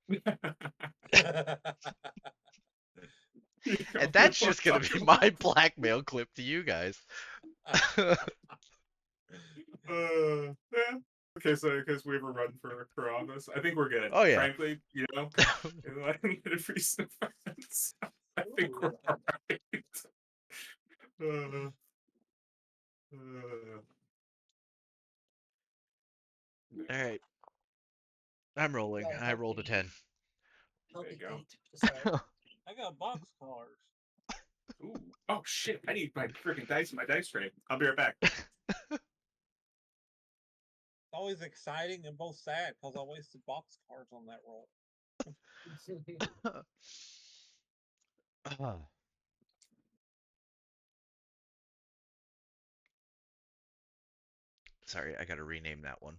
And that's just gonna be my blackmail clip to you guys. Yeah. Okay, so because we ever run for office, I think we're good. Oh yeah. Frankly, in like recent events, I think we're all right. Uh, uh, All right. I'm rolling. got a I rolled a healthy, 10. there you healthy go. 8 to start. I got boxcars. Ooh. Oh shit! I need my freaking dice in my dice tray. I'll be right back. It's always exciting and both sad because I wasted boxcars on that roll. Sorry, I gotta rename that one.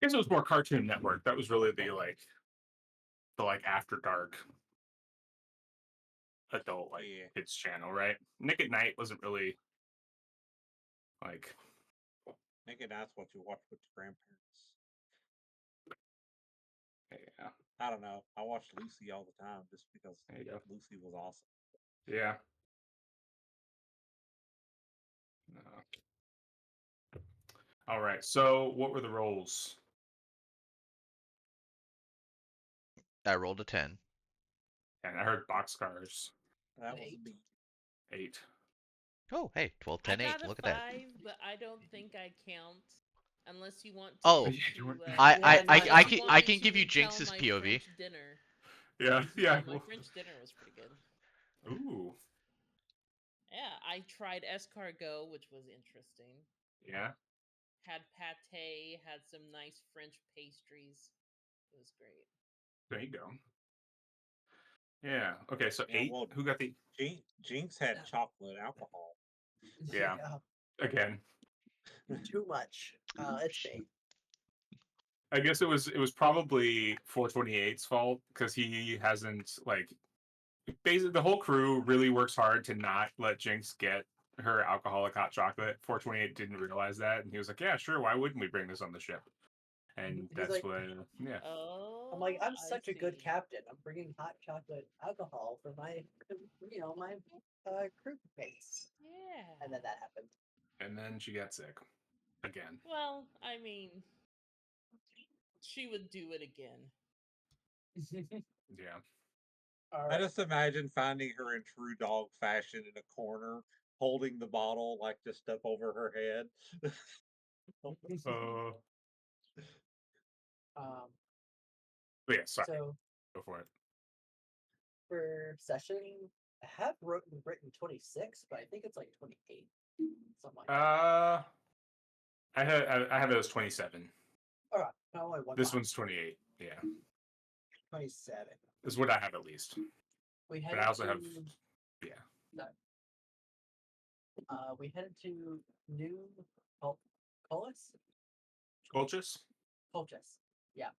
I guess it was more Cartoon Network. That was really the after dark adult Yeah. kids channel, right? Nick at Night wasn't really like Maybe that's what you watch with your grandparents. yeah. I don't know. I watched Lucy all the time just because There you go. Lucy was awesome. Yeah. No. All right. So what were the rolls? I rolled a 10. And I heard boxcars. That was a 8. beat. 8. Oh, hey, 12, I 10, 8. got a Look at that. 5, but I don't think I count unless you want Oh, I can give you retell Jinx's my POV. French dinner. Yeah, yeah. My French dinner was pretty good. Ooh. Yeah, I tried escargot, which was interesting. Yeah. Had pate, had some nice French pastries. It was great. There you go. Yeah. Okay. So Yeah, 8. well, Who got the? Jinx had chocolate alcohol. Yeah. Again. Too much. It's me. I guess it was probably 428's fault because he hasn't basically the whole crew really works hard to not let Jinx get her alcoholic hot chocolate. 428 didn't realize that, and he was like, "Yeah, sure. Why wouldn't we bring this on the ship?" And He's that's like, when, yeah, I'm like, Oh, I'm I such a good see. captain. I'm bringing hot chocolate alcohol for my, my crew mates. Yeah. And then that happened. and then she got sick again. Well, I mean, she would do it again. Yeah, All I right. just imagine finding her in true dog fashion in a corner, holding the bottle like just up over her head. uh, Um, but yeah, sorry, so go for it. for session, I have written 26, but I think it's like 28, something like that. I have it as 27. All right, no, only one This behind. one's 28. Yeah, 27. this is what I have at least. We But headed I also to have, yeah, we headed to New Colchis. Colchis. Colchis. Yeah,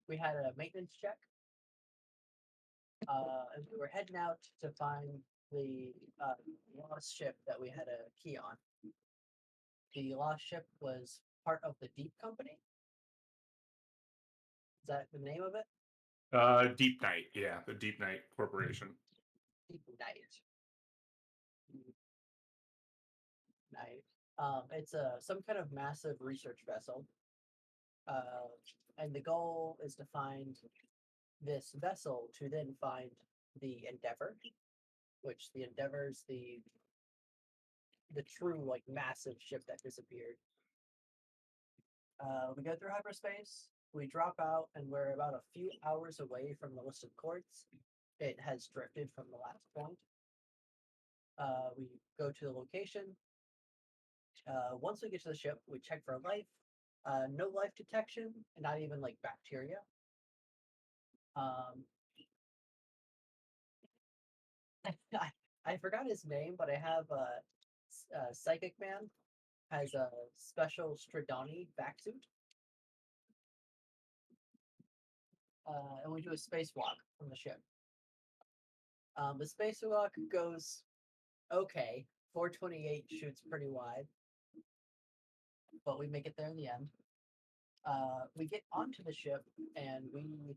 we had a maintenance check. And we were heading out to find the lost ship that we had a key on. The lost ship was part of the Deep Company. Is that the name of it? Deep Night. Yeah, the Deep Night Corporation. Deep Night. Night. It's some kind of massive research vessel. And the goal is to find this vessel to then find the Endeavor, which the Endeavor's the the true like massive ship that disappeared. We go through hyperspace. We drop out, and we're about a few hours away from the listed courts. It has drifted from the last point. We go to the location. Once we get to the ship, we check for life. No life detection, not even like bacteria. I forgot his name, but I have a Psychic Man has a special Stradani back suit. And we do a spacewalk from the ship. The spacewalk goes okay. 428 shoots pretty wide, but we make it there in the end. We get onto the ship and we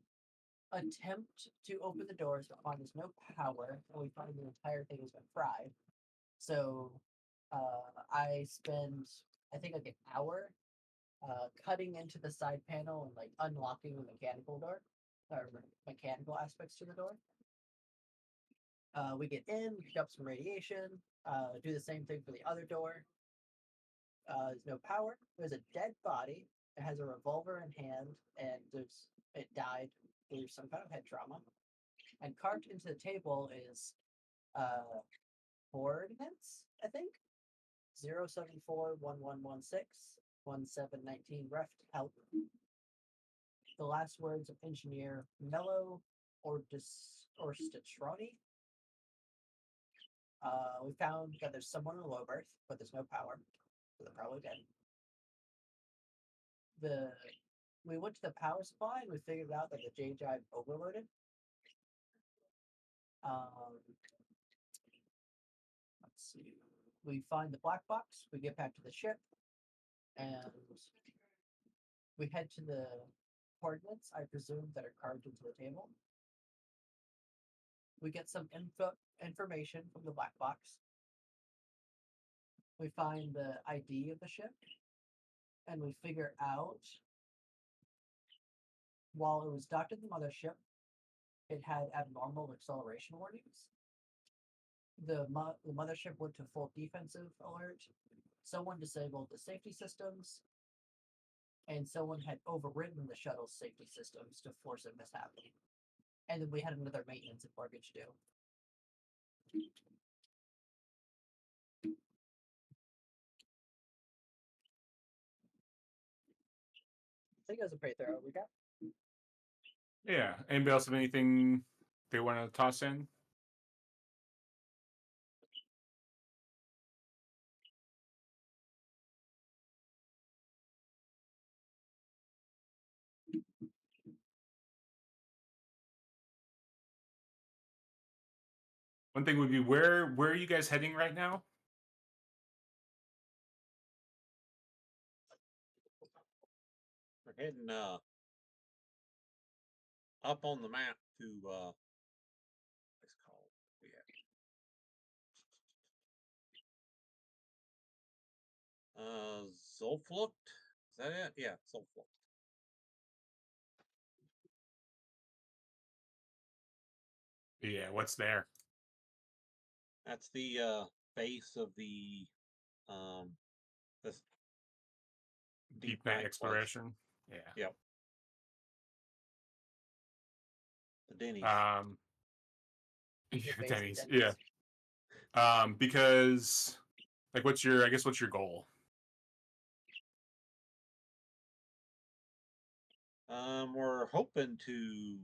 attempt to open the doors, but find there's no power, and we find the entire thing has been fried. So I spend, I think, like an hour cutting into the side panel and like unlocking the mechanical door or mechanical aspects to the door. We get in, we pick up some radiation, do the same thing for the other door. There's no power. There's a dead body. It has a revolver in hand, and it died through some kind of head trauma. And carved into the table is coordinates, I think. 074-1116-1719 ref help. The last words of engineer Mello or Statroni. We found that there's someone in low berth, but there's no power, so they're probably dead. We went to the power supply and we figured out that the J drive overloaded. Let's see. We find the black box. We get back to the ship, and we head to the coordinates, I presume, that are carved into the table. We get some information from the black box. We find the ID of the ship, and we figure out while it was docked at the mothership, it had abnormal acceleration warnings. The mothership went to full defensive alert. Someone disabled the safety systems, and someone had overridden the shuttle's safety systems to force a mishap. And then we had another maintenance and mortgage due. I think it was a pretty thorough recap. Yeah. Anybody else have anything they want to toss in? One thing would be where are you guys heading right now? We're heading up on the map to what's it called? Zolflucht? Is that it? Yeah, Zolflucht. Yeah, what's there? That's the base of the this Deep night night place. exploration. Yeah. Yep. The Denny's. Your base Denny's. at Yeah. Because like what's your goal? We're hoping to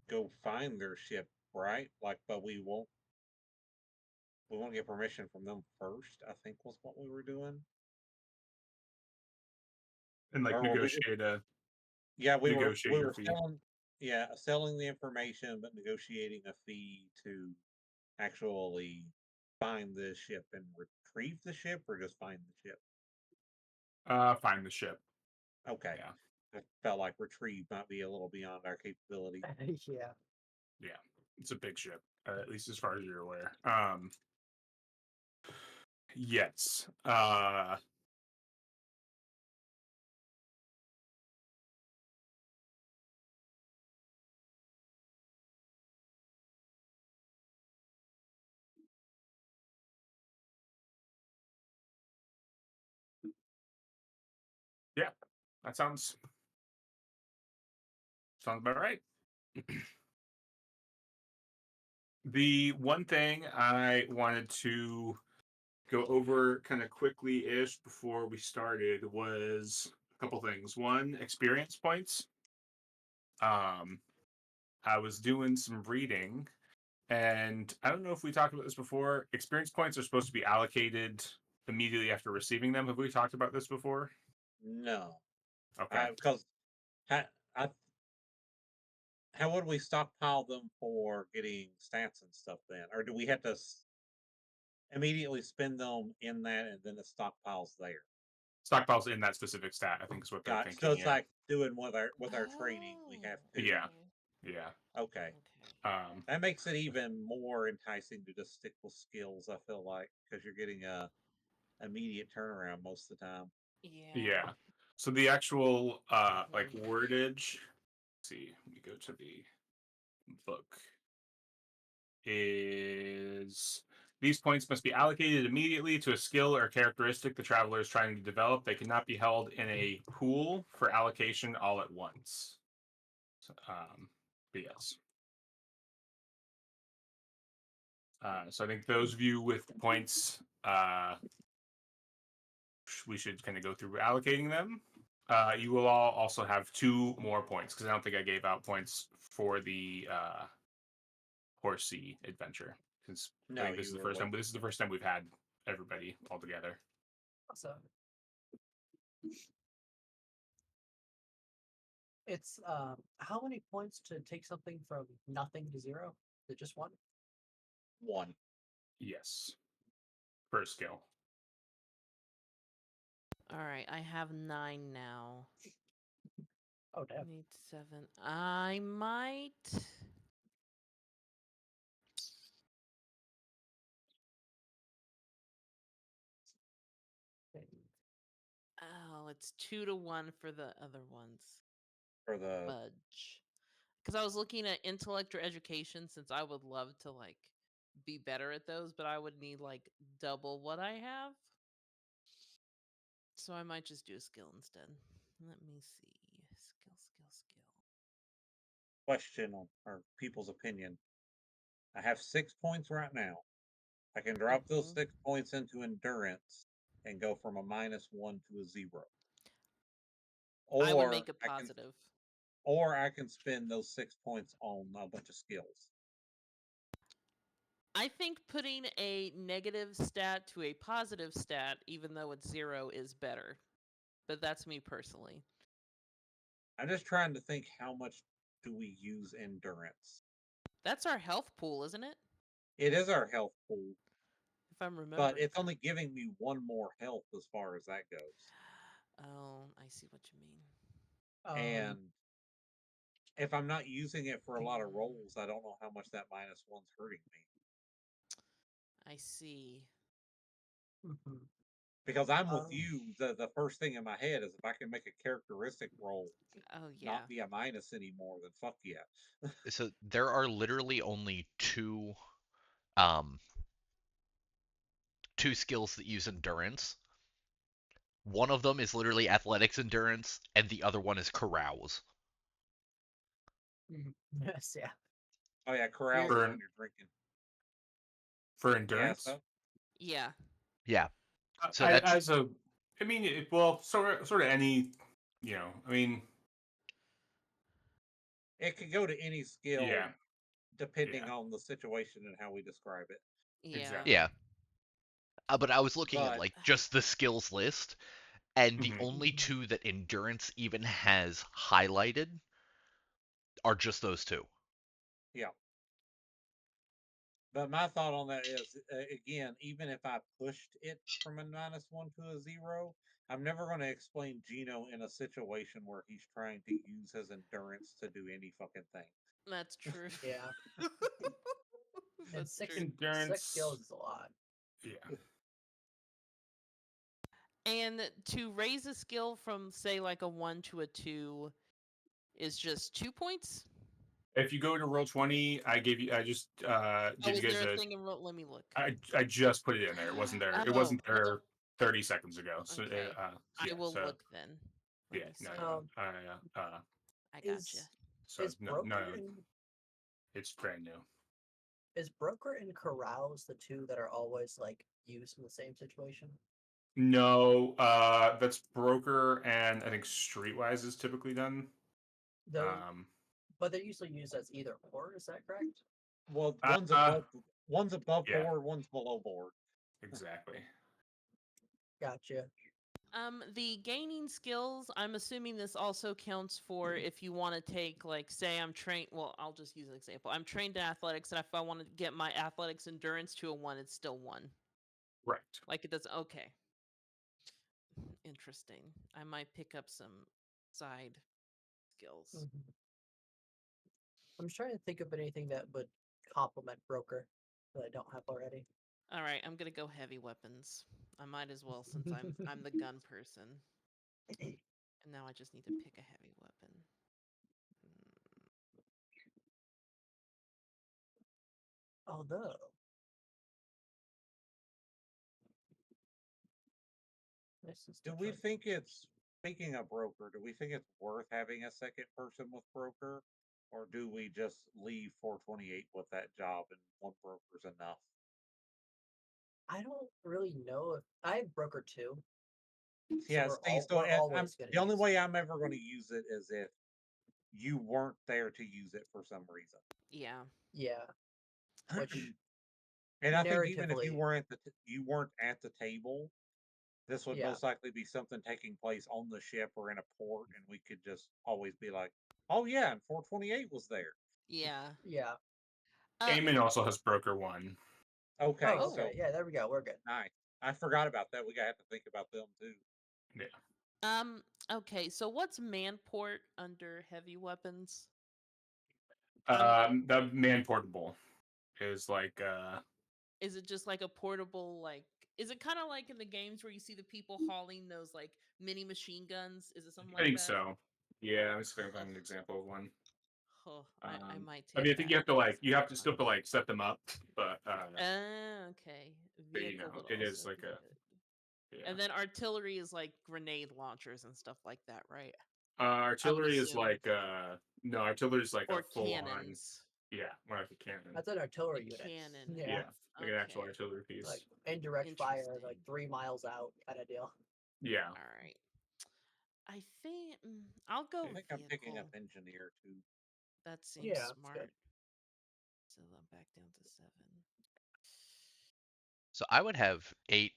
go find their ship, right? Like, but we won't get permission from them first, I think was what we were doing. And like Or were we negotiate a Yeah, we negotiate were your fee. selling the information, but negotiating a fee to actually find the ship and retrieve the ship, or just find the ship. Find the ship. Okay. Yeah. I felt like retrieve might be a little beyond our capability. yeah. Yeah. It's a big ship, at least as far as you're aware. Yes. That sounds about right. The one thing I wanted to go over kind of quickly ish before we started was a couple things. One, experience points. I was doing some reading, and I don't know if we talked about this before. Experience points are supposed to be allocated immediately after receiving them. Have we talked about this before? No, Okay. because how, I, how would we stockpile them for getting stats and stuff then, or do we have to immediately spend them in that and then the stockpiles there? Stockpiles in that specific stat, I think is what they're Got so thinking. it's Yeah. like doing with our training. We have to. Yeah. Okay. Yeah. Okay. Okay. That makes it even more enticing to just stick with skills. I feel like because you're getting a immediate turnaround most of the time. Yeah. Yeah. So the actual like wordage. Let's see, let me go to the book. Is these points must be allocated immediately to a skill or characteristic the traveler is trying to develop. They cannot be held in a pool for allocation all at once. So, but yes. So I think those of you with points, we should kind of go through allocating them. You will all also have 2 more points because I don't think I gave out points for the Horsey adventure because I No, think this is you the were first time. waiting. This is the first time we've had everybody all together. So it's how many points to take something from nothing to 0? Is it just one? One. Yes, per skill. All right. I have 9 now. Oh damn. Need 7. I might. Oh, it's 2 to 1 for the other ones. For the Fudge. Because I was looking at intellect or education, since I would love to like be better at those, but I would need like double what I have. So I might just do a skill instead. Let me see. Skill. question or people's opinion. I have 6 points right now. I can drop those Mhm. 6 points into endurance and go from a -1 to a 0. I would make Or it I can positive. spend those 6 points on a bunch of skills. I think putting a negative stat to a positive stat, even though it's 0, is better. But that's me personally. I'm just trying to think how much do we use endurance? That's our health pool, isn't it? It is our health pool, If I'm but remembering. it's only giving me 1 more health as far as that goes. Oh, I see what you mean. And if I'm not using it for a lot of rolls, I don't know how much that -1's hurting me. I see. Mhm. Because I'm with Um, you, the first thing in my head is if I can make a characteristic roll Oh, yeah. not be a minus anymore, then fuck yeah. So there are literally only um two skills that use endurance. One of them is literally athletics endurance, and the other one is carouse. yes, yeah. Oh yeah, carouse For is when you're drinking. for Yeah, endurance, so Yeah. Yeah. So I, that's as a, I mean, well, sort of any, I mean, it could go to any skill yeah, depending yeah, on the situation and how we describe it. Yeah. exactly. yeah. But I was looking at But like just the skills list, and the Hmm. only two that endurance even has highlighted are just those two. yeah. But my thought on that is, again, even if I pushed it from a -1 to a 0, I'm never going to explain Gino in a situation where he's trying to use his endurance to do any fucking thing. That's true. Yeah. And That's six true. six Endurance, skills is a lot. yeah. And to raise a skill from, say, like a 1 to a 2 is just 2 points? If you go to roll 20, I just Oh, give you is there guys a a. thing in roll? Let me look. I just put it in there. It wasn't there. It Oh, wasn't there 30 seconds ago. So okay. yeah. I will So look then. Let Yeah, me see. no. I gotcha. Is So is no, broker no, and it's brand new. is broker and carouse the two that are always like used in the same situation? No, that's broker, and I think streetwise is typically done. Those, Um, but they're usually used as either or. Is that correct? Well, uh, one's above yeah. board, one's below board. exactly. Gotcha. The gaining skills, I'm assuming this also counts for if you want to take, like, say I'm trained, well, I'll just use an example. I'm trained in athletics, and if I want to get my athletics endurance to a 1, it's still 1. Right. Like, it does, okay. Interesting. I might pick up some side skills. Mhm. I'm just trying to think of anything that would complement broker that I don't have already. All right, I'm gonna go heavy weapons. I might as well since I'm the gun person. And now I just need to pick a heavy weapon. Although, this is Do we think it's, speaking of broker, do we think it's worth having a second person with broker? Or do we just leave 428 with that job and one broker's enough? I don't really know if I have broker two, so Yeah, see, so we're always gonna the only use way I'm ever going to use it is if you weren't there to use it for some reason. Yeah. yeah, which And I think even if you narratively, weren't at the table, this would yeah, most likely be something taking place on the ship or in a port, and we could just always be like, "Oh yeah, and 428 was there." Yeah. yeah. Uh Eamon also has broker one. Okay, Oh, so okay, yeah. There we go. We're good. nice. I forgot about that. We got to think about them too. Yeah. okay, so what's manport under heavy weapons? I'm The man portable is like Is it just like a portable, like, is it kind of like in the games where you see the people hauling those like mini machine guns? Is it something I like think that? so. Yeah, let's see if I can Huh. find an example of one. Huh. I might I take mean, I think that you have to as you have to still one. have to set them up, but Okay. you know, Vehicle would it also is like be a good. yeah. And then artillery is like grenade launchers and stuff like that, right? I would Artillery is assume. like no, artillery is like a Or full on cannons. more like a cannon. That's an A artillery unit. cannon. Yeah, Yeah, like an actual Okay. artillery piece. like indirect fire, like Interesting. 3 miles out kind of deal. Yeah. All right. I think I'll go I think I'm picking up vehicle. engineer too. That seems Yeah, it's good. smart. So I'm back down to 7. So I would have 8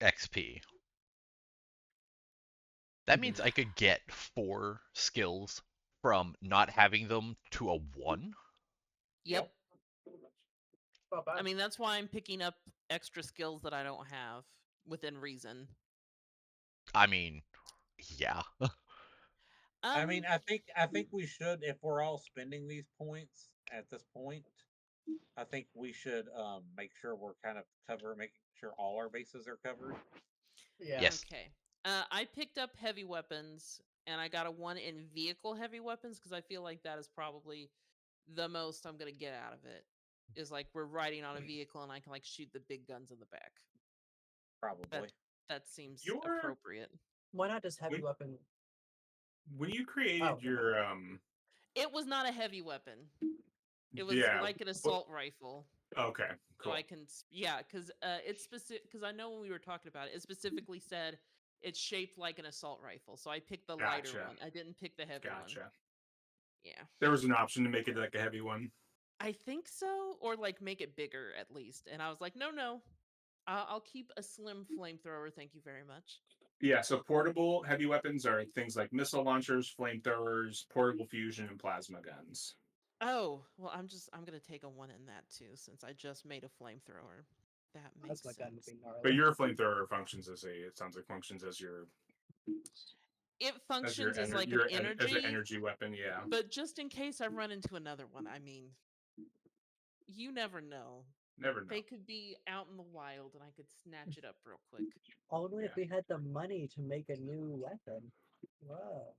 XP. That means I could get 4 skills from not having them to a 1. Yep. Not I bad. mean, that's why I'm picking up extra skills that I don't have within reason. I mean, yeah. I mean, Um, I think we should, if we're all spending these points at this point, I think we should make sure we're kind of making sure all our bases are covered. Yeah, Yes. okay. I picked up heavy weapons, and I got a 1 in vehicle heavy weapons because I feel like that is probably the most I'm gonna get out of it. Is like we're riding on a vehicle and I can like shoot the big guns in the back. That Probably. that seems Your appropriate. why not just heavy when weapon? when you created Oh, never mind. your It was not a heavy weapon. It was yeah, like an but assault rifle. okay, So I cool. can, yeah, because it's specific. Because I know when we were talking about it, it specifically said it's shaped like an assault rifle. So I picked the lighter Gotcha. one. I didn't pick the heavy one. Gotcha. Yeah, There was an option to make it like a heavy one. I think so, or like make it bigger at least. And I was like, no, no, I'll keep a slim flamethrower. Thank you very much. Yeah, so portable heavy weapons are things like missile launchers, flamethrowers, portable fusion, and plasma guns. Oh, well, I'm gonna take a 1 in that too, since I just made a flamethrower. That That's makes my gun to sense. be But gnarly. your flamethrower functions as it sounds like functions It as your functions as like an as an energy, energy weapon. Yeah, but just in case I run into another one, I mean, you never know. never know. They could be out in the wild and I could snatch it up real quick. Only if Yeah, we had the money to make a new weapon. Whoa.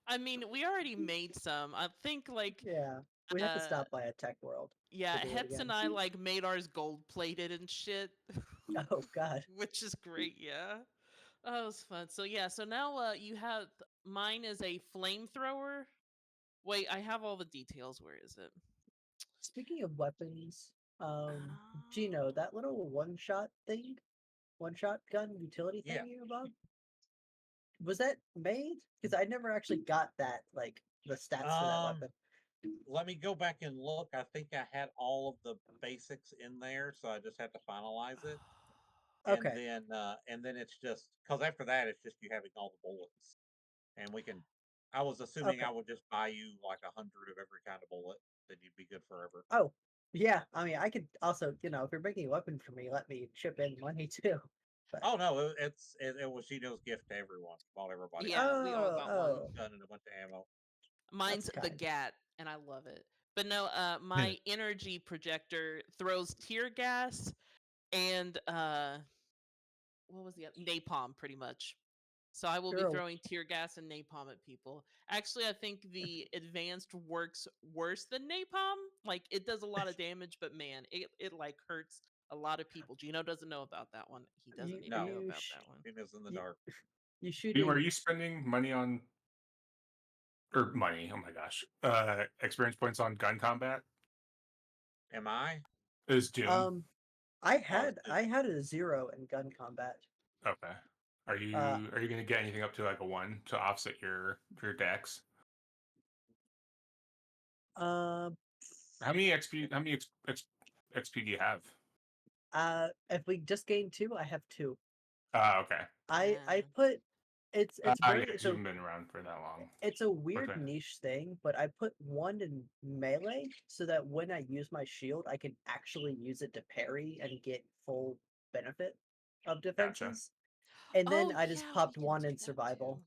I mean, we already made some. I think like Yeah, we have to uh stop by a tech world yeah, to do it Hetz again. and I like made ours gold plated and shit, Oh God. which is great, yeah. Oh, it was fun. So yeah, so now you have mine is a flamethrower. Wait, I have all the details. Where is it? Speaking of weapons, Gino, Uh, that little one-shot thing, one-shot gun utility Yeah. thing you about, was that made? Because I never actually got that, like the stats for that weapon. Let me go back and look. I think I had all of the basics in there, so I just had to finalize it. Okay. And then it's just because after that it's just you having all the bullets, and we can. I was assuming Okay. I would just buy you like 100 of every kind of bullet, then you'd be good forever. Oh, yeah. I mean, I could also, if you're making a weapon for me, let me chip in money too. But Oh no, it was Shino's gift to everyone. Bought everybody yeah, we all got one. oh, gun and a bunch of ammo. Mine's that's the kind. GAT, and I love it. But no, my energy projector throws tear gas and what was the other? Napalm, pretty much. So I will be You're a, throwing tear gas and napalm at people. Actually, I think the advanced works worse than napalm. Like it does a lot of damage, but man, it like hurts a lot of people. Gino doesn't know about that one. He doesn't you even know No, you about sh- that one. Shino's in the you, dark. you shoot Are a you spending money on or money? Oh my gosh, experience points on gun combat Am I? is Doom. um. I Oh, it's had Doom. I had a 0 in gun combat. Okay. Are Uh, you going to get anything up to like a 1 to offset your dex? um, How many XP? How many XP do you have? if we just gained 2, I have 2. Okay. I Yeah. put it's Yeah, very 'cause you haven't been around for that long. it's a Or weird niche thing, but I put 1 in melee so that when I use my shield, I can actually use it to parry and get full benefit of Gotcha. defenses. And then Oh I just yeah, we popped can 1 do in that too. survival.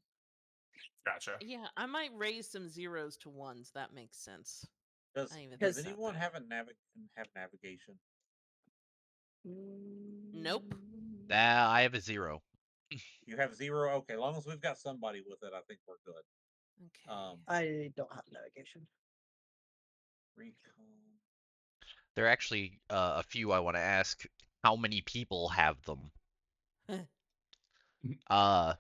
Gotcha. Yeah, I might raise some zeros to ones. That makes sense. I didn't even Does think Because about anyone that. have navigation? Nope. I have a 0. You have 0? Okay, as long as we've got somebody with it, I think we're good. Okay. I don't have navigation. Recon. There are actually a few I want to ask. How many people have them? Uh,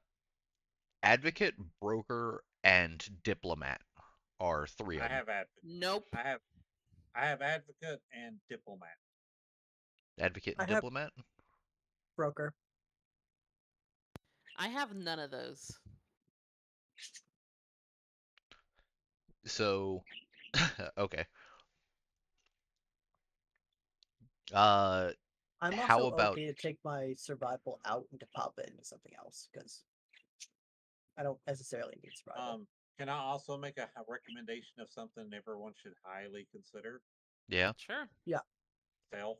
Advocate, Broker, and Diplomat are 3 I of them. have advocate. Nope. I have advocate and diplomat. Advocate I and have Diplomat? broker. I have none of those. So, okay. Uh, I'm how also about okay to take my survival out and to pop it into something else because I don't necessarily need survival. Can I also make a recommendation of something everyone should highly consider? yeah? Sure. Yeah, Stealth.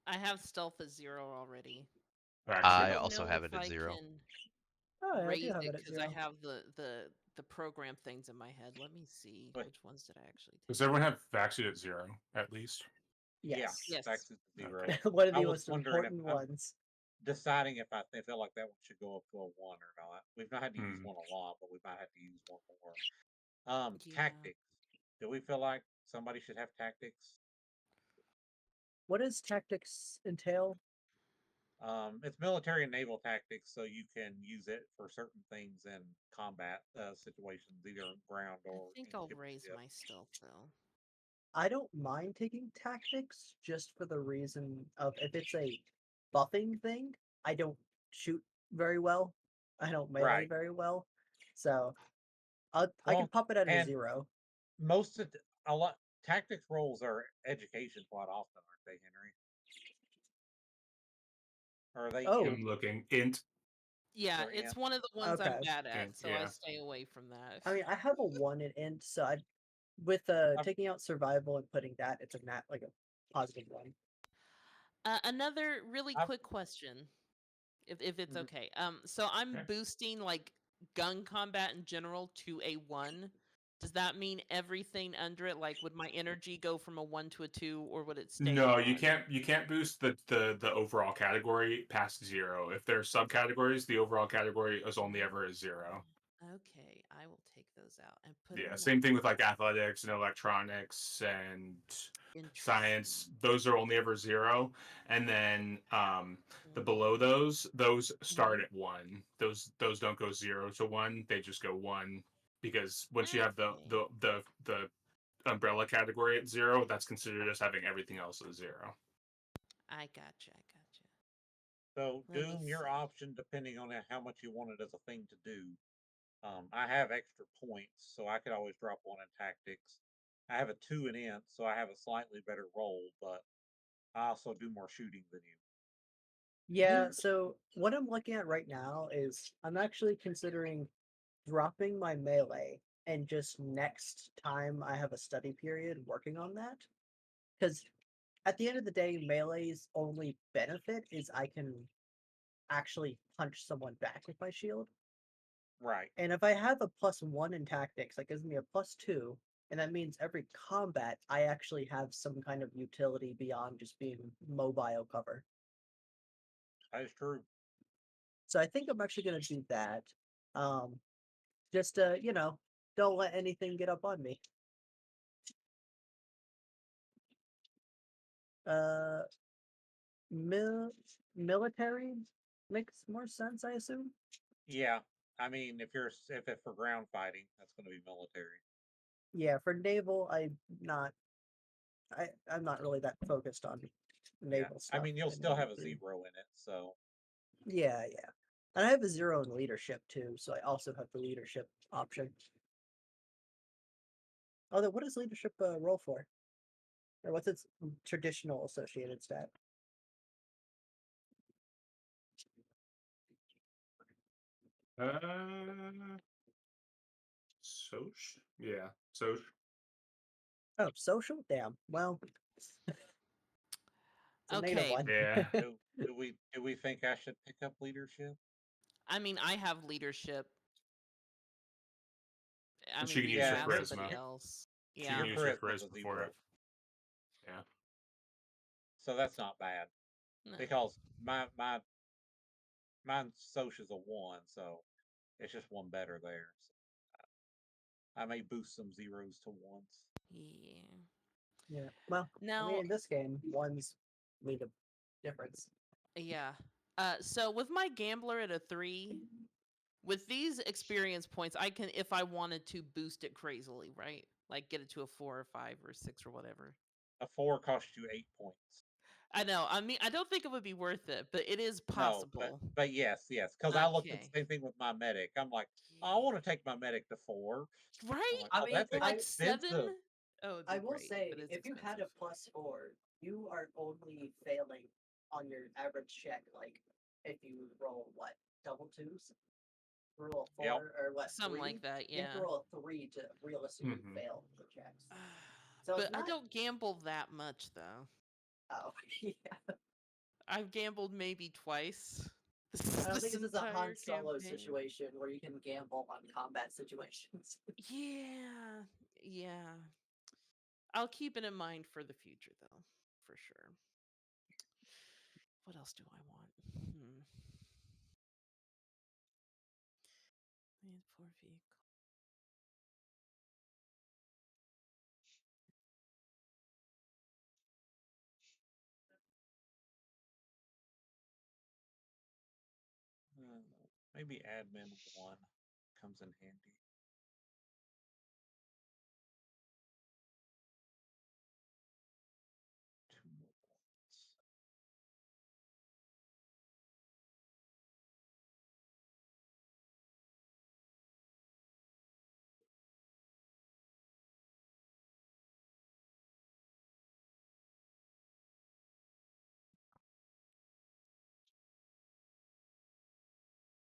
I have stealth at 0 already. I Actually, I don't also know have if it at I 0. can oh, yeah, I do raise have it it at because I 0. have the program things in my head. Let me see. Wait, Which ones did I actually does take? everyone have vaccine at 0 at least? yeah, Yes, Yes. Vax is 0. Okay. one of I the was most wondering if important I'm ones. deciding if I feel like that one should go up to a 1 or not. We've not had to use Hmm. one a lot, but we might have to use one more. Yeah. Tactics. Do we feel like somebody should have tactics? What does tactics entail? It's military and naval tactics, so you can use it for certain things in combat situations, either on ground I or think in I'll ship to raise ship. my stealth though. I don't mind taking tactics just for the reason of if it's a buffing thing, I don't shoot very well. I don't melee Right. very well. So I can Well, pop it at a and 0. most of a lot tactics roles are education quite often, aren't they, Henry? Or are they Oh, in I'm looking. Int. Yeah, or in? it's one of the ones I'm okay. bad at, Int. so I Yeah. stay away from that. I mean, I have a 1 in int, so I with I've, taking out survival and putting that, it's a nat like a positive 1. Another really I've quick question, if it's mhm. okay. So I'm Okay. boosting like gun combat in general to a 1. Does that mean everything under it? Like, would my energy go from a 1 to a 2, or would it stay a No, 1? you can't boost the overall category past 0. If there's subcategories, the overall category is only ever a 0. Okay, I will take those out and put Yeah, in same thing with like athletics and electronics and science. interesting. Those are only ever 0, and then the below those start at 1. Those don't go 0 to 1. They just go 1 because once you have Okay, the umbrella category at 0, that's considered as having everything else at 0. I gotcha. I gotcha. So Let me Doom, your see. option depending on how much you want it as a thing to do. I have extra points, so I could always drop one in tactics. I have a 2 in int, so I have a slightly better roll, but I also do more shooting than you. Yeah, so what I'm looking at right now is I'm actually considering dropping my melee and just next time I have a study period working on that. Because at the end of the day, melee's only benefit is I can actually punch someone back with my shield. Right. And if I have a +1 in tactics, that gives me a +2, and that means every combat I actually have some kind of utility beyond just being mobile cover. That is true. So I think I'm actually gonna do that. Um, just don't let anything get up on me. Uh, military makes more sense, I assume. Yeah. I mean, if it's for ground fighting, that's going to be military. Yeah, for naval, I'm not really that focused on Yeah. naval I stuff mean, you'll in still have a 3. 0 in it, so Yeah, yeah. And I have a 0 in leadership too, so I also have the leadership option. Although, what does leadership roll for? Or what's its traditional associated stat? Soch? Yeah, Soch. Oh, social? Damn. Well, it's a native Okay. one. Yeah. do we think I should pick up leadership? I mean, I have leadership. I And mean, she can we use can her Yeah, and ask then somebody charisma. else. She Yeah. can your use her charisma's a charisma for 0, it. Yeah. so that's not bad No. because my social is a 1, so it's just one better there. So I may boost some 0s to 1s. Yeah. Yeah. Well, I mean, Now, in this game, ones made a difference. yeah. So with my gambler at a 3, with these experience points, I can, if I wanted to, boost it crazily, right? Like get it to a 4 or 5 or 6 or whatever. A 4 costs you 8 points. I know. I mean, I don't think it would be worth it, but it is No, possible. but yes, because I looked at the Okay. same thing with my medic. I'm like, oh, I want to take my medic to 4. I'm Right? like, I oh, mean, that's For like 7? expensive. Oh, it'd I be will great, but say, it's if you had a expensive. +4, you are only failing on your average check. Like, if you roll what, double twos, roll a Yep. 4, or what, Something 3? like that, You have to yeah. roll a 3 to realistically Mm-hmm. fail the checks. So But it's I not. don't gamble that much though. Oh, yeah. I've gambled maybe twice I don't this think this is a Han entire Solo campaign. situation where you can gamble on combat situations. Yeah, yeah. I'll keep it in mind for the future, though, for sure. What else do I want? Man, poor vehicle. Maybe admin 1 comes in handy. Two more points.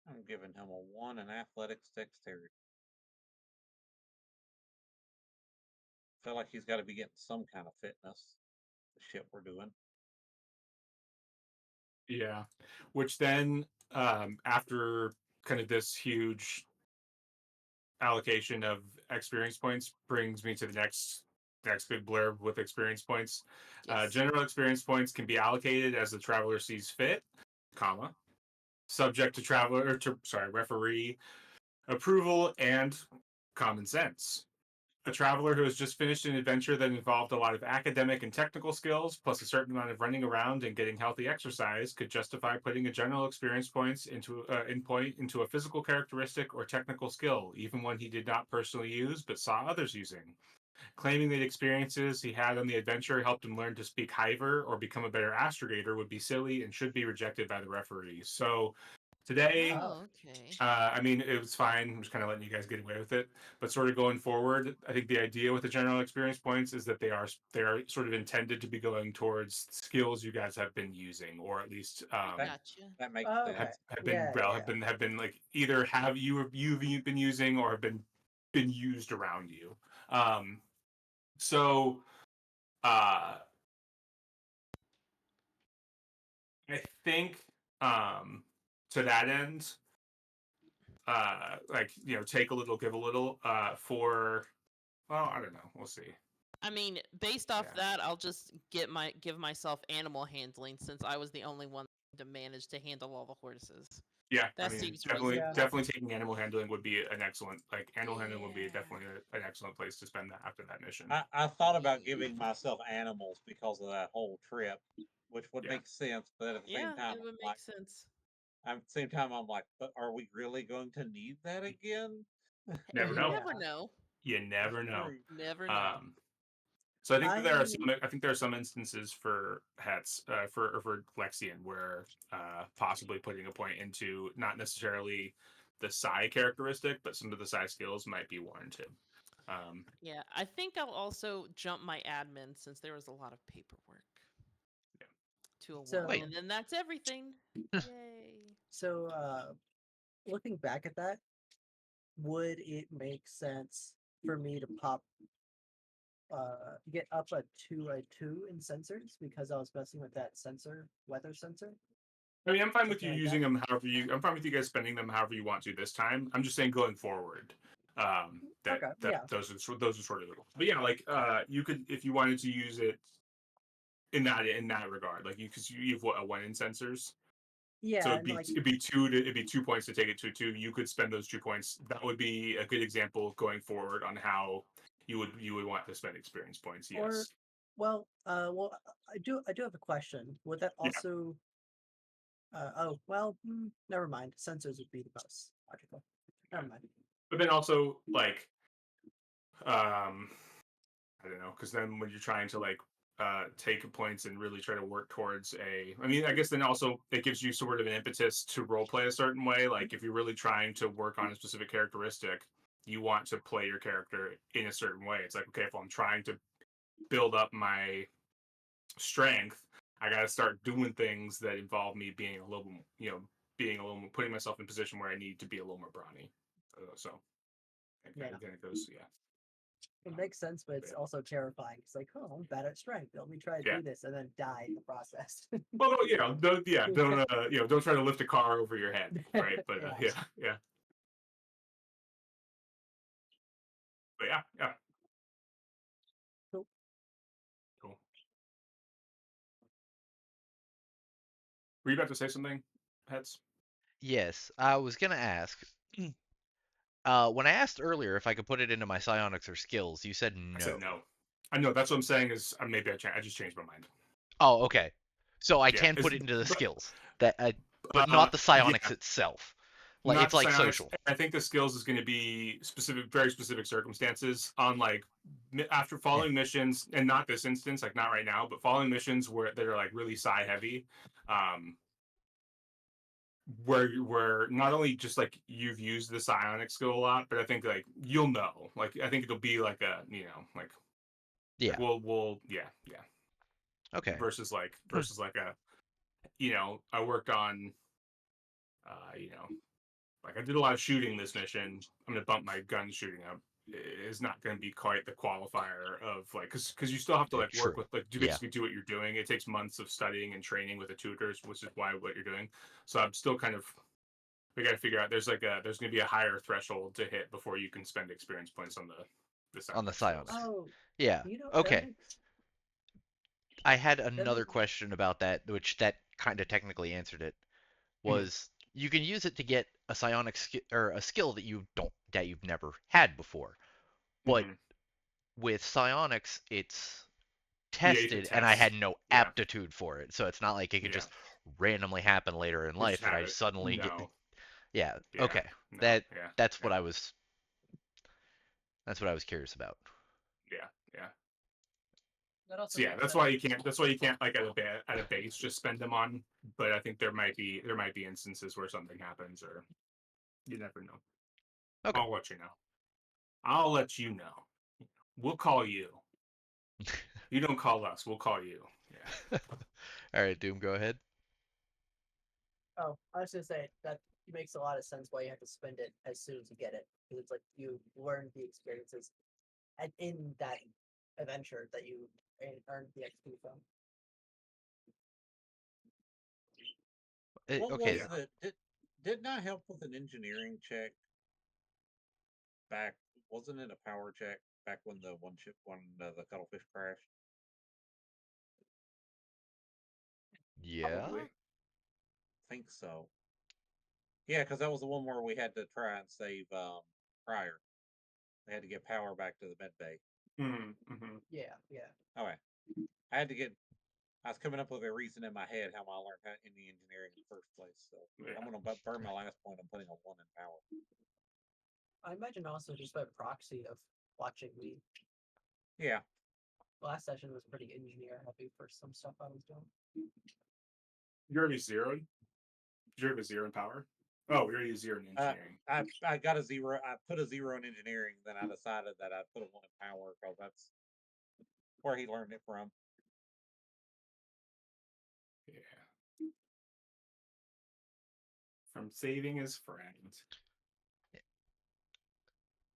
I'm giving him a 1 in athletics dexterity. Feel like he's got to be getting some kind of fitness. The shit we're doing. Yeah. Which then, after kind of this huge allocation of experience points, brings me to the next good blurb with experience points. Yes. General experience points can be allocated as the traveler sees fit, comma, subject to referee approval, and common sense. A traveler who has just finished an adventure that involved a lot of academic and technical skills, plus a certain amount of running around and getting healthy exercise, could justify putting a general experience points into a physical characteristic or technical skill, even one he did not personally use but saw others using. Claiming that experiences he had on the adventure helped him learn to speak Hyver or become a better astrogator would be silly and should be rejected by the referees. So today, Oh, okay. I mean, it was fine. I'm just kind of letting you guys get away with it. But sort of going forward, I think the idea with the general experience points is that they are sort of intended to be going towards skills you guys have been using, or at least Gotcha. That makes Oh, sense. okay. have been Yeah, well yeah. have been like either have you've been using or have been used around you. So uh, I think to that end, like take a little, give a little. For well, I don't know. We'll see. I mean, based off Yeah. that, I'll just give myself animal handling since I was the only one to manage to handle all the horses. Yeah, I That mean, seems definitely, Yeah. reasonable. definitely taking animal handling would be an excellent, like, animal handling would be Yeah. definitely an excellent place to spend that after that mission. I thought about giving myself animals because of that whole trip, which would Yeah. make sense, but at the same Yeah, time, it would I'm like, make sense. at the same time, I'm like, but are we really going to need that again? Never You know. never Yeah. know. You That's never know. true. Never know. Um, so I think that I I think there are some instances for Hets, for Lexian where possibly putting a point into not necessarily the psi characteristic, but some of the psi skills might be warranted. Yeah, I think I'll also jump my admin since there was a lot of paperwork Yeah. to a one, Wait. so and then that's everything. Yay! so looking back at that, would it make sense for me to get up a 2 in sensors because I was messing with that weather sensor? I mean, I'm fine with Something you like using that. them however you. I'm fine with you guys spending them however you want to this time. I'm just saying going forward, that Okay, yeah. those are sort of the rules. But yeah, like you could if you wanted to use it in that regard, like because you've what a 1 in sensors, so Yeah, and like it'd be 2 points to take it to a 2. You could spend those 2 points. That would be a good example going forward on how you would want to spend experience points. or Yes. I do have a question. Would that Yeah. also never mind. Sensors would be the most logical. Never mind. But then also like I don't know, because then when you're trying to like take points and really try to work towards I mean, I guess then also it gives you sort of an impetus to role play a certain way. Like if you're really trying to work on a specific characteristic, you want to play your character in a certain way. It's like, okay, if I'm trying to build up my strength, I got to start doing things that involve me being a little, putting myself in a position where I need to be a little more brawny. So, Yeah. then it goes, yeah. It makes sense, but it's Yeah. also terrifying. It's like, oh, I'm bad at strength. Let me try to Yeah. do this and then die in the process. Well, don't try to lift a car over your head, right? But Yeah. yeah. But yeah. Cool. Cool. Were you about to say something, Heads? Yes, I was gonna ask. When I asked earlier if I could put it into my psionics or skills, you said I said no. no. I know that's what I'm saying is maybe I just changed my mind. Oh, okay. So I Yeah, can put it into the but skills but not the yeah, psionics itself. Like not it's the like psionics. social. I think the skills is going to be very specific circumstances on like after Yeah. following missions, and not this instance, like not right now, but following missions that are like really psi heavy. Um, where not only just like you've used the psionic skill a lot, but I think like you'll know. Like I think it'll be like a Yeah. we'll yeah. Okay. Versus like a I worked on like I did a lot of shooting this mission. I'm gonna bump my gun shooting up. Is not going to be quite the qualifier of like because you still have to like work True. with like Yeah. basically do what you're doing. It takes months of studying and training with the tutors, which is why what you're doing. So I'm still kind of we got to figure out there's going to be a higher threshold to hit before you can spend experience points on the On the psionic skills. psionics. Oh, Yeah. that Okay. makes I had that another makes question about that, which that kind of technically answered it. Mhm. Was you can use it to get a psionic or a skill that you've never had before. But Mhm. with psionics, it's Yeah, you can tested, and I had test. no Yeah, aptitude for it, so it's not like it could yeah. just randomly happen later in You just life that have I it. suddenly get. No. Yeah, Yeah. okay, No. that Yeah. that's what Yeah. I was that's what I was curious about. Yeah. Yeah. That also So yeah, makes that's sense. why you can't. That's why you can't like at a base just spend them on. But I think there might be instances where something happens, or you never know. Okay. I'll let you know. I'll let you know. We'll call you. You don't call us. We'll call you. Yeah. All right, Doom, go ahead. Oh, I was gonna say that makes a lot of sense why you have to spend it as soon as you get it, because it's like you learn the experiences and in that adventure that you earned the XP from. What Okay, was Yeah. didn't I help with an engineering check back? Wasn't it a power check back when the cuttlefish crashed? yeah. Probably. Think so. Yeah, because that was the one where we had to try and save Pryor. They had to get power back to the med bay. Mm-hmm. Yeah, yeah. Okay. I had to get I was coming up with a reason in my head how I learned any engineering in the first place. So Yeah. I'm gonna burn my last point. I'm putting a 1 in power. I imagine also just by proxy of watching me. Yeah. Last session was pretty engineer heavy for some stuff I was doing. You're already zeroed. Did you have a zero in power? Oh, we already zero in engineering. I got a 0. I put a 0 in engineering. Then I decided that I'd put a 1 in power because that's where he learned it from. Yeah. From saving his friend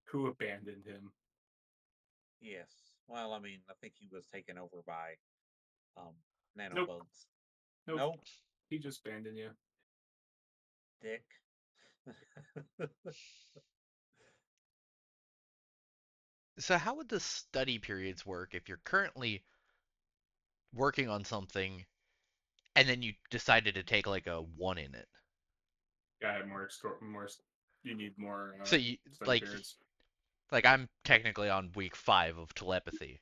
who abandoned him. Yes. Well, I mean, I think he was taken over by um Nope. nanobugs. Nope. Nope. He just abandoned you. Dick. So how would the study periods work if you're currently working on something and then you decided to take like a one in it? Got more more. You need more So you study like periods. like I'm technically on week 5 of telepathy.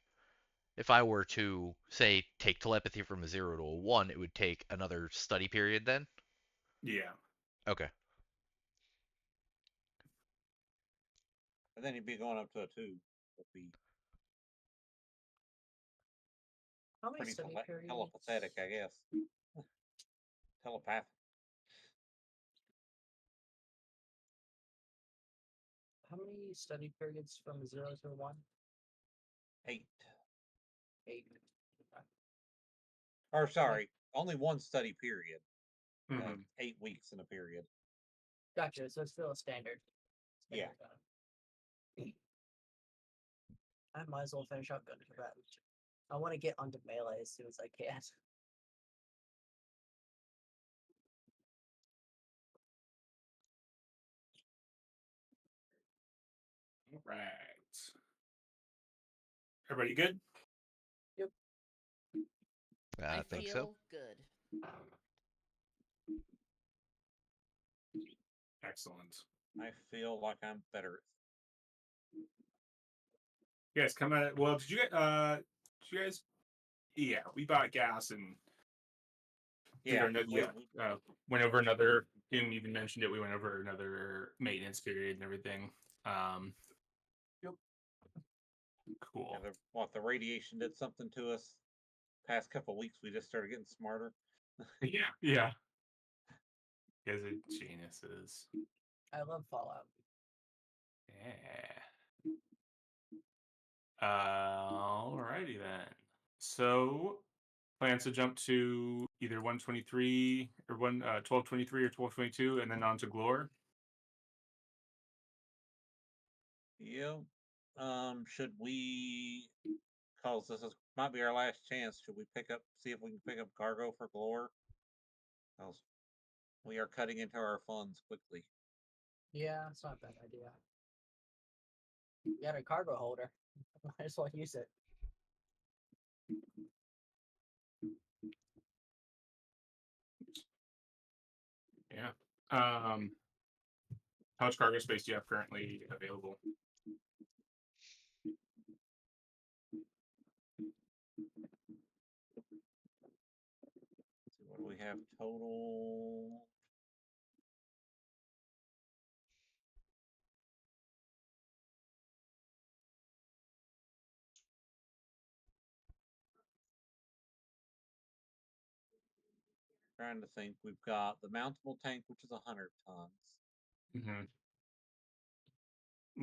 If I were to say take telepathy from a 0 to a 1, it would take another study period then? Yeah. Okay. And then he'd be going up to a 2. Would be How many pretty study periods? telepathetic, I guess. Telepathic. How many study periods from 0 to 1? 8. 8. Or sorry, only 1 study period. Mm-hmm. 8 weeks in a period. Gotcha. So it's still a standard. Yeah. I might as well finish up gun combat. I want to get onto melee as soon as I can. All right. Everybody good? Yep. I think so. feel good. Excellent. I feel like I'm better. You guys come at it. Well, did you guys? Yeah, we bought gas and did Yeah. our went over another. Didn't even mentioned it. We went over another maintenance period and everything. Um, Yep. Cool. The radiation did something to us. Past couple weeks, we just started getting smarter. Yeah, yeah. You guys are geniuses. I love Fallout. Yeah. Alrighty then. So plans to jump to either 123 or 1223 or 1222 and then on to Glore. Yeah. Should we? Cause might be our last chance. Should we see if we can pick up cargo for Glore? Cause we are cutting into our funds quickly. Yeah, it's not a bad idea. You got a cargo holder. Might as well use it. Yeah. How much cargo space do you have currently available? Let's see, what do we have total? Trying to think. We've got the mountable tank, which is 100 tons. Mm-hmm.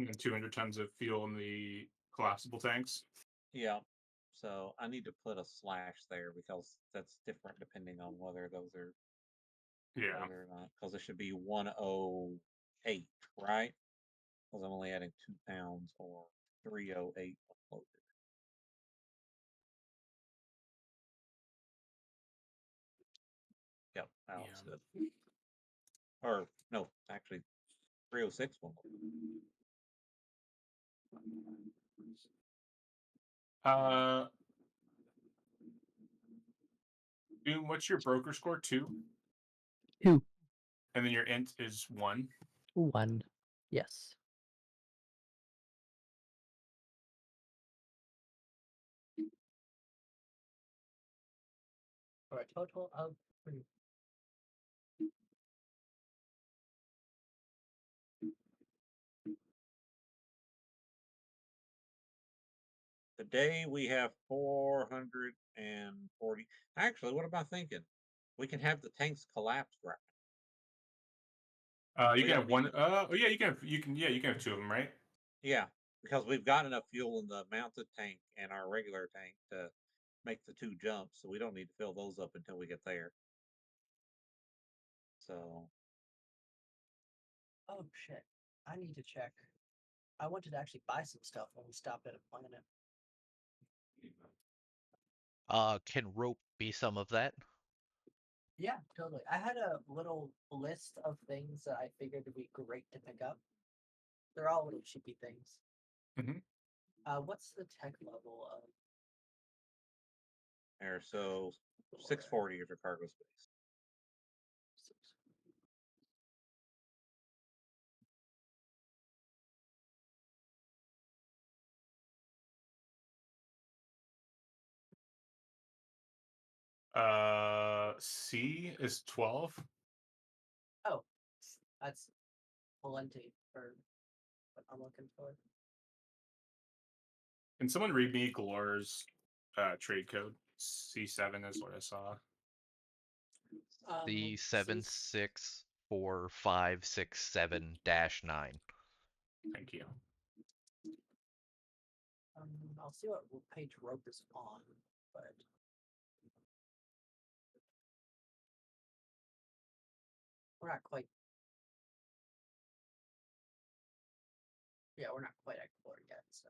And 200 tons of fuel in the collapsible tanks. Yeah. So I need to put a slash there because that's different depending on whether those are Yeah. whether or not. Because it should be 108, right? Because I'm only adding 2 pounds or 308 loaded. Yep, that looks Yeah. good. Or no, actually 306 one. Doom, what's your broker score? 2? 2. And then your int is 1. 1. Yes. For a total of 3. Today we have 440. Actually, what am I thinking? We can have the tanks collapse right. You We can don't have need one. to- Oh yeah, you can have 2 of them, right? Yeah, because we've got enough fuel in the mounted tank and our regular tank to make the 2 jumps, so we don't need to fill those up until we get there. So Oh shit! I need to check. I wanted to actually buy some stuff when we stopped at a planet. Can rope be some of that? Yeah, totally. I had a little list of things that I figured would be great to pick up. They're all little cheapy things. Mhm. What's the tech level of? there, so 640 is your cargo space. C is 12. Oh, that's plenty for what I'm looking for. Can someone read me Glor's trade code? C7 is what I saw. The C- 764567-9. Thank you. I'll see what page rope is on, but we're not quite. Yeah, we're not quite at core yet, so.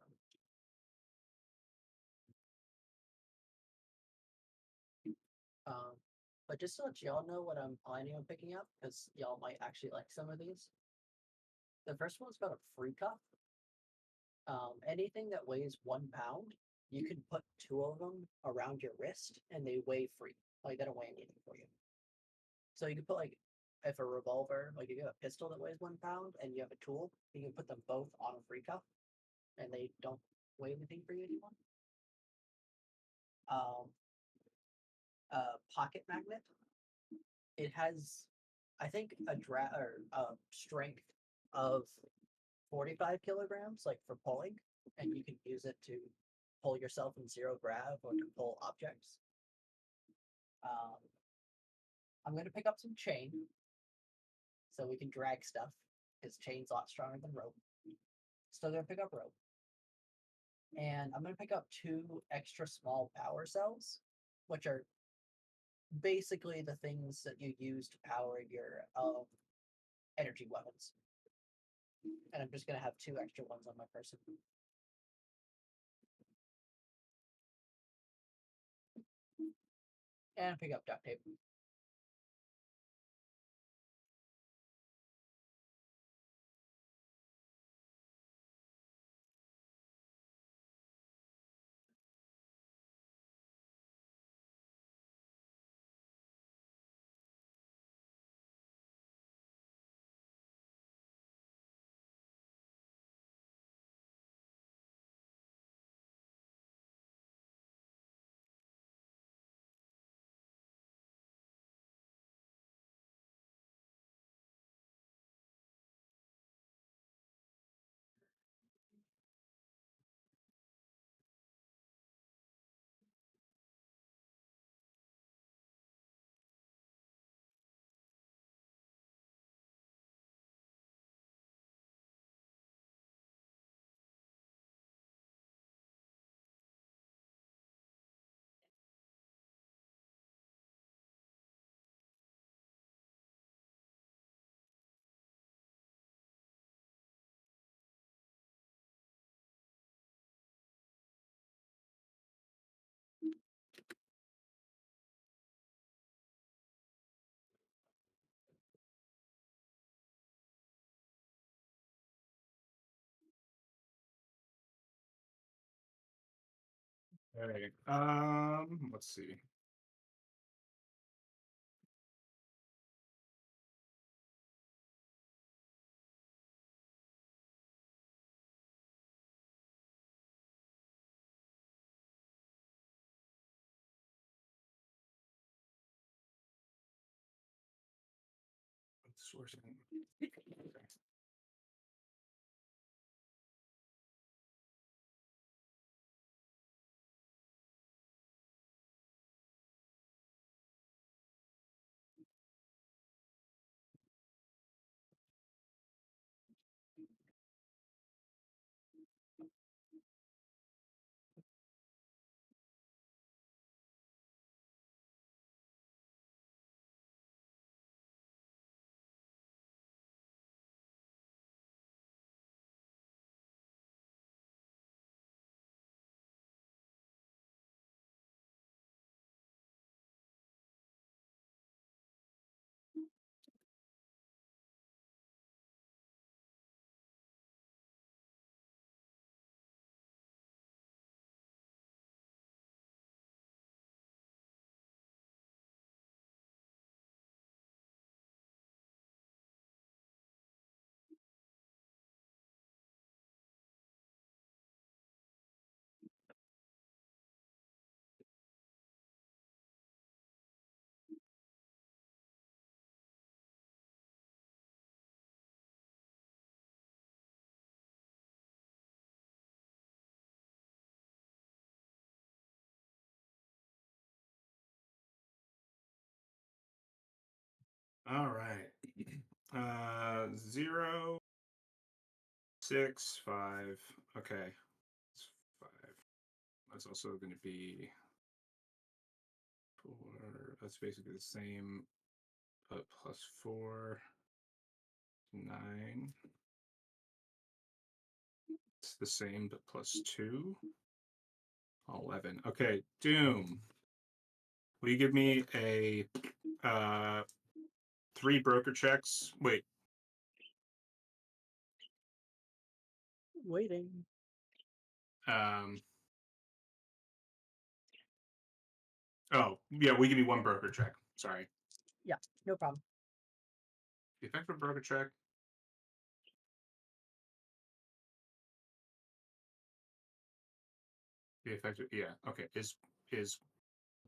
But just to let y'all know what I'm planning on picking up, because y'all might actually like some of these. The first one's got a free cuff. Anything that weighs 1 pound, you can put 2 of them around your wrist, and they weigh free. Like they don't weigh anything for you. So you can put like, if a revolver, like if you have a pistol that weighs 1 pound, and you have a tool, you can put them both on a free cuff, and they don't weigh anything for you anymore. Pocket magnet. It has, I think, a strength of 45 kilograms, like for pulling, and you can use it to pull yourself in zero grav or to pull objects. I'm going to pick up some chain so we can drag stuff because chain's a lot stronger than rope. Still going to pick up rope. And I'm going to pick up 2 extra small power cells, which are basically the things that you use to power your energy weapons. And I'm just going to have 2 extra ones on my person. And pick up duct tape. Okay. Let's see. Sourcing. Okay. All right. 0, 6, 5. Okay. It's 5. That's also going to be 4. That's basically the same, but plus 4, 9. It's the same, but plus 2, 11. Okay, Doom. Will you give me a 3 broker checks? Wait. Waiting. Oh, yeah, we give me 1 broker check. Sorry. Yeah, no problem. The effective broker check. The effective, yeah, okay, is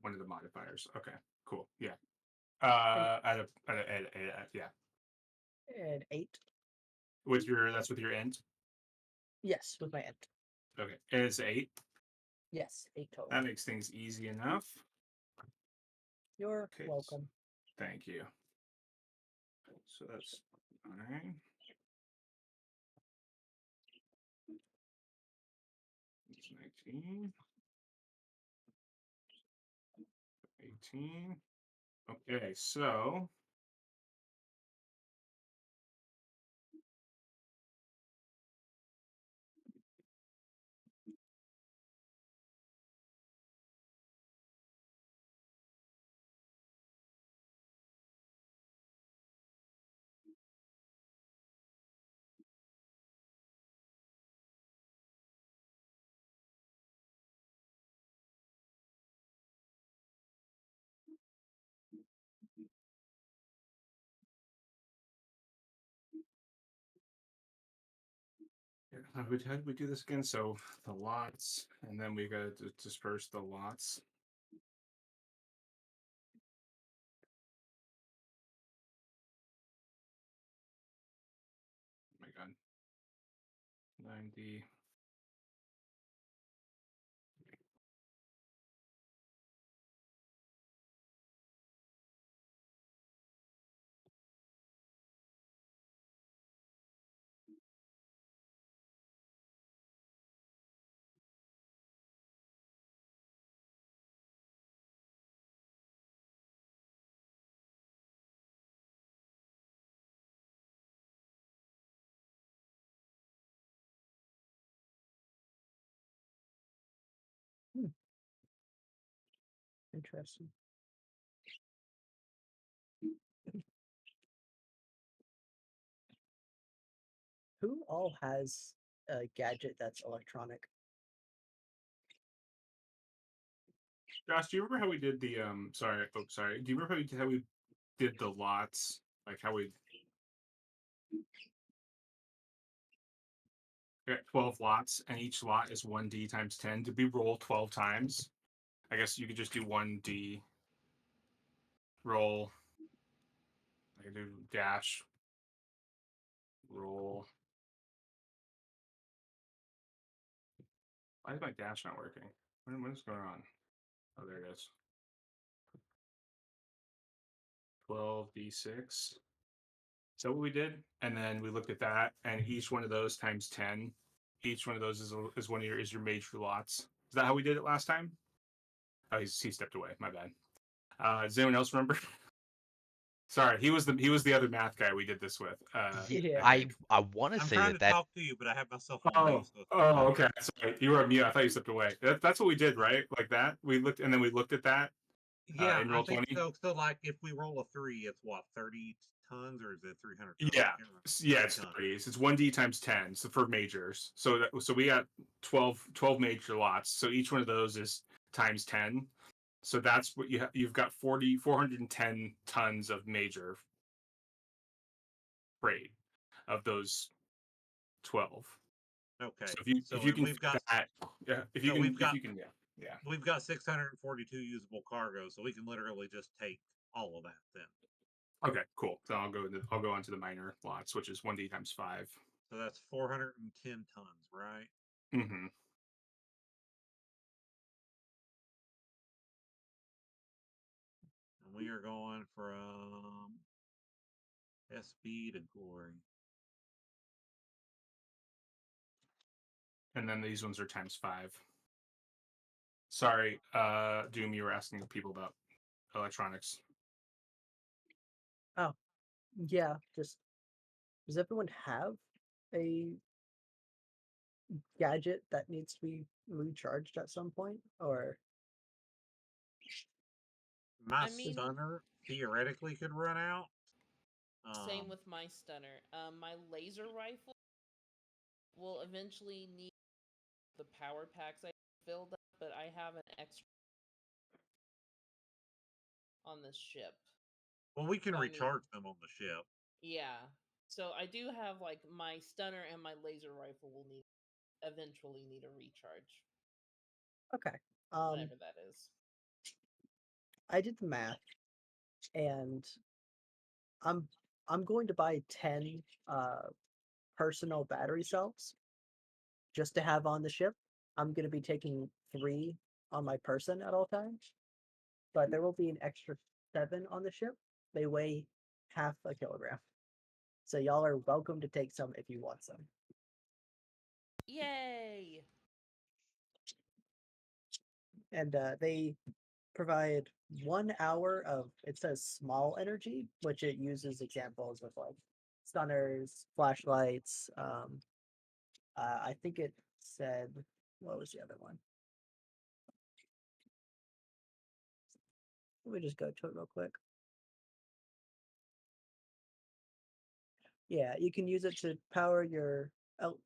one of the modifiers. Okay, cool. Yeah. Yeah. And 8. With your that's with your end. Yes, with my end. Okay, and it's 8. Yes, 8 total. That makes things easy enough. You're Okay. welcome. Thank you. So that's 9. It's 19. 18. Okay, so how did we do this again? So the lots, and then we got to disperse the lots. Oh my God. 90. Interesting. Who all has a gadget that's electronic? Josh, do you remember how we did the Sorry, sorry. Do you remember how we did the lots? Like how we got 12 lots, and each lot is 1d times 10. Did we roll 12 times? I guess you could just do 1d roll. I can do dash roll. Why is my dash not working? What is going on? Oh, there it is. 12d6. Is that what we did? And then we looked at that, and each one of those times 10. Each one of those is one of your major lots. Is that how we did it last time? Oh, he stepped away. My bad. Does anyone else remember? Sorry, he was the other math guy we did this with. Yeah. I want to I'm say trying to that talk to you, but I have myself on mute. So Okay. Sorry, you were on mute. I thought you stepped away. That's what we did, right? Like that. We looked, and then we looked at that yeah, in I roll think 20. so. So like, if we roll a 3, it's what, 30 tons, or is it 300 tons? Yeah, I can't remember. yeah, 30 it's tons. 30. It's 1d times 10. So for majors, so we got 12 major lots. So each one of those is times 10. So that's what you've got 410 tons of major freight of those 12. Okay. So if So you and can we've fit got that, yeah, so we've got yeah. we've got 642 usable cargo, so we can literally just take all of that then. Okay, cool. So I'll go on to the minor lots, which is 1d times 5. So that's 410 tons, right? Mm-hmm. And we are going from SB to Glory. And then these ones are times 5. Sorry, Doom, you were asking people about electronics. Yeah, just does everyone have a gadget that needs to be recharged at some point? Or My I mean, stunner theoretically could run out. same with my stunner. My laser rifle will eventually need the power packs I filled up, but I have an extra on this ship. Well, we can So, I mean, recharge them on the ship. yeah. So I do have like my stunner and my laser rifle will eventually need a recharge, okay. whenever that is. I did the math, and I'm I'm going to buy 10 personal battery cells just to have on the ship. I'm going to be taking 3 on my person at all times, but there will be an extra 7 on the ship. They weigh half a kilogram. So y'all are welcome to take some if you want some. Yay! And they provide 1 hour of, it says small energy, which it uses examples with like stunners, flashlights. I think it said, what was the other one? Let me just go to it real quick. Yeah, you can use it to power your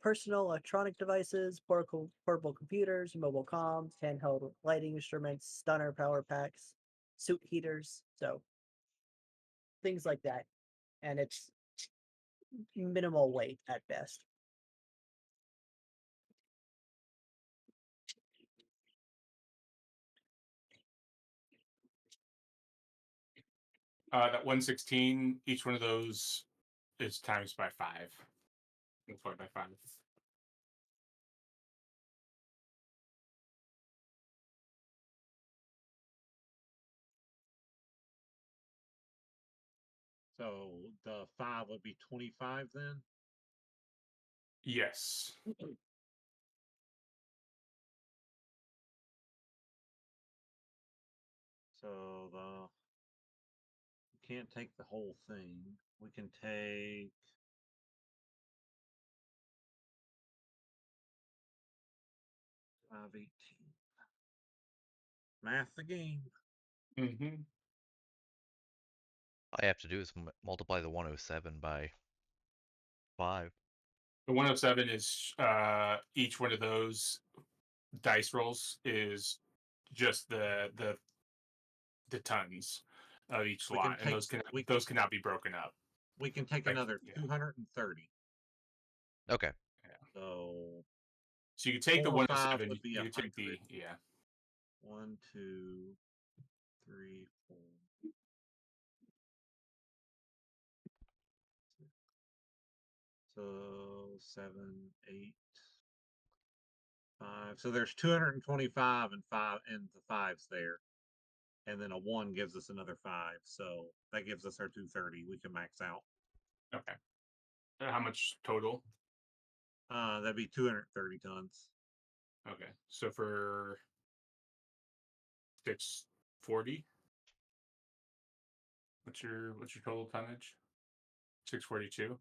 personal electronic devices, portable computers, mobile comms, handheld lighting instruments, stunner power packs, suit heaters, so things like that. And it's minimal weight at best. That 116, each one of those is times by 5. Multiplied by 5. So the 5 would be 25 then. Yes. So we can't take the whole thing. We can take 518. Math the game. Mm-hmm. all I have to do is multiply the 107 by 5. The 107 is each one of those dice rolls is just the tons of each We can lot, and take- those cannot be broken up. We can take Like, another yeah. 230. Okay. So So you could take the 4 or 5 107. would be You could take the 100. yeah. 1, 2, 3, 4. So 7, 8, 5. So there's 225 and 5 and the 5s there. And then a 1 gives us another 5. So that gives us our 230. We can max out. Okay. How much total? That'd be 230 tons. Okay. So for 640, what's your total tonnage? 642.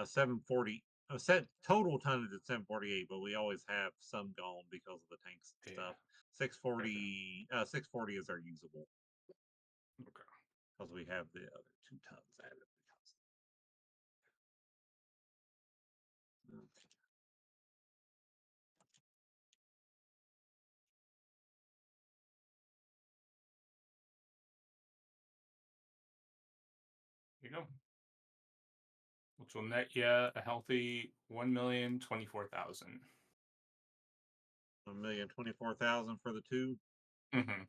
740. Said total tonnage at 748, but we always have some gone because of the tanks and Yeah. stuff. 640. 640 is our usable Okay. because we have the other 2 tons added. Okay. Here you go. Which will net you a healthy 1,024,000. 1,024,000 for the 2. Mm-hmm.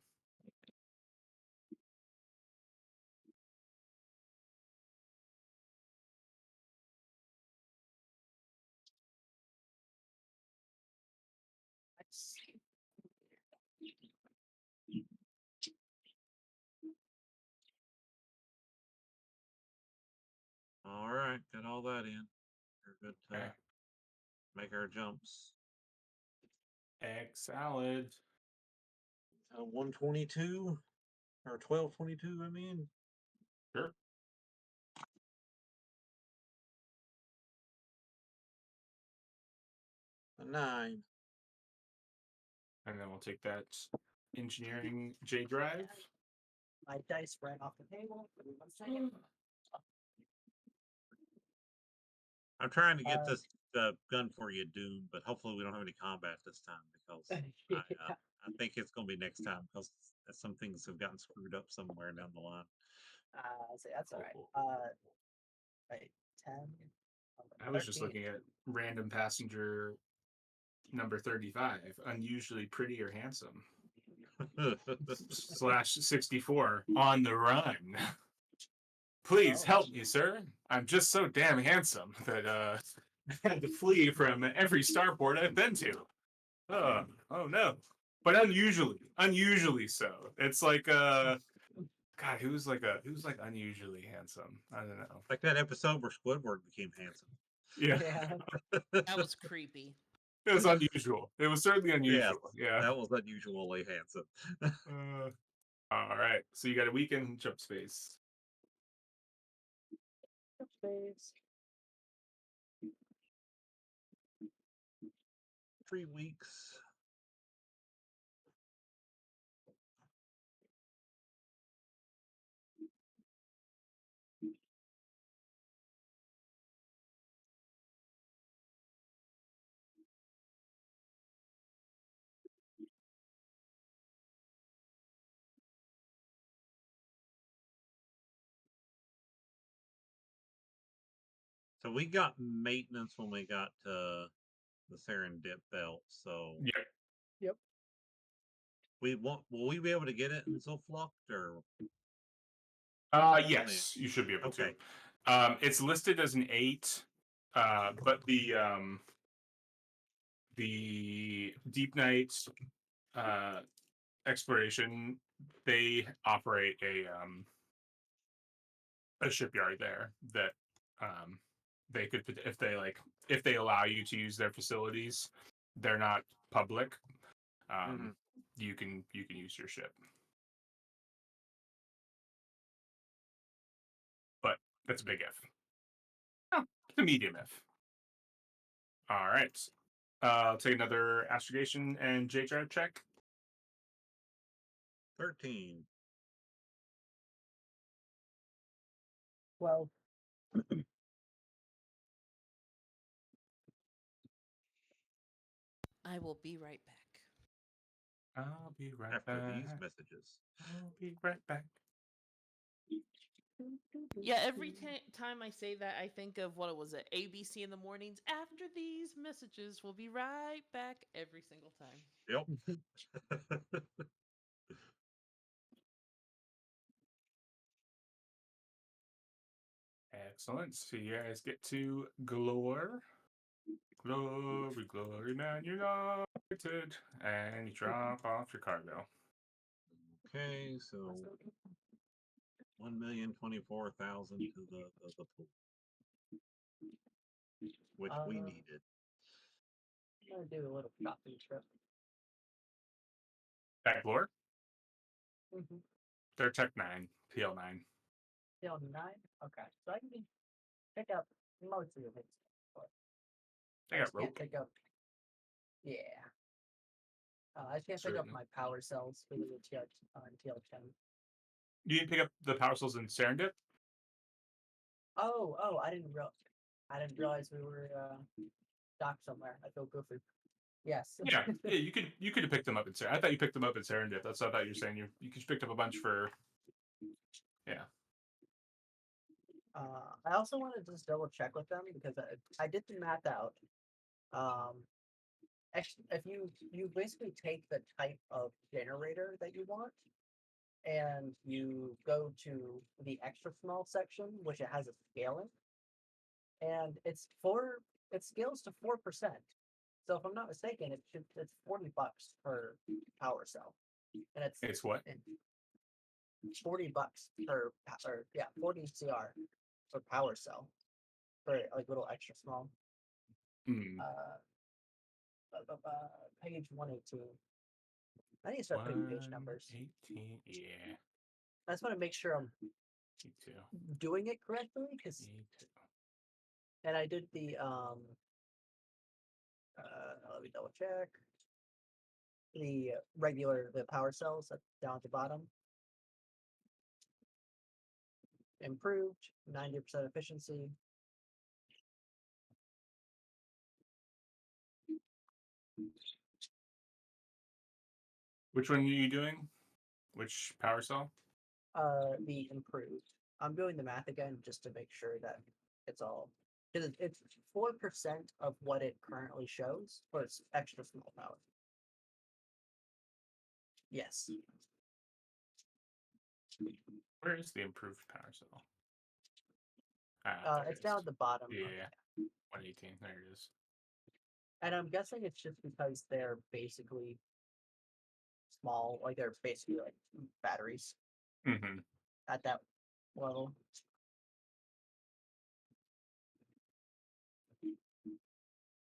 All right, got all that in. We're good to Okay. make our jumps. Egg salad. 122 or 1222. I mean, Sure. a 9. And then we'll take that engineering J drive. My dice ran off the table. Give me 1 second. I'm trying to get this gun for you, Doom, but hopefully we don't have any combat this time because I think it's going to be next time because some things have gotten screwed up somewhere down the line. So that's all right. Wait, 10. I was just 13. looking at random passenger number 35, unusually pretty or handsome. /64 on the run. Please Oh. help me, sir. I'm just so damn handsome that I had to flee from every starport I've been to. Oh no. But unusually so. It's like God, who's like unusually handsome? I don't know. Like that episode where Squidward became handsome. Yeah. Yeah. That was creepy. It was unusual. It was certainly unusual. Yeah. That was unusually handsome. All right. So you got a weekend jump space. Space. 3 weeks. So we got maintenance when we got to the Serendip belt. So Yep. will we be able to get it in Zoflucht or? Yes, you should be able Okay. to. It's listed as an 8, but the Deep Night exploration, they operate a shipyard there that they could, if they allow you to use their facilities, they're not public. You can use your ship, but that's a big if. Oh, it's a medium if. All right. I'll take another astrogation and J drive check. 13. 12. I will be right back. I'll be right after back. these messages. I'll be right back. Yeah, every time I say that, I think of what it was at ABC in the mornings. After these messages, we'll be right back every single time. Yep. Excellent. So you guys get to Galore. Glory, glory, man united. And you drop off your cargo. Okay, so 1,024,000 to the pool, which we needed. I'm gonna do a little shopping trip. Back Galore? Mm-hmm. They're Tech 9, PL9. Still 9? Okay. So I can pick up most of it. They I got just can't rope. pick up. Yeah. I just can't pick up Certainly. my power cells for the TL10. You didn't pick up the power cells in Serendip? Oh, I didn't realize we were docked somewhere. I feel goofy. Yes. Yeah, you could have picked them up in Serendip. I thought you picked them up in Serendip. That's what I thought you were saying. You could picked up a bunch for. Yeah. I also wanted to just double check with them because I did the math out. If you basically take the type of generator that you want, and you go to the extra small section, which it has a scaling, and it scales to 4%. So if I'm not mistaken, it's $40 per power cell, and It's what? $40 per or yeah 40 CR per power cell for like little extra small. Hmm. Page 118. I need to start putting page numbers. 118. Yeah. I just want to make sure I'm Me too. doing it correctly, because Me too. and I did the let me double check the power cells down at the bottom. Improved 90% efficiency. Which one are you doing? Which power cell? The improved. I'm doing the math again just to make sure that it's all, because it's 4% of what it currently shows for its extra small power. Yes. Where is the improved power cell? There It's it down is. at the bottom. Yeah. 118. There it is. And I'm guessing it's just because they're basically small, like they're basically like batteries Mm-hmm. at that level.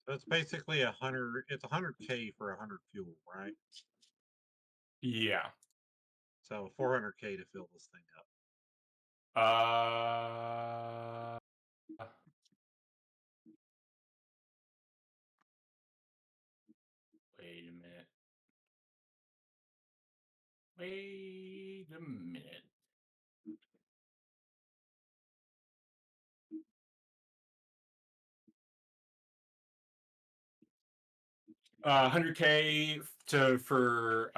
So it's basically 100. It's 100K for 100 fuel, right? Yeah. So 400K to fill this thing up. Uh. Wait a minute. Wait a minute. Uh, 100K for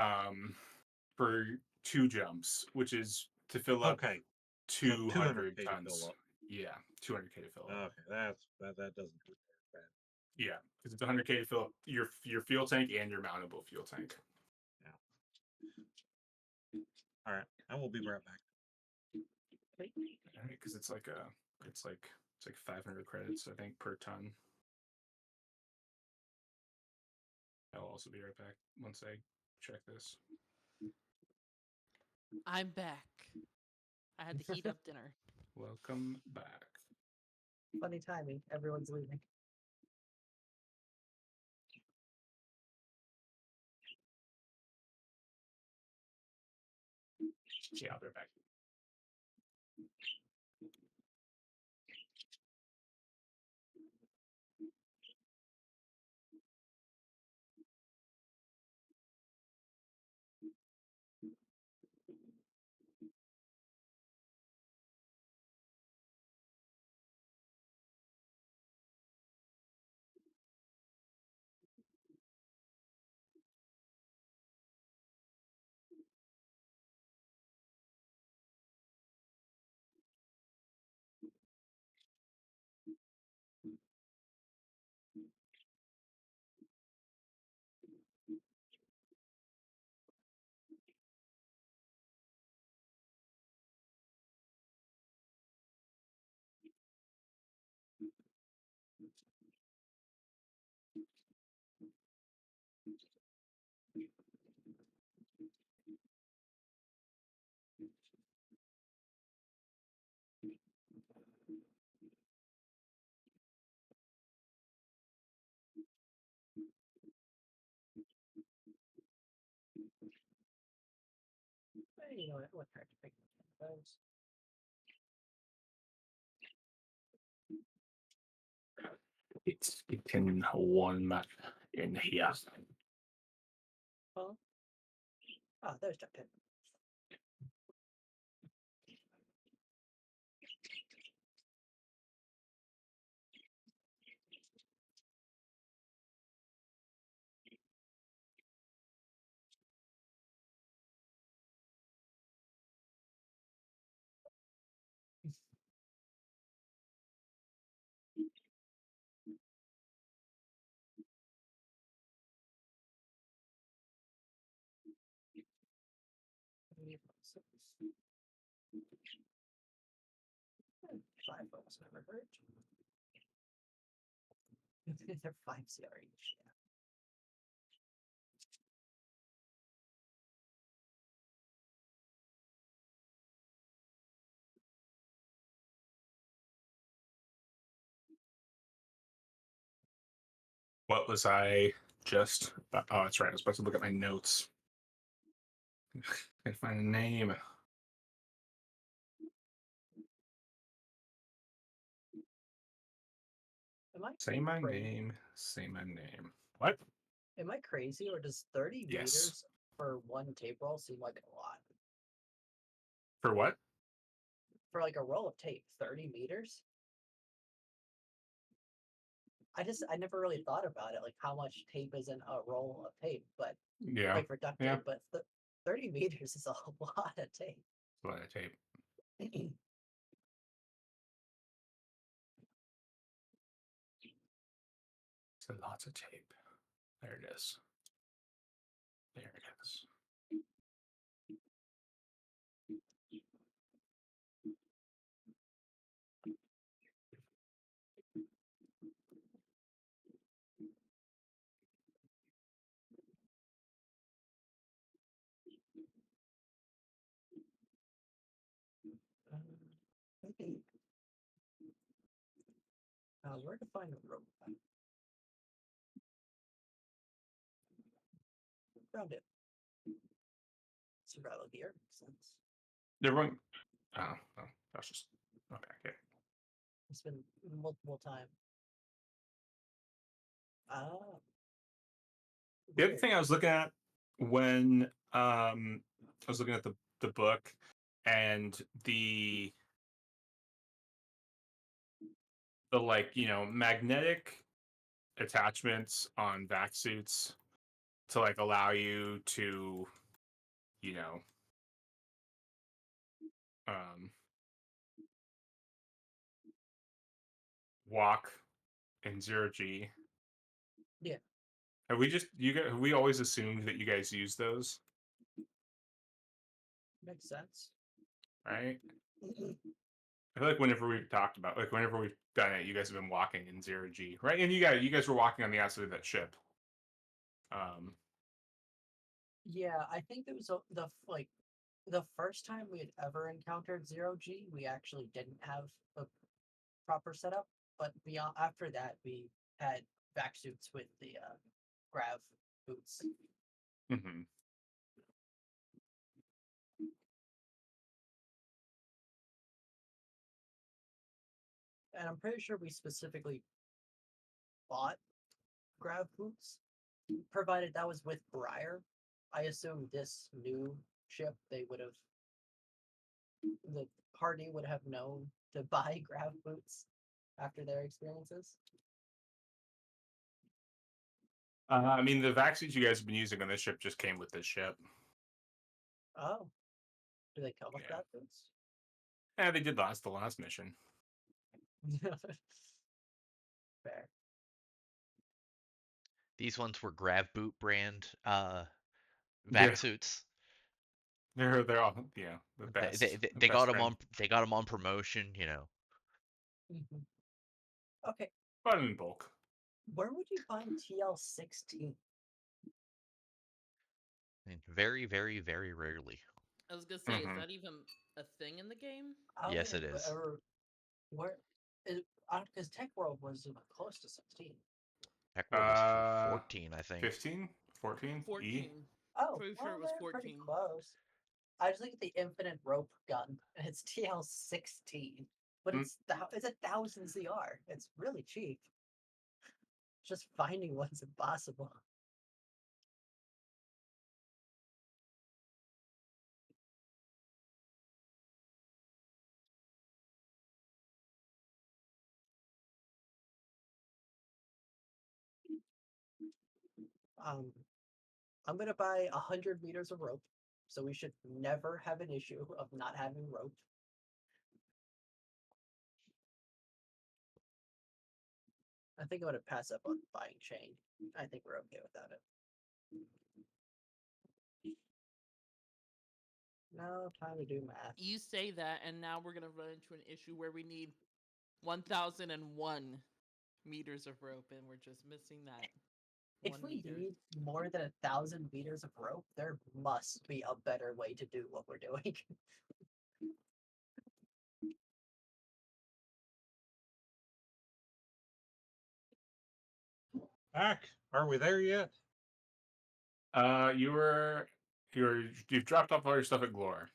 2 jumps, which is to fill up Okay, so 200 200K to fill tons. up. Yeah, 200K to fill up. Okay, that doesn't hurt very bad. Yeah, because it's 100K to fill up your fuel tank and your mountable fuel tank. All right, I will be right back. All right, because it's like 500 credits, I think, per ton. I'll also be right back once I check this. I'm back. I had to heat up dinner. Welcome back. Funny timing. Everyone's leaving. Yeah, I'll be right back. you know what character pick those? It's in one map in here. Well, oh, there's Duck Tip. Five folks never heard. They're 5 CR each. Yeah. What was I just? Oh, that's right. I was supposed to look at my notes. Can't find a name. Am I Say my crazy? name. Say my name. What? Am I crazy, or does 30 Yes. meters for one tape roll seem like a lot? For what? For like a roll of tape, 30 meters? I never really thought about it, like how much tape is in a roll of tape, but Yeah. like for duct Yeah. tape, but 30 meters is a lot of tape. It's a lot of tape. So lots of tape. There it is. There it is. Where to find a rope? Found it. Survival gear, makes sense. They're going. Oh, that's just okay. It's been multiple time. Ah. The other Weird. thing I was looking at when I was looking at the book and the like magnetic attachments on vac suits to like allow you to you know um walk in 0G. Yeah. Have we just have we always assumed that you guys use those, Makes sense. right? I feel like whenever we've talked about, like whenever we've done it, you guys have been walking in 0G, right? And you guys were walking on the outside of that ship. Yeah, I think it was the first time we had ever encountered 0G, we actually didn't have a proper setup, but beyond after that, we had vac suits with the grav boots. Mm-hmm. And I'm pretty sure we specifically bought grav boots, provided that was with Briar. I assume this new ship, they would have, the party would have known to buy grav boots after their experiences. I mean, the vac suits you guys have been using on this ship just came with this ship. Oh, do they come with Yeah. grav boots? Yeah, they did the last mission. Fair. These ones were Grav Boot brand Yeah. vac suits. They're all the best. They got them on promotion, you know. Mhm. Okay, But in bulk. where would you find TL16? Very, very, very rarely. I was gonna say, is Mhm. that even a thing in the game? I don't Yes, think it I've is. ever. Where is because Tech World was close to 16. Tech World was 14, I think. 15, 14, E. 14. Oh, Pretty sure well, it was they're pretty 14. close. I just look at the infinite rope gun, and it's TL-16, but Mm. it's 1,000 CR. It's really cheap. Just finding one's impossible. I'm gonna buy 100 meters of rope, so we should never have an issue of not having rope. I think I'm gonna pass up on buying chain. I think we're okay without it. No time to do math. You say that, and now we're gonna run into an issue where we need 1,001 meters of rope, and we're just missing that If 1 we meter. need more than 1,000 meters of rope, there must be a better way to do what we're doing. Back. Are we there yet? You've dropped off all your stuff at Glore.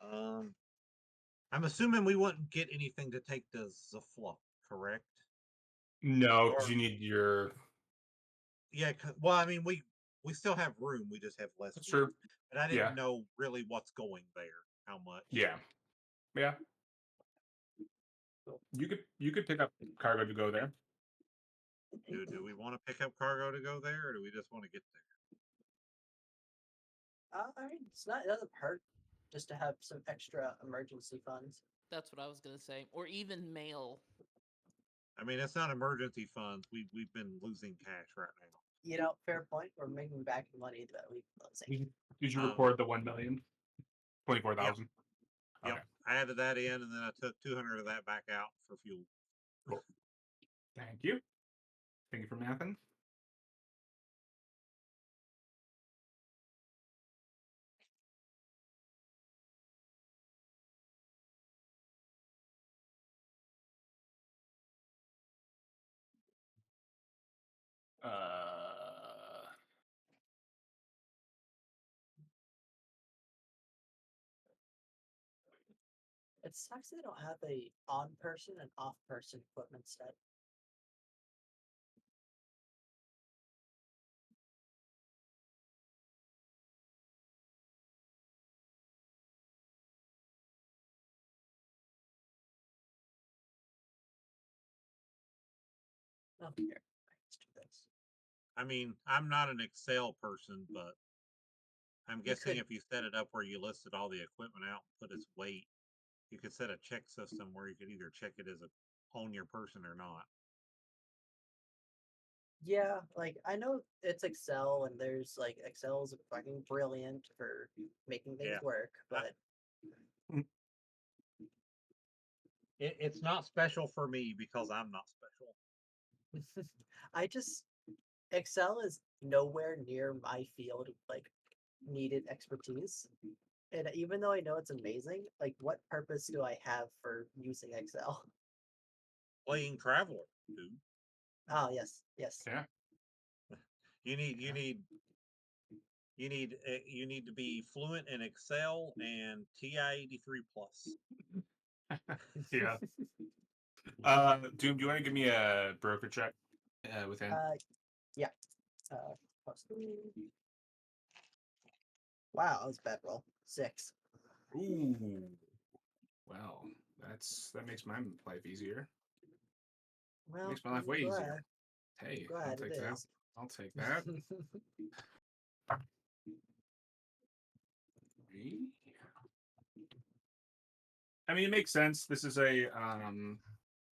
I'm assuming we wouldn't get anything to take to Zaflup, correct? No, because Or- you need your. Yeah. Well, I mean, we still have room. We just have less. That's room. true. But I didn't Yeah. know really what's going there. How much? Yeah. Yeah. You could pick up cargo to go there. Do we want to pick up cargo to go there, or do we just want to get there? I mean, it doesn't hurt just to have some extra emergency funds. That's what I was gonna say, or even mail. I mean, it's not emergency funds. We've been losing cash right now. You know, fair point. We're making back money that we've losing. Did you Um, record the 1,000,000? 24,000. Yep. Okay. I added that in, and then I took 200 of that back out for fuel. Cool. Thank you. Thank you for mathing. It sucks they don't have a on-person and off-person equipment set. Oh, here. Let's do this. I mean, I'm not an Excel person, but I'm guessing if you set it up where you listed all the equipment out, put its weight, you could set a check system where you could either check it as on your person or not. Yeah, like I know it's Excel, and there's like Excel's fucking brilliant for making things Yeah. work, but It's not special for me because I'm not special. I just Excel is nowhere near my field of like needed expertise. And even though I know it's amazing, like what purpose do I have for using Excel? Playing Traveler, dude. Oh yes, yes. Yeah. You need to be fluent in Excel and TI-83 plus. Yeah. Doom, do you want to give me a broker check within? Yeah. +3. Wow, that was a bad roll. 6. Ooh. Well, that makes my life easier. Well, Makes my life I'm way glad. easier. Hey, I'll Glad take it that. is. I'll take that. I mean, it makes sense. This is a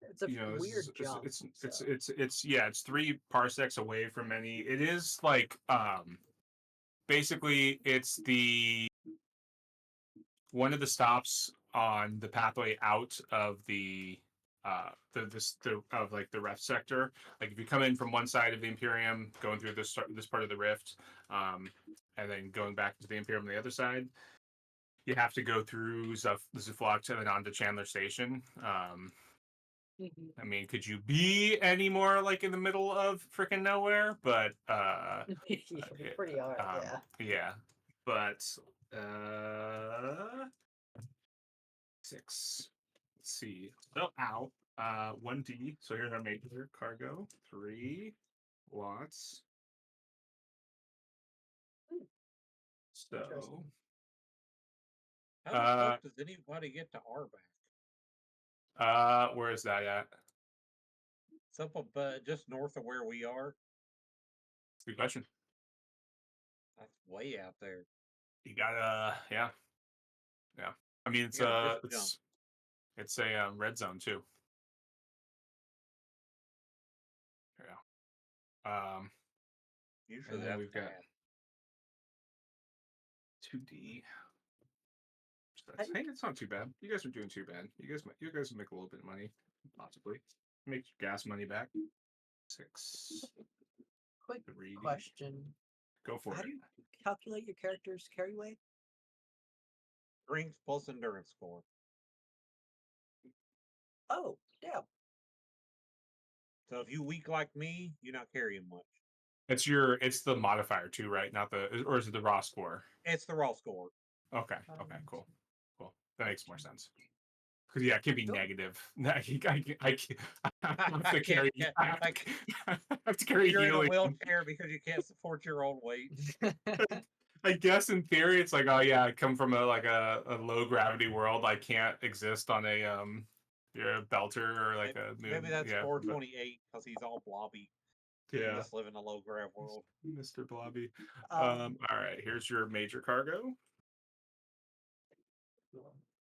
It's a weird jump. it's 3 parsecs away from any. It is like basically it's the one of the stops on the pathway out of the of like the Rift sector. Like if you come in from one side of the Imperium, going through this part of the Rift, and then going back to the Imperium on the other side, you have to go through Zuflock and then onto Chandler Station. I mean, could you be any more like in the middle of freaking nowhere? But You pretty hard, yeah. yeah. But 6. Let's see. Oh, ow. 1D. So here's our major cargo. 3 lots. So, Interesting. How the Uh, fuck does anybody get to R back? where is that at? It's up just north of where we are. Good question. That's way out there. You got yeah. I mean, You gotta just jump. it's a red zone too. Yeah. Usually And then that's we've got bad. 2D. How do Hey, it's not too bad. You guys are doing too bad. You guys will make a little bit of money, possibly. Make your gas money back. 6. Quick 3D. question. Go for How it. do you calculate your character's carry weight? Strength plus endurance score. Oh, damn. So if you weak like me, you're not carrying much. It's the modifier too, right? Not the, or is it the raw score? It's the raw score. Okay. Cool. That makes more sense. Because yeah, it can be Cool. negative. I have I to can't, carry. can't, I like, have to carry you're in a healing. wheelchair because you can't support your own weight. I guess in theory, it's like, oh yeah, I come from a low gravity world. I can't exist on a belter or like a Maybe that's yeah, 428 because he's all blobby. yeah, Just live in a low grav world. Mr. Blobby. Um, All right, here's your major cargo.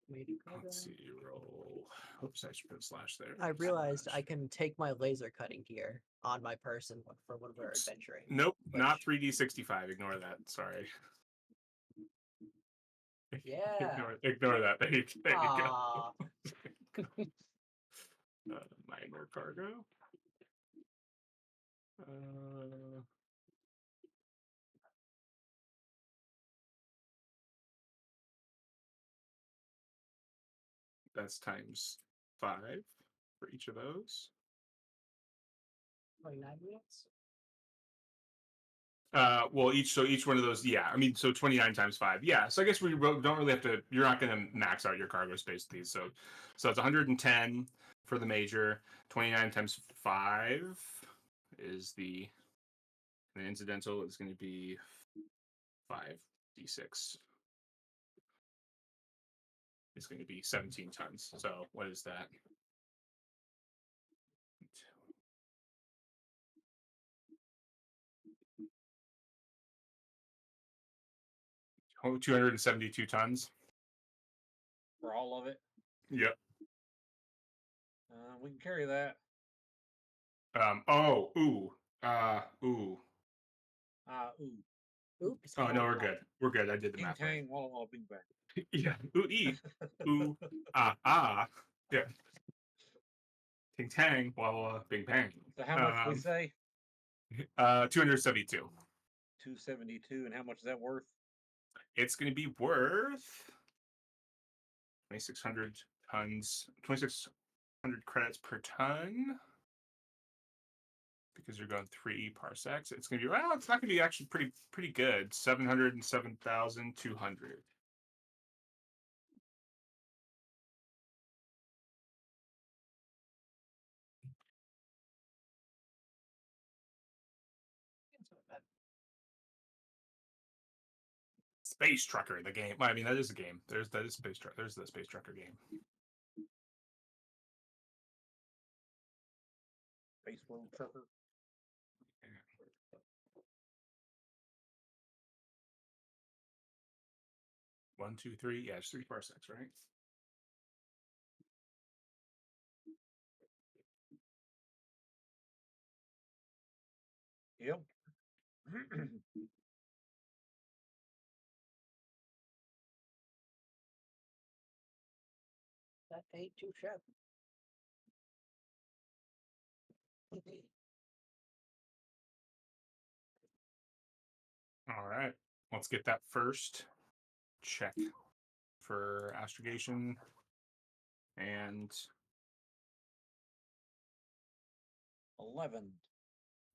Maybe cargo. Let's see, roll. Oops, I should put a slash there. I realized I can take my laser cutting gear on my person for when we're Oops. adventuring. Nope, which- not 3D65. Ignore that. Sorry. Yeah. Ignore that. There you go. Aw. Minor cargo. That's times 5 for each of those. 29 minutes? Well, each one of those, yeah. I mean, so 29 times 5, yeah. So I guess we don't really have to. You're not going to max out your cargo space with these. So that's 110 for the major. 29 times 5 is the incidental is going to be 5d6. It's going to be 17 tons. So what is that? 272 tons. For all of it. Yep. We can carry that. Oh. Ooh. Ooh. Oops. Oh no, we're good. We're good. I did the King math right. Tang, Walla Walla, Bing Bang. Yeah. Ooh. Ooh. Yeah. Ting tang. Blah blah. Bing bang. So how much we say? 272. 272, and how much is that worth? It's going to be worth 2,600 tons. 2,600 credits per ton. Because you're going 3 parsecs, it's going to be, well, it's not going to be actually pretty good. 707,200. Space Trucker, the game. Well, I mean, that is a game. There's Space Trucker. There's the Space Trucker game. Space World Trucker. 1, 2, 3. Yeah, it's 3 parsecs, right? Yep. That ain't too shabby. All right. Let's get that first check for astrogation and 11.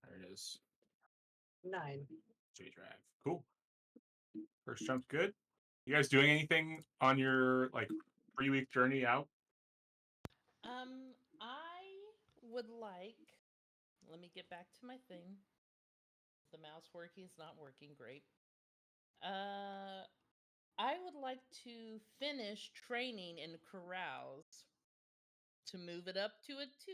there it is. 9. J drive. Cool. First jump's good. You guys doing anything on your like 3-week journey out? I would like. Let me get back to my thing. The mouse working is not working great. I would like to finish training in carouse to move it up to a 2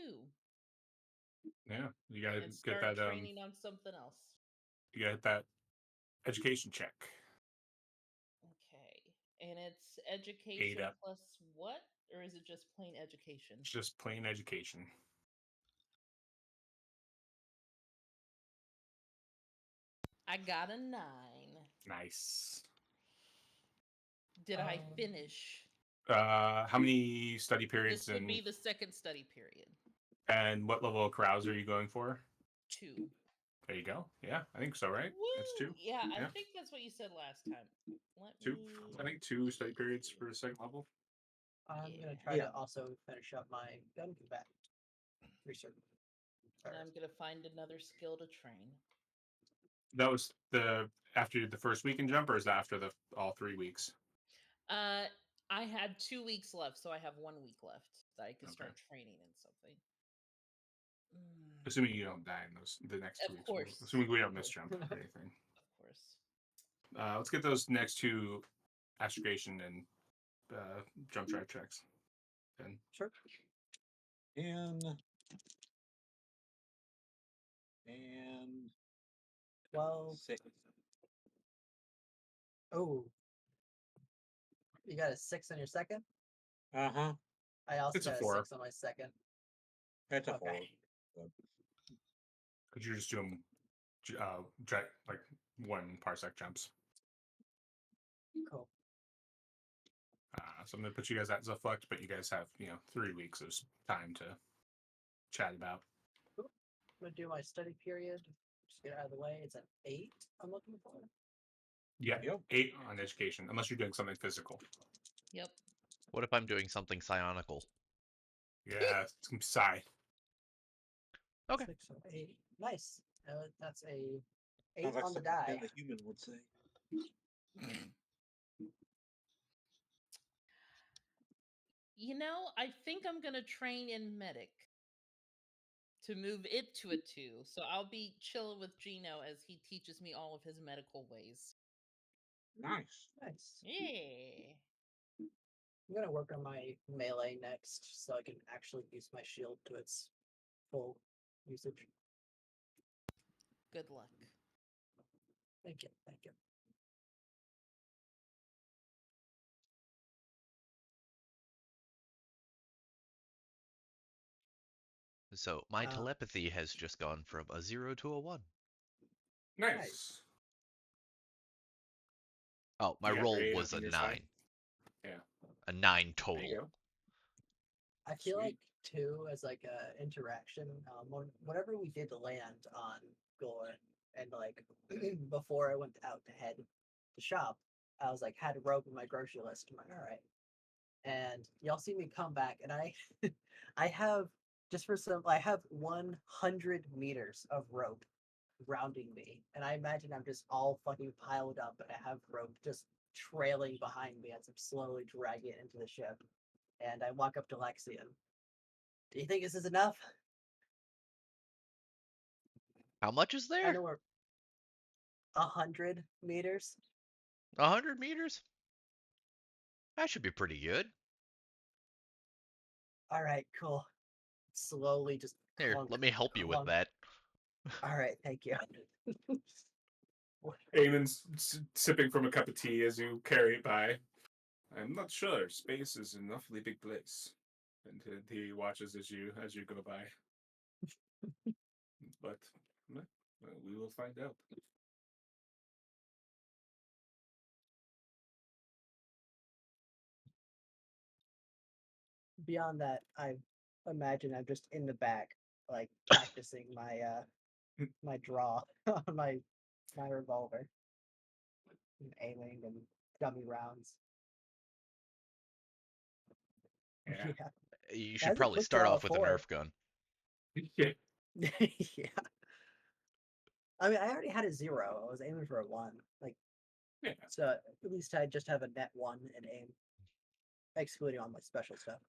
Yeah, you gotta and get start that training on something else. you gotta hit that education check. Okay. And it's 8 education up. plus what? Or is it just plain education? It's just plain education. I got a 9. Nice. Did I finish? How many study periods This would and be the second study period. what level of carouse are you going for? 2. There you go. Yeah, I think so, right? That's Woo! 2. Yeah, I Yeah. think that's what you said last time. Let 2. me. I think 2 study periods for the second level. I'm Yeah. gonna try Yeah. to also finish up my gun combat research. And I'm gonna find another skill to train. That was the after the first weekend jump, or is that after the all 3 weeks? I had 2 weeks left, so I have 1 week left that I could Okay. start training in something. Assuming you don't die in the next 2 Of weeks. course. Assuming we don't miss jump or anything. Of course. Let's get those next 2 astrogation and jump drive checks. Then Sure. And 12. 6. Oh. You got a 6 on your second? Uh-huh. I also It's a got a 4. 6 on my second. That's a Okay. 4. Could you just do them like 1 parsec jumps? Cool. So I'm gonna put you guys at Zuflux, but you guys have 3 weeks of time to chat about. I'm gonna do my study period. Just get it out of the way. It's an 8 I'm looking for. Yeah, Yep. 8 on education, unless you're doing something physical. Yep. What if I'm doing something psionical? Yeah, it's gonna be Psi. Okay. 6 or 8. Nice. That's a 8 Sounds like on the something die. Ben the human would say. I think I'm gonna train in medic to move it to a 2. So I'll be chilling with Gino as he teaches me all of his medical ways. Nice. Nice. Yeah. I'm gonna work on my melee next, so I can actually use my shield to its full usage. Good luck. Thank you. Thank you. So my telepathy has just gone from a 0 to a 1. Nice. Oh, my You got roll your 8 was on a your 9. side? Yeah. A 9 There you total. go. I feel Sweet. like too, as like a interaction, whenever we did land on Gore, and like before I went out to head to shop, I was like had a rope in my grocery list. I'm like, all right. And y'all see me come back, and I I have I have 100 meters of rope grounding me, and I imagine I'm just all fucking piled up, and I have rope just trailing behind me as I'm slowly dragging it into the ship. And I walk up to Lexian. Do you think this is enough? How much is I there? know we're 100 meters. 100 meters? That should be pretty good. All right, cool. Slowly, just Here, clunk, let me help you with clunk. that. All right, thank you. Eamon's sipping from a cup of tea as you carry it by. I'm not sure. Space is an awfully big place, and he watches as you go by. But well, we will find out. Beyond that, I imagine I'm just in the back, like practicing my my draw on my revolver, and aiming and dummy rounds. Yeah. You should That's a probably quick start draw off of with a 4. Nerf gun. Yeah. Yeah. I mean, I already had a 0. I was aiming for a 1. Like, Yeah. So at least I just have a net 1 in aim, excluding all my special stuff.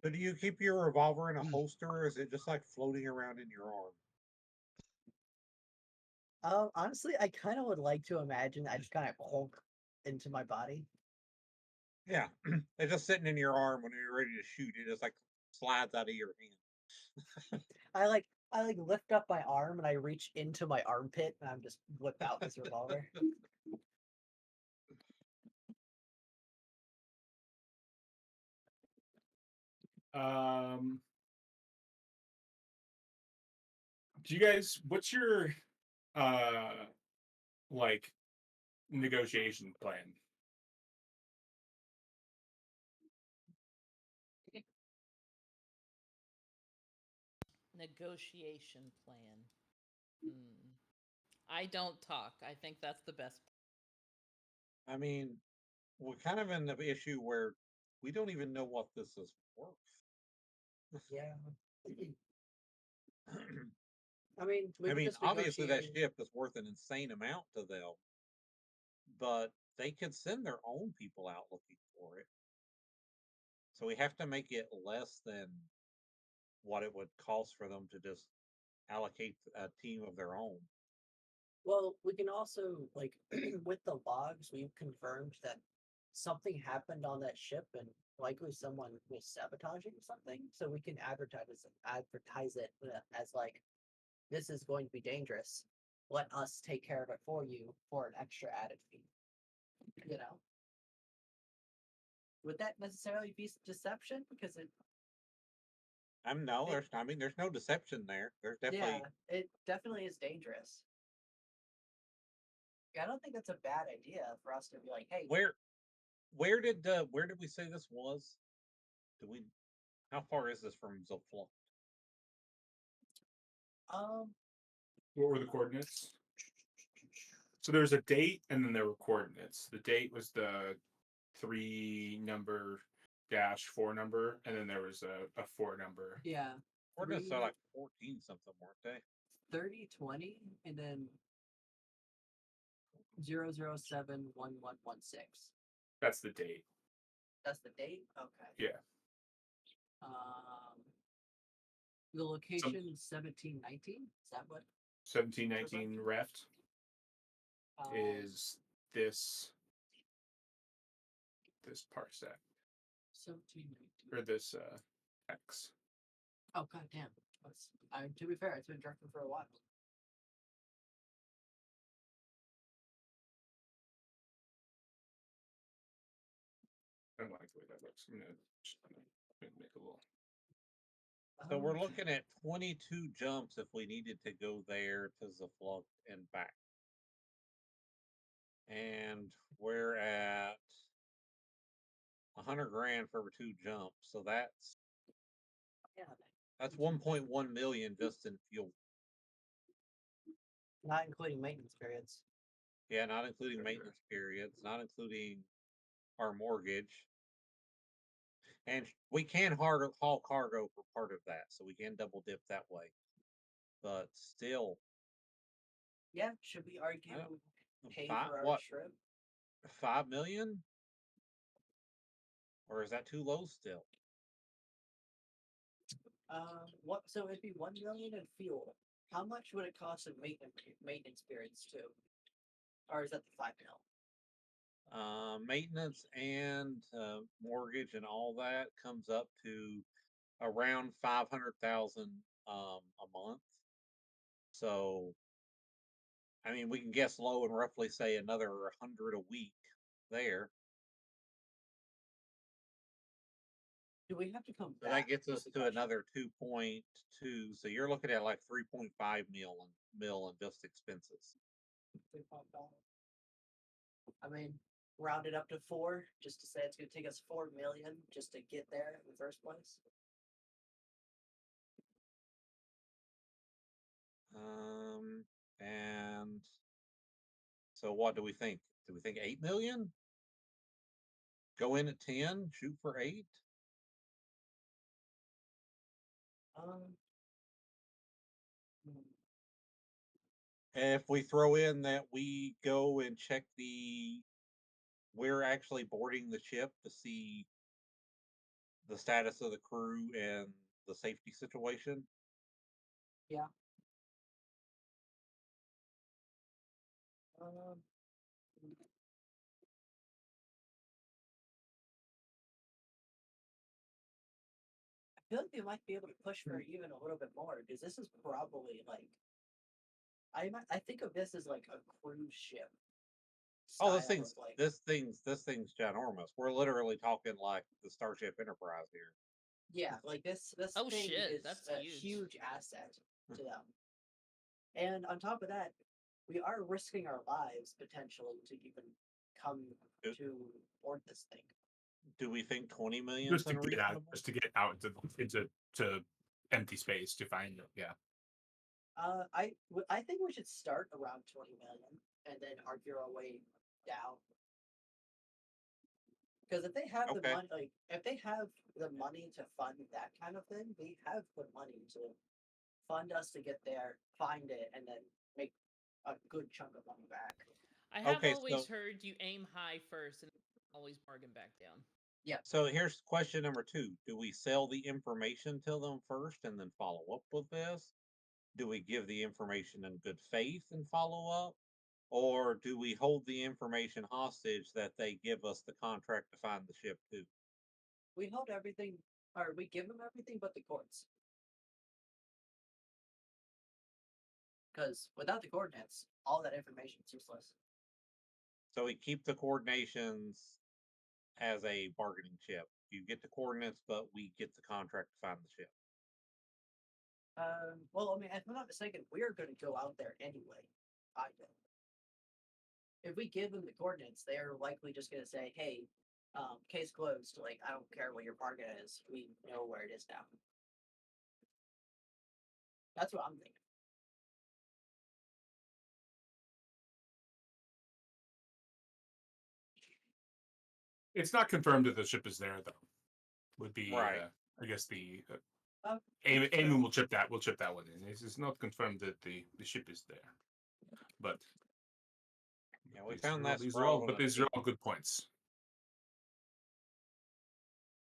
So do you keep your revolver in a holster, or is it just like floating around in your arm? Honestly, I kind of would like to imagine I just kind of hulk into my body. Yeah, it's just sitting in your arm when you're ready to shoot. It just like slides out of your hand. I like lift up my arm and I reach into my armpit and I'm just whip out this revolver. Do you guys? What's your like negotiation plan? Negotiation plan. I don't talk. I think that's the best. I mean, we're kind of in the issue where we don't even know what this is worth. Yeah. I mean, we I could mean, just obviously that negotiate. ship is worth an insane amount to them, but they could send their own people out looking for it. So we have to make it less than what it would cost for them to just allocate a team of their own. Well, we can also like with the logs, we've confirmed that something happened on that ship and likely someone was sabotaging something. So we can advertise it as like this is going to be dangerous. Let us take care of it for you for an extra added fee. You know, would that necessarily be deception? Because it, No, it there's no deception there. There's definitely it definitely is dangerous. I don't think that's a bad idea for us to be like, hey, where did we say this was? Do we how far is this from Zoflo? What were the coordinates? So there's a date and then there were coordinates. The date was the 3 number dash 4 number, and then there was a 4 number. yeah, Coordinates are like 14 something, weren't they? 30, 20, and then 0071116. That's the date. That's the date? Okay. Yeah. The location is 1719. Is that what? 1719 reft Um, is this parsec 1719. or this x. Oh god damn. To be fair, it's been drifting for a while. I don't like the way that looks. I'm gonna just make a little. So we're looking at 22 jumps if we needed to go there to Zafluk and back. And we're at 100 grand for every 2 jumps. So that's Yeah, 1.1 million just in fuel. not including maintenance periods. Yeah, not including maintenance periods, not including our mortgage. And we can haul cargo for part of that, so we can double dip that way. But still, Yeah, should we argue pay for our what shrimp? 5 million? Or is that too low still? What? So it'd be 1 million in fuel. How much would it cost in maintenance periods too? Or is that the 5 mil? Maintenance and mortgage and all that comes up to around 500,000 a month. So, I mean, we can guess low and roughly say another 100 a week there. Do we have to come So back? that gets us to another 2.2. So you're looking at like 3.5 mil in just expenses. I mean, round it up to 4, just to say it's going to take us 4 million just to get there in the first place. And so what do we think? Do we think 8 million? Go in at 10, shoot for 8? Um, hmm. If we throw in that we go and check we're actually boarding the ship to see the status of the crew and the safety situation. Yeah. Um, I feel like they might be able to push for even a little bit more because this is probably like I think of this as like a cruise ship Oh, style of like this thing's ginormous. We're literally talking like the Starship Enterprise here. yeah, like this Oh thing shit, is that's a huge. huge asset to them. And on top of that, we are risking our lives potentially to even come Do, to board this thing. do we think 20 million is unreasonable? Just to get out into to empty space to find it. Yeah. I think we should start around 20 million and then argue our way down. Because if they have the Okay. money, like if they have the money to fund that kind of thing, they have the money to fund us to get there, find it, and then make a good chunk of money back. I have Okay, always so heard you aim high first and always bargain back down. Yeah. so here's question number 2. Do we sell the information to them first and then follow up with this? Do we give the information in good faith and follow up? Or do we hold the information hostage that they give us the contract to find the ship too? We hold everything, or we give them everything but the coordinates. Because without the coordinates, all that information is useless. So we keep the coordinations as a bargaining chip. You get the coordinates, but we get the contract to find the ship. Well, I mean, if I'm not mistaken, we're going to go out there anyway. I think. If we give them the coordinates, they're likely just going to say, "Hey, case closed. Like, I don't care what your bargain is. We know where it is now." That's what I'm thinking. It's not confirmed that the ship is there though. Would be Right. I guess the It's true. Aim will chip that one in. It's not confirmed that the ship is there. But Yeah, we found that these are all sprawled on a these are table. all good points.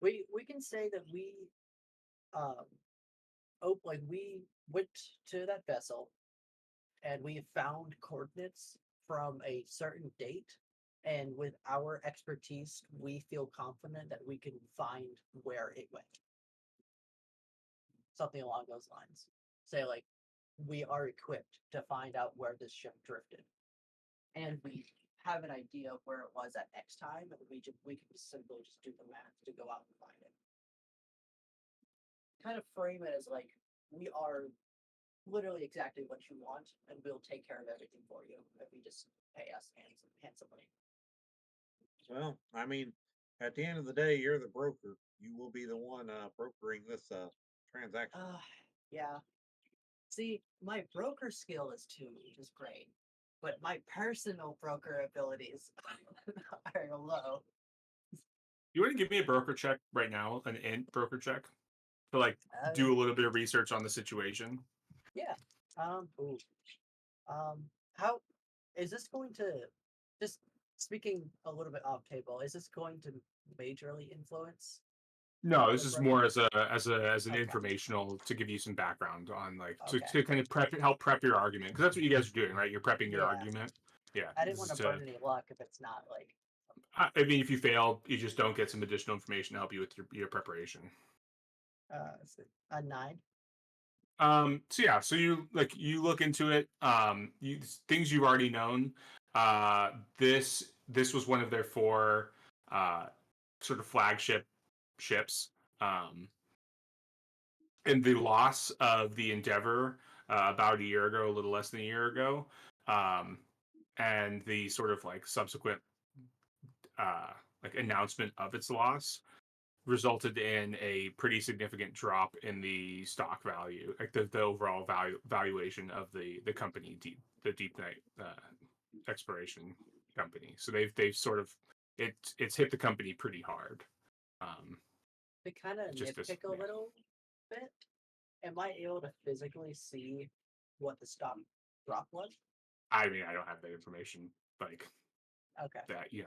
We can say that we like we went to that vessel and we found coordinates from a certain date, and with our expertise we feel confident that we can find where it went, something along those lines. Say like we are equipped to find out where this ship drifted, and we have an idea of where it was at X time, and we can simply just do the math to go out and find it. Kind of frame it as like we are literally exactly what you want, and we'll take care of everything for you if you just pay us handsomely. Well, I mean, at the end of the day, you're the broker. You will be the one brokering this transaction. Yeah. See, my broker skill is great, but my personal broker abilities are low. You want to give me a broker check right now, an int broker check, to like Uh, do a little bit of research on the situation. yeah. Ooh. How is this going to just speaking a little bit off table? Is this going to majorly influence No, the this is broker? more as an Okay. informational to give you some background on like Okay. to kind of help prep your argument, because that's what you guys are doing, right? You're prepping your Yeah. argument. Yeah, I didn't this want is to burn any luck if it's not like. I mean, if you fail, you just don't get some additional information to help you with your preparation. A 9. So yeah, so you look into it. Things you've already known. This was one of their 4 sort of flagship ships. And the loss of the Endeavor about a year ago, a little less than a year ago, and the sort of like subsequent like announcement of its loss resulted in a pretty significant drop in the stock value, like the overall valuation of the company, the Deep Night exploration company. So they've sort of it's hit the company pretty hard. To kind of Just this, nitpick a yeah. little bit, am I able to physically see what the stock drop was? I mean, I don't have that information. Like Okay. that, you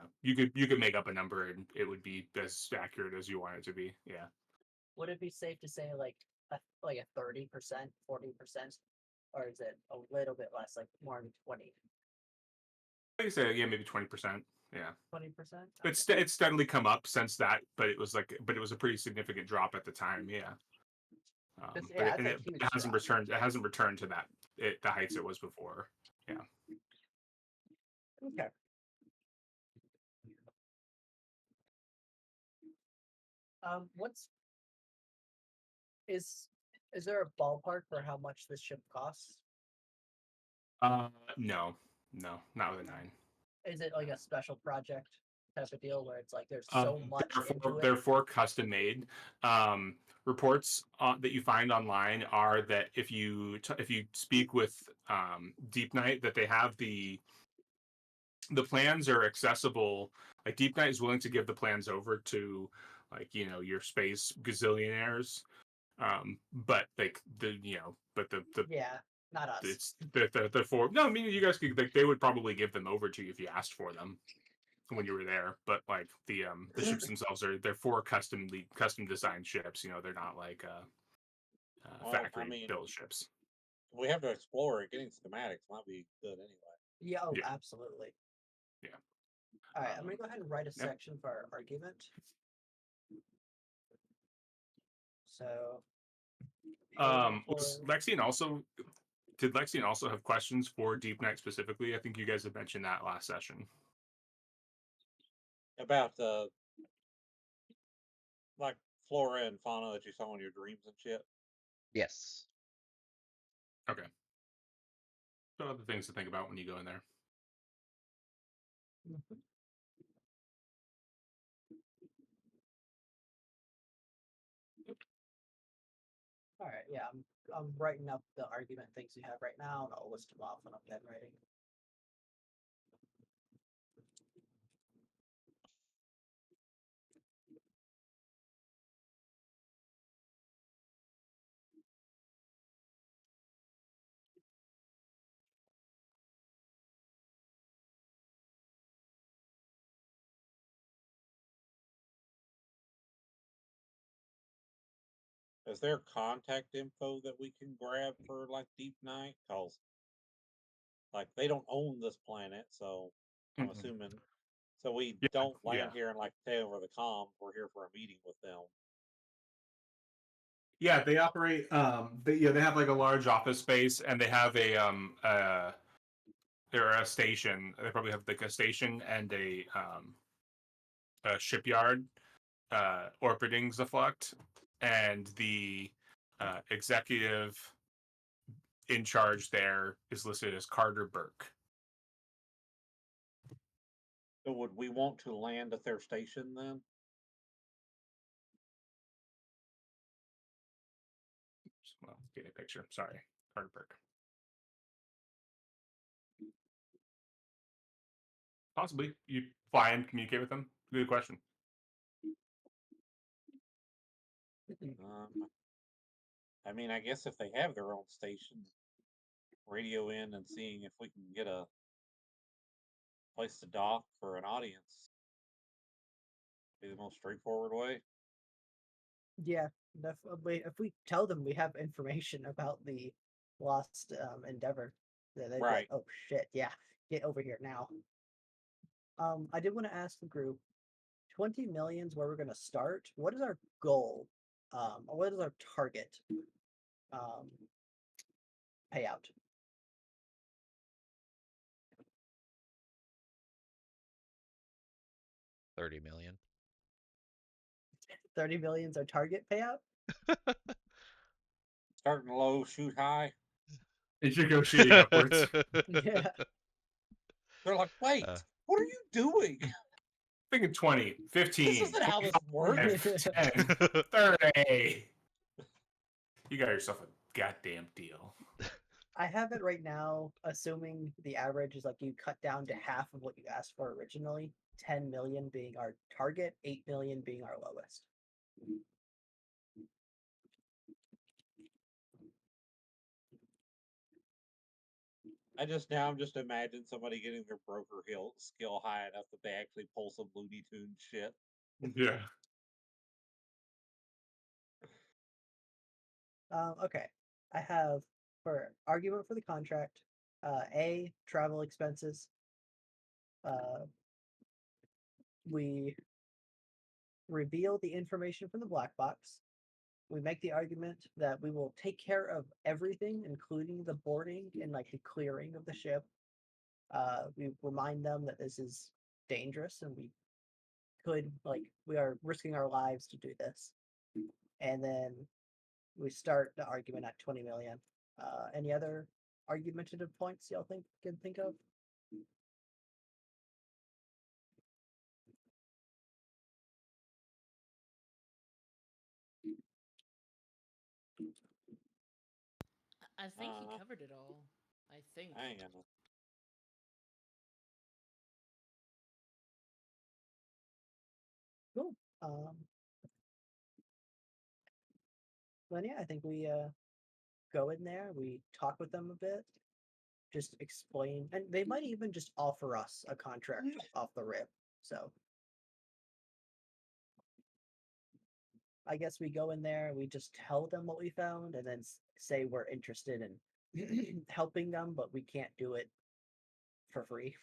could make up a number and it would be as accurate as you want it to be. Yeah. Would it be safe to say like a 30%, 40%, or is it a little bit less, like more than 20? Like I said, yeah, maybe 20%. Yeah. 20%? It's steadily come up since that, but it was a pretty significant drop at the time. Yeah. But Yeah, it's a it huge hasn't drop. returned. It hasn't returned to the heights it was before. Yeah. Okay. What's is is there a ballpark for how much this ship costs? No, not with a 9. Is it like a special project type of deal where it's like there's so much into it? They're for custom made. Reports that you find online are that if you speak with Deep Night, that they have the plans are accessible. Like Deep Night is willing to give the plans over to your space gazillionaires. But like but the Yeah, not us. it's the for no. I mean, you guys could they would probably give them over to you if you asked for them when you were there. But like the ships themselves they're for custom designed ships. They're not like Well, I factory mean, built ships. we have to explore it. Getting schematics might be good anyway. Yeah, oh, Yeah. absolutely. Yeah. All right, I'm gonna go ahead and write a Yep. section for our argument. So, Was Lexian also did Lexian also have questions for Deep Night specifically? I think you guys had mentioned that last session. About the like flora and fauna that you saw in your dreams and shit. Yes. Okay. So other things to think about when you go in there. Mhm. All right, yeah, I'm writing up the argument things we have right now, and I'll list them off when I'm done writing. Is there contact info that we can grab for like Deep Night? Cause like they don't own this planet, so I'm Mhm. assuming. So we Yeah, don't yeah. land here and like say over the comm. We're here for a meeting with them. Yeah, they operate. They have like a large office space, and they have they're a station. They probably have like a station and a shipyard orbiting Zafluct, and the executive in charge there is listed as Carter Burke. So would we want to land at their station then? Well, get a picture. Sorry, Carter Burke. Possibly you fly and communicate with them. Good question. I mean, I guess if they have their own station, radio in and seeing if we can get a place to dock for an audience be the most straightforward way. Yeah, if we tell them we have information about the lost endeavor, then they'd be like, Right. "Oh shit, yeah, get over here now." I did want to ask the group, 20 million is where we're gonna start. What is our goal? Or what is our target um payout? 30 million. 30 million is our target payout? Starting low, shoot high. It should go shooting upwards. Yeah. They're like, wait, Uh. what are you doing? Thinking 20, 15, This isn't how this works. 10, 30. You got yourself a goddamn deal. I have it right now, assuming the average is like you cut down to half of what you asked for originally, 10 million being our target, 8 million being our lowest. I'm just imagine somebody getting their broker skill high enough that they actually pull some Looney Tune shit. Yeah. Okay. I have for argument for the contract, A, travel expenses. We reveal the information from the black box. We make the argument that we will take care of everything, including the boarding and like the clearing of the ship. We remind them that this is dangerous and we are risking our lives to do this. And then we start the argument at 20 million. Any other argumentative points y'all can think of? I think he Uh, covered it all. I think. I ain't got no. Cool. Then yeah, I think we go in there, we talk with them a bit, just explain, and they might even just offer us a contract off the rip. So I guess we go in there, we just tell them what we found, and then say we're interested in helping them, but we can't do it for free.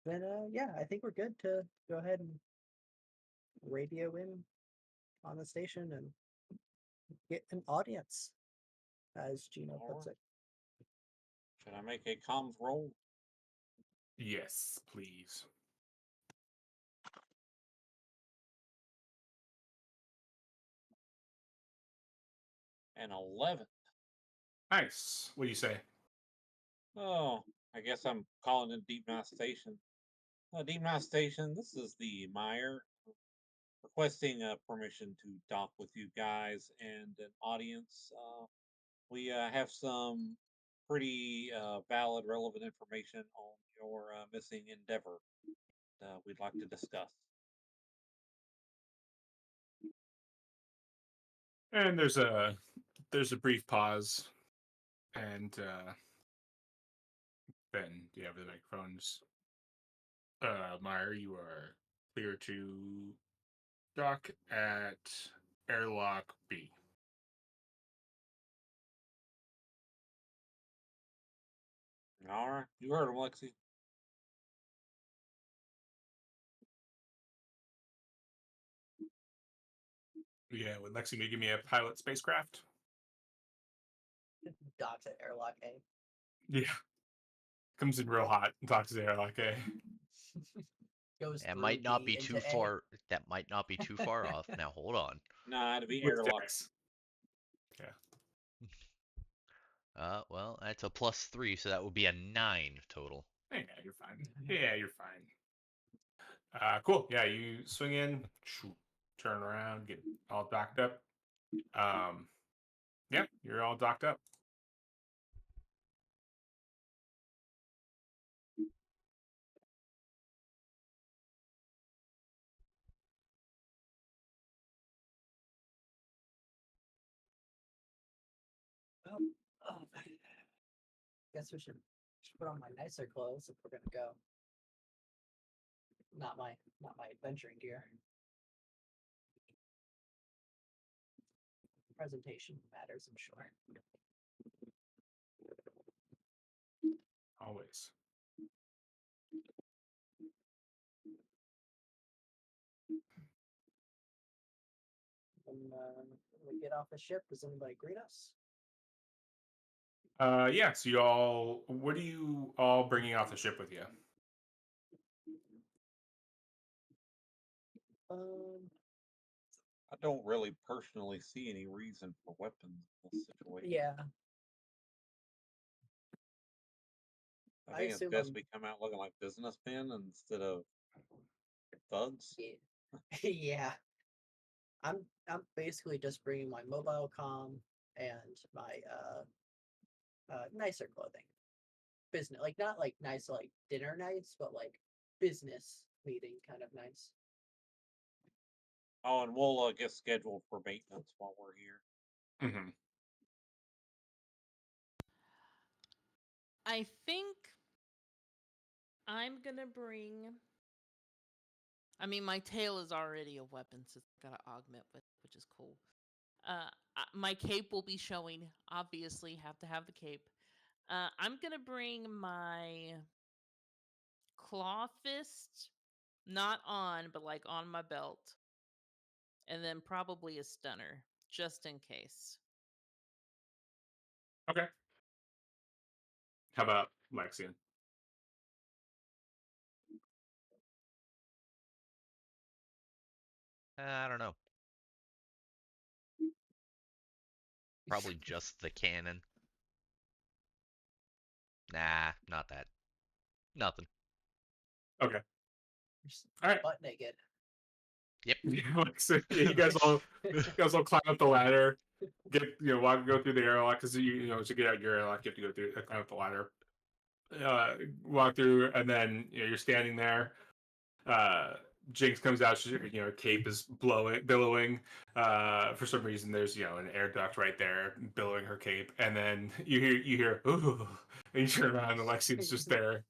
Then yeah, I think we're good to go ahead and radio in on the station and get an audience, as Gino puts Alright. it. Should I make a comms roll? Yes, please. An 11. Nice. What do you say? Oh, I guess I'm calling it Deep Mouth Station. Deep Mouth Station, this is the Meyer requesting permission to dock with you guys and an audience. We have some pretty valid, relevant information on your missing endeavor we'd like to discuss. And there's a brief pause, and then you have the microphones. Meyer, you are clear to dock at airlock B. All right, you heard him, Lexi. Yeah, would Lexi give me a pilot spacecraft? Docks at airlock A. Yeah. Comes in real hot and talks to the airlock A. Goes That through might not B be into too A. far. That might not be too far off. Now hold on. Nah, to be With airlock. Dex. Yeah. Well, that's a +3, so that would be a 9 total. Yeah, you're fine. Yeah, you're fine. Cool. Yeah, you swing in, turn around, get all docked up. Yeah, you're all docked up. Oh, guess we should put on my nicer clothes if we're gonna go. Not my adventuring gear. Presentation matters, I'm sure. Always. When we get off the ship, does anybody greet us? Yeah, so you all, what are you all bringing off the ship with you? Um, I don't really personally see any reason for weapons in this situation. yeah, I I think it's assume best I'm. we come out looking like businessmen instead of thugs. Yeah, I'm basically just bringing my mobile comm and my nicer clothing. Business, like not like nice like dinner nights, but like business meeting kind of nice. Oh, and we'll get scheduled for maintenance while we're here. Mm-hmm. I think I'm gonna bring. I mean, my tail is already a weapon, so it's got to augment with, which is cool. My cape will be showing. Obviously, have to have the cape. I'm gonna bring my claw fist, not on, but like on my belt, and then probably a stunner, just in case. Okay. How about Lexian? I don't know. Probably just the cannon. Nah, not that. Nothing. Okay. Just All right. butt naked. Yep. Yeah, you guys all climb up the ladder, go through the airlock because to get out your airlock, you have to go through climb up the ladder, walk through, and then you're standing there. Uh, Jinx comes out. Her cape is billowing. For some reason, there's an air duct right there, billowing her cape, and then you hear ooh, and you turn around, and Alexian's just there,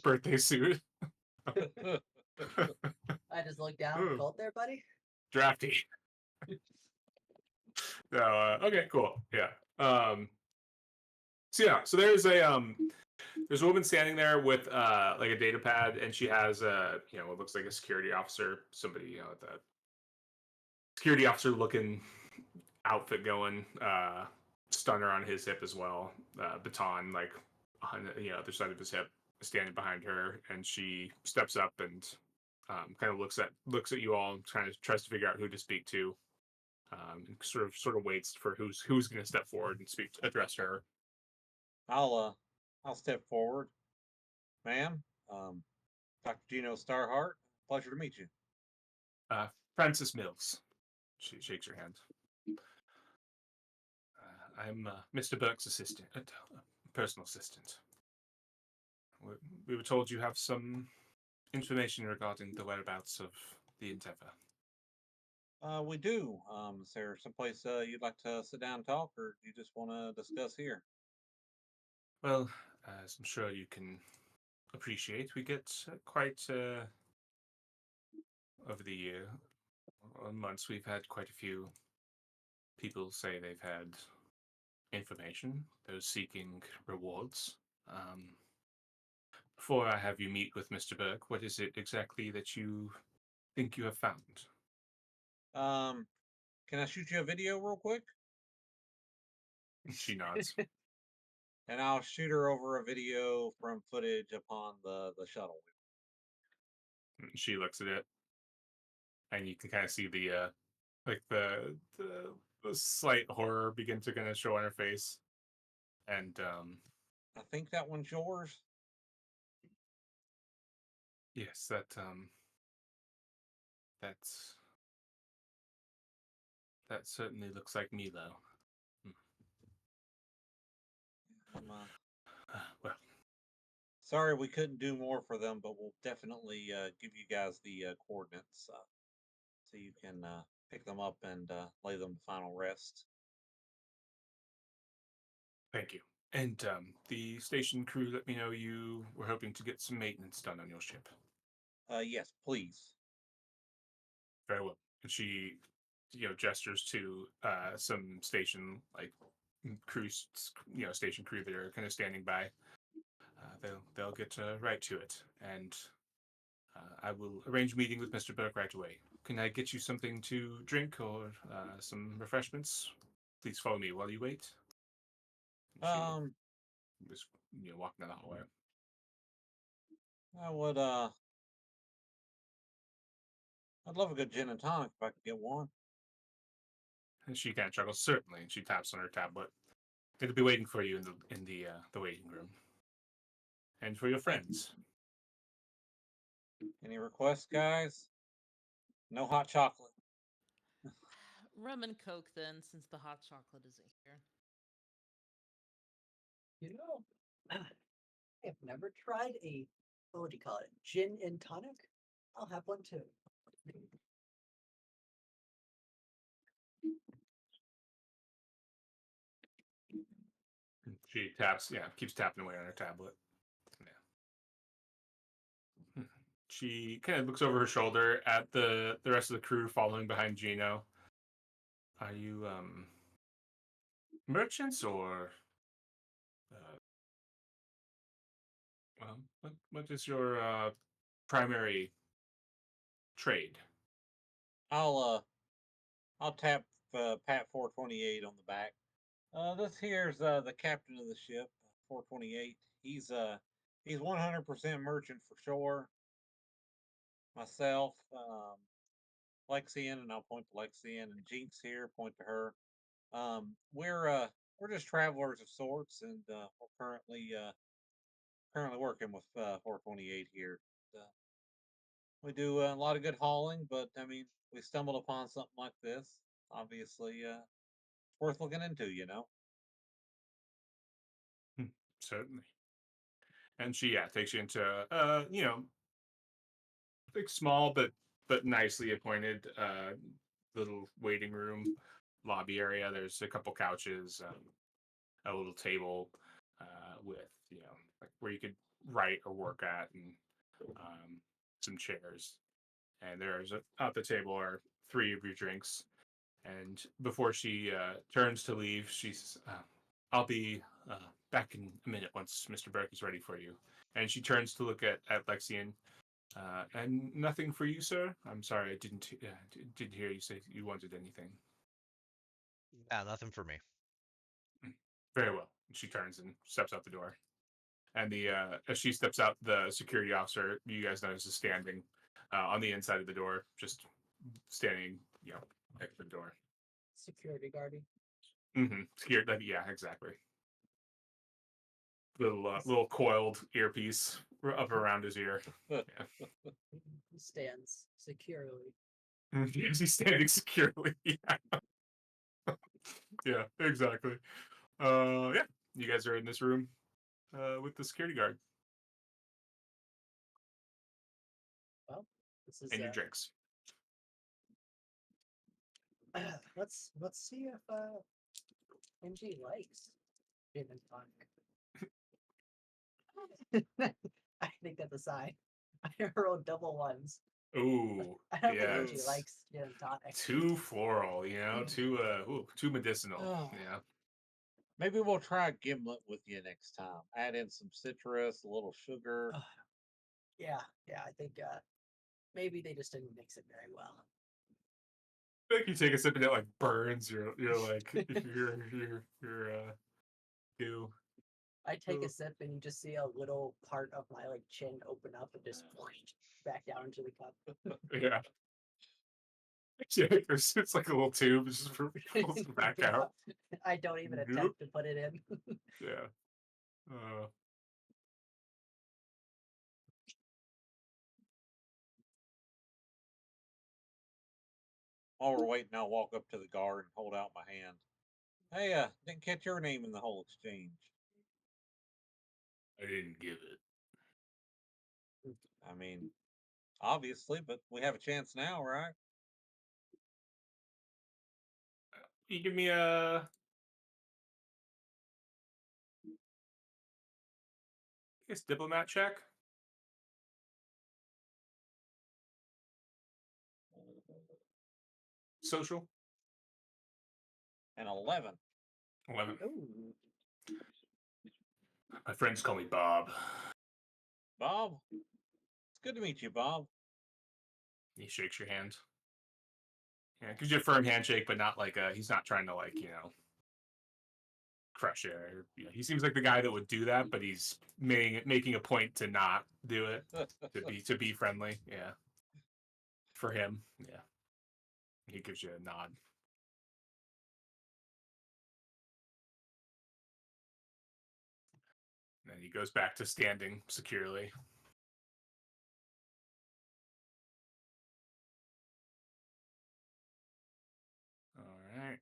birthday suit. I just look down. Ooh, Cold there, buddy? drafty. So okay, cool, yeah. So there's a woman standing there with like a data pad, and she has what looks like a security officer, somebody with a security officer looking outfit going, stunner on his hip as well, baton like on the other side of his hip, standing behind her, and she steps up and kind of looks at you all and kind of tries to figure out who to speak to, and sort of waits for who's going to step forward and address her. I'll step forward, ma'am. Dr. Gino Starhart, pleasure to meet you. Uh, Francis Mills. She shakes her hand. I'm Mr. Burke's assistant, personal assistant. We were told you have some information regarding the whereabouts of the Endeavor. We do. Is there someplace you'd like to sit down and talk, or do you just want to discuss here? Well, as I'm sure you can appreciate, we get quite over the year or months. We've had quite a few people say they've had information, those seeking rewards. Um, Before I have you meet with Mr. Burke, what is it exactly that you think you have found? Um, can I shoot you a video real quick? She nods. And I'll shoot her over a video from footage upon the shuttle. She looks at it, and you can kind of see like the slight horror begin to kind of show on her face. And I think that one's yours. yes, that's that certainly looks like Milo. I'm Well, sorry we couldn't do more for them, but we'll definitely give you guys the coordinates so you can pick them up and lay them to final rest. thank you. And the station crew let me know you were hoping to get some maintenance done on your ship. Yes, please. Very well. And she, gestures to some station crews, station crew that are kind of standing by. They'll get right to it, and I will arrange a meeting with Mr. Burke right away. Can I get you something to drink or some refreshments? Please follow me while you wait. And she Um, was, walking down the hallway. I would I'd love a good gin and tonic if I could get one. And she kind of chuckles, certainly, and she taps on her tablet. It'll be waiting for you in the waiting room. And for your Thank you. friends. Any requests, guys? No hot chocolate. Rum and Coke then, since the hot chocolate isn't here. I've never tried what do you call it? Gin and tonic? I'll have one too. She taps, yeah, keeps tapping away on her tablet. Yeah. She kind of looks over her shoulder at the rest of the crew following behind Gino. Are you merchants or what is your primary trade? I'll tap Pat 428 on the back. This here's the captain of the ship, 428. He's 100% merchant for sure. Myself, Lexian, and I'll point to Lexian, and Jinx here, point to her. We're just travelers of sorts, and we're currently working with 428 here. We do a lot of good hauling, but I mean, we stumbled upon something like this. Obviously, it's worth looking into, you know. Certainly. And she, yeah, takes you into like small but nicely appointed little waiting room lobby area. There's a couple couches, a little table with like where you could write or work at, and some chairs. And there's at the table are three of your drinks. And before she turns to leave, she says, "I'll be back in a minute once Mr. Burke is ready for you." And she turns to look at Lexian. And nothing for you, sir. I'm sorry, I didn't hear you say you wanted anything. Yeah, nothing for me. Very well. She turns and steps out the door. And the as she steps out, the security officer you guys notice is standing on the inside of the door, just standing, at the door. Security guarding. Mm-hmm. Scared. Yeah, exactly. Little coiled earpiece up around his ear. Yeah. He stands securely. Yes, he's standing securely. Yeah. Yeah, exactly. Yeah, you guys are in this room with the security guard Well, this is and your drinks. let's see if MG likes gin and tonic. I think that's a sign. I rolled double ones. Ooh, I don't think yeah, MG Ooh. likes gin and tonic. too floral, too medicinal. Oh. Yeah, Maybe we'll try gimlet with you next time. Add in some citrus, a little sugar. Yeah, I think maybe they just didn't mix it very well. I think you take a sip and it like burns. You're like you're goo. I take a sip and you just see a little part of my like chin open up and just back down into the cup. Yeah. Yeah, it's like a little tube, it just pulls it back Yeah. out. I don't even Nope. attempt to put it in. Yeah. While we're waiting, I'll walk up to the guard and hold out my hand. Hey, didn't catch your name in the whole exchange. I didn't give it. I mean, obviously, but we have a chance now, right? You give me a diplomat check. Social. An 11. 11. Ooh. My friends call me Bob. Bob, it's good to meet you, Bob. He shakes your hand. Yeah, gives you a firm handshake, but not like he's not trying to crush you. He seems like the guy that would do that, but he's making a point to not do it, to be friendly. Yeah, for him. Yeah, he gives you a nod. And then he goes back to standing securely. All right.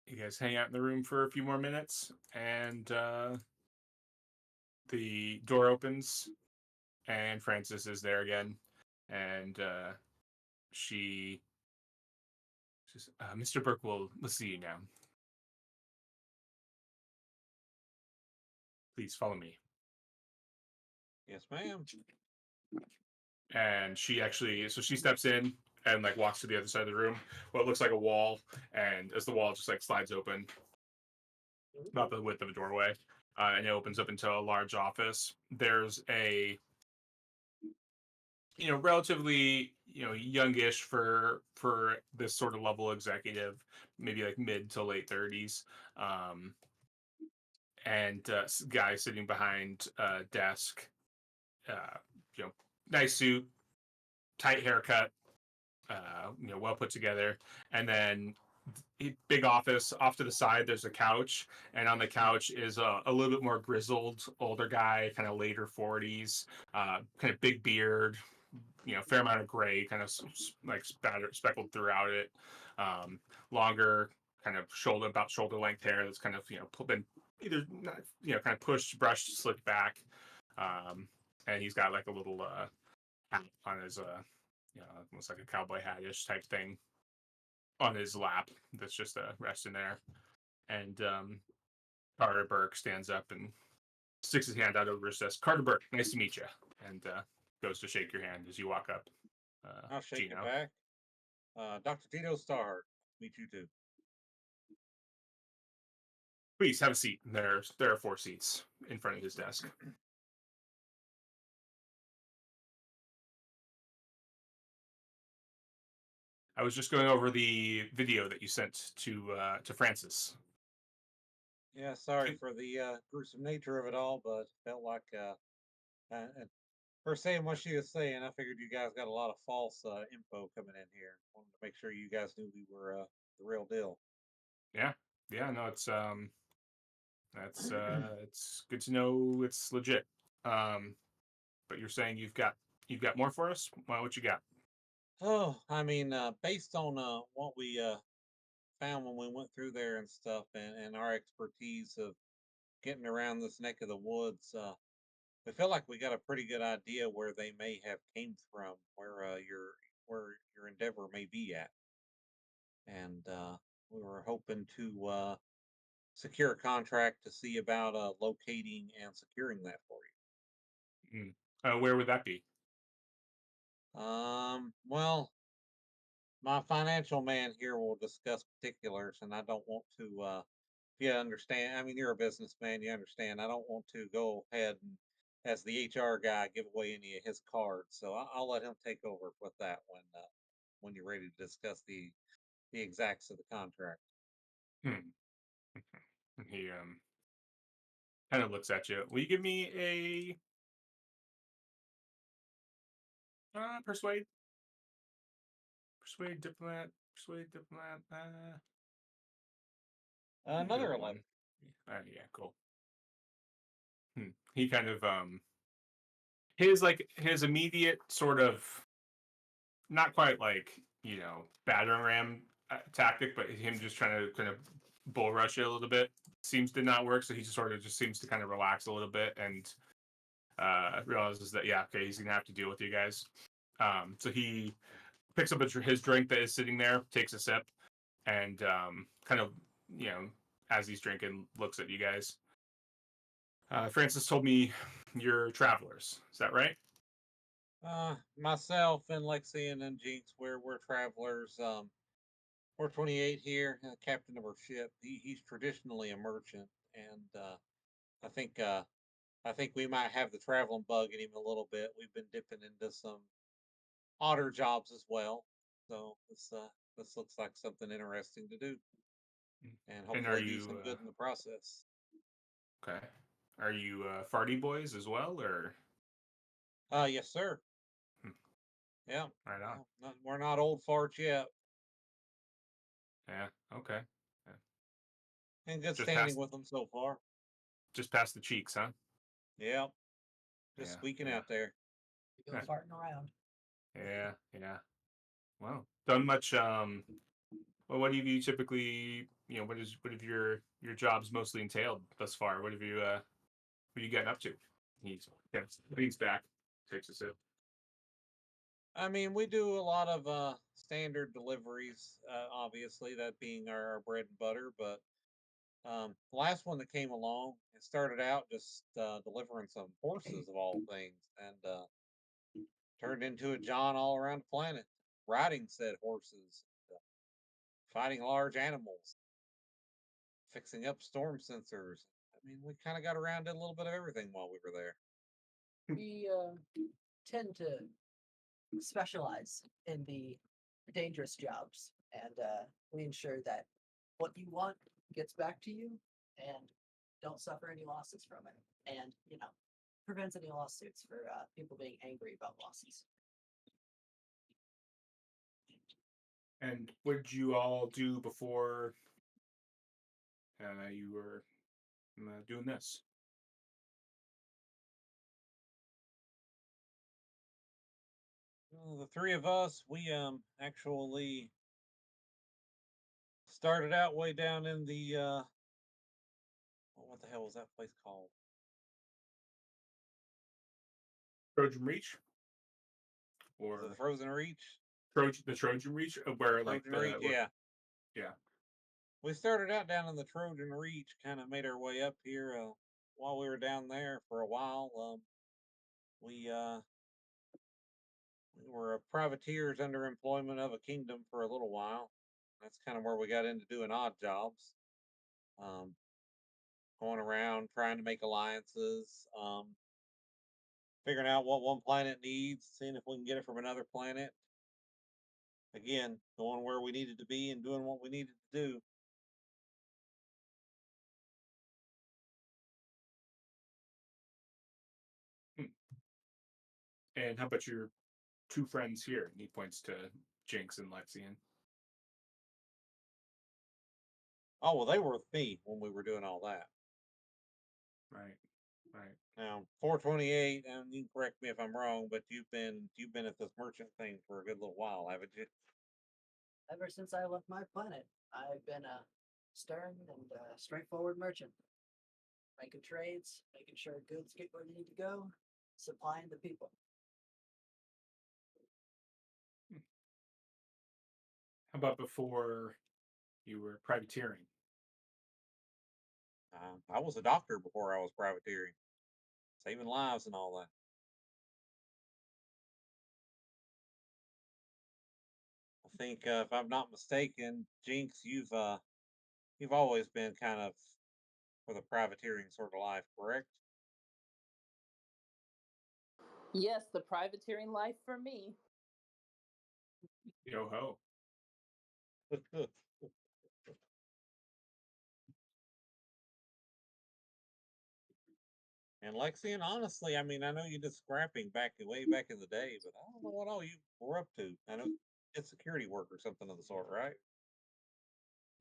You guys hang out in the room for a few more minutes, and the door opens, and Frances is there again, and she Just, Mr. Burke will see you now. Please follow me. Yes, ma'am. And she steps in and like walks to the other side of the room, what looks like a wall, and as the wall just like slides open, about the width of a doorway, and it opens up into a large office. There's a relatively youngish for this sort of level executive, maybe like mid to late 30s, and guy sitting behind a desk, uh, you know, nice suit, tight haircut, well put together, and then big office off to the side. There's a couch, and on the couch is a little bit more grizzled older guy, kind of later 40s, kind of big beard, fair amount of gray, kind of like speckled throughout it. Um, Longer, kind of shoulder length hair that's kind of been either kind of pushed, brushed, slicked back. And he's got like a little hat on his almost like a cowboy hat-ish type thing on his lap that's just resting there. And Carter Burke stands up and sticks his hand out over his desk. Carter Burke, nice to meet you. And goes to shake your hand as you walk up. I'll shake it Gino. back. Dr. Tito Starhart, meet you too. Please have a seat. There are 4 seats in front of his desk. I was just going over the video that you sent to Francis. Yeah, sorry for the gruesome nature of it all, but felt like her saying what she was saying, I figured you guys got a lot of false info coming in here. Wanted to make sure you guys knew we were the real deal. Yeah, no, it's good to know it's legit. But you're saying you've got more for us? Well, what you got? Oh, I mean, based on what we found when we went through there and stuff, and our expertise of getting around this neck of the woods, we feel like we got a pretty good idea where they may have came from, where your endeavor may be at, and we were hoping to secure a contract to see about locating and securing that for Mm. Where would that be? you. Well, my financial man here will discuss particulars, and I don't want to. You understand? I mean, you're a businessman. You understand? I don't want to go ahead and, as the HR guy, give away any of his cards. So I'll let him take over with that when you're ready to discuss the exacts of the contract. Hmm. He kind of looks at you. Will you give me a persuade? Persuade diplomat. Another Good 11. one. Yeah, cool. He kind of his immediate sort of, not quite like battering ram tactic, but him just trying to kind of bull rush you a little bit seems to not work. So he just sort of just seems to kind of relax a little bit and realizes that okay, he's gonna have to deal with you guys. So he picks up his drink that is sitting there, takes a sip, and kind of as he's drinking, looks at you guys. Francis told me you're travelers. Is that right? Myself and Lexi and Jinx, we're travelers. We're 28 here, captain of our ship. He's traditionally a merchant, and I think uh, I think we might have the traveling bug in him a little bit. We've been dipping into some odder jobs as well, so this looks like something interesting to do, and And are hopefully do you some good in the process. okay? Are you farty boys as well, or Yes, sir. hmm, Yeah, right on? we're not old farts yet, Yeah, okay. Yeah. in good Just standing past with them so far. just past the cheeks, huh? Yeah, just Yeah, squeaking yeah, out there. You go farting around. yeah. Well, done much. Well, what have you typically? What have your jobs mostly entailed thus far? What have you what are you getting up to? He's leans back, takes a sip. I mean, we do a lot of standard deliveries, obviously, that being our bread and butter. But the last one that came along, it started out just delivering some horses of all things, and turned into a John all around the planet, riding said horses, fighting large animals, fixing up storm sensors. I mean, we kind of got around to a little bit of everything while we were there. We tend to specialize in the dangerous jobs, and we ensure that what you want gets back to you, and don't suffer any losses from it, and prevents any lawsuits for people being angry about losses. And what did you all do before you were doing this? Well, the three of us, we actually started out way down in the what the hell was that place called? Trojan Reach, Was it or the Frozen Reach? the Trojan Reach, where like Trojan Reach, where, yeah. yeah. We started out down in the Trojan Reach, kind of made our way up here. While we were down there for a while, we were privateers under employment of a kingdom for a little while. That's kind of where we got into doing odd jobs, um, going around trying to make alliances, figuring out what one planet needs, seeing if we can get it from another planet. Again, going where we needed to be and doing what we needed to do. And how about your two friends here? And he points to Jinx and Lexian. Oh well, they were with me when we were doing all that. Right, right. Now, 428, and you can correct me if I'm wrong, but you've been at this merchant thing for a good little while, haven't you? Ever since I left my planet, I've been a stern and straightforward merchant, making trades, making sure goods get where they need to go, supplying the people. How about before you were privateering? I was a doctor before I was privateering, saving lives and all that. I think, if I'm not mistaken, Jinx, you've always been kind of for the privateering sort of life, correct? Yes, the privateering life for me. Yo ho. And Lexian, honestly, I mean, I know you did scrapping way back in the day, but I don't know what all you were up to. I know it's security work or something of the sort, right?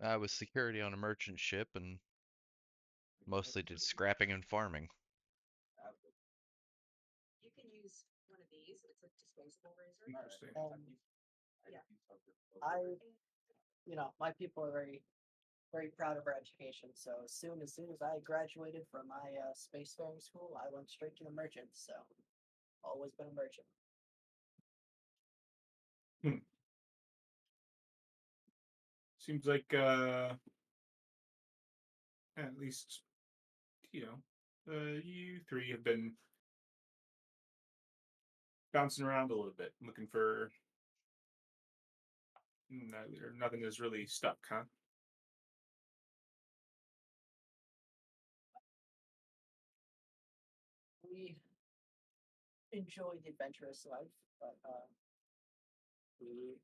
I was security on a merchant ship and mostly did scrapping and farming. You can use one of these. It's a disposable razor. Interesting. My people are very, very proud of our education. So as soon as I graduated from my spacefaring school, I went straight to the merchant. So always been a merchant. Seems like at least you three have been bouncing around a little bit, looking for nothing is really stuck, huh? We enjoy the adventurous life, but we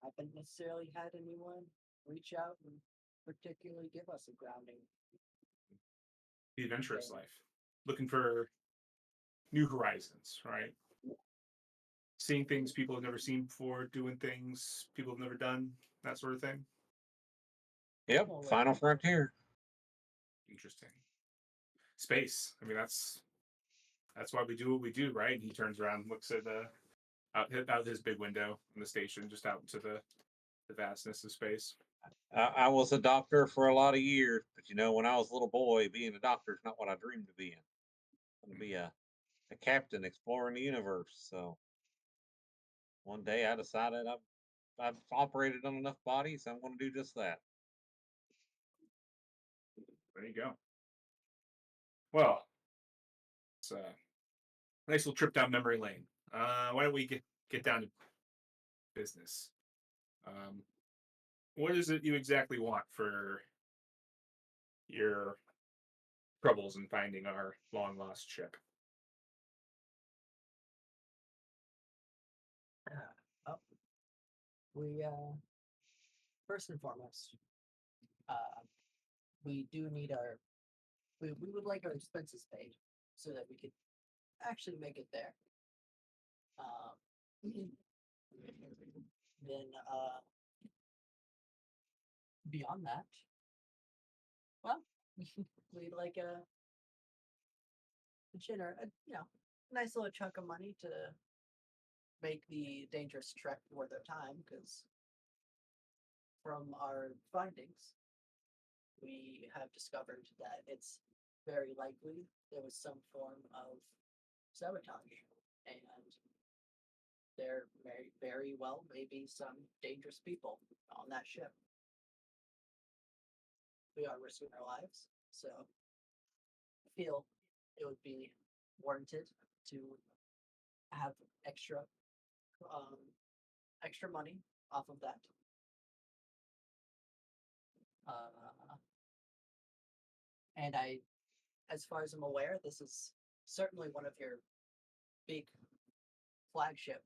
haven't necessarily had anyone reach out and particularly give us a grounding. The adventurous life, looking for new horizons, right? Seeing things people have never seen before, doing things people have never done, that sort of thing. Yep, Final Frontier. Interesting. Space. I mean, that's why we do what we do, right? And he turns around, and looks at out his big window in the station, just out into the vastness of space. I was a doctor for a lot of years, but when I was a little boy, being a doctor is not what I dreamed of being. I'm going to be a captain exploring the universe. So One day I decided I've operated on enough bodies. I'm going to do just that. There you go. Well, it's a nice little trip down memory lane. Why don't we get down to business? What is it you exactly want for your troubles in finding our long lost ship? Oh, we first and foremost, we do need we would like our expenses paid so that we could actually make it there. Then beyond that, well, we'd like a nice little chunk of money to make the dangerous trek worth our time. Because from our findings, we have discovered that it's very likely there was some form of sabotage, and there very well may be some dangerous people on that ship. We are risking our lives, so I feel it would be warranted to have um, extra money off of that. Uh, and as far as I'm aware, this is certainly one of your big flagship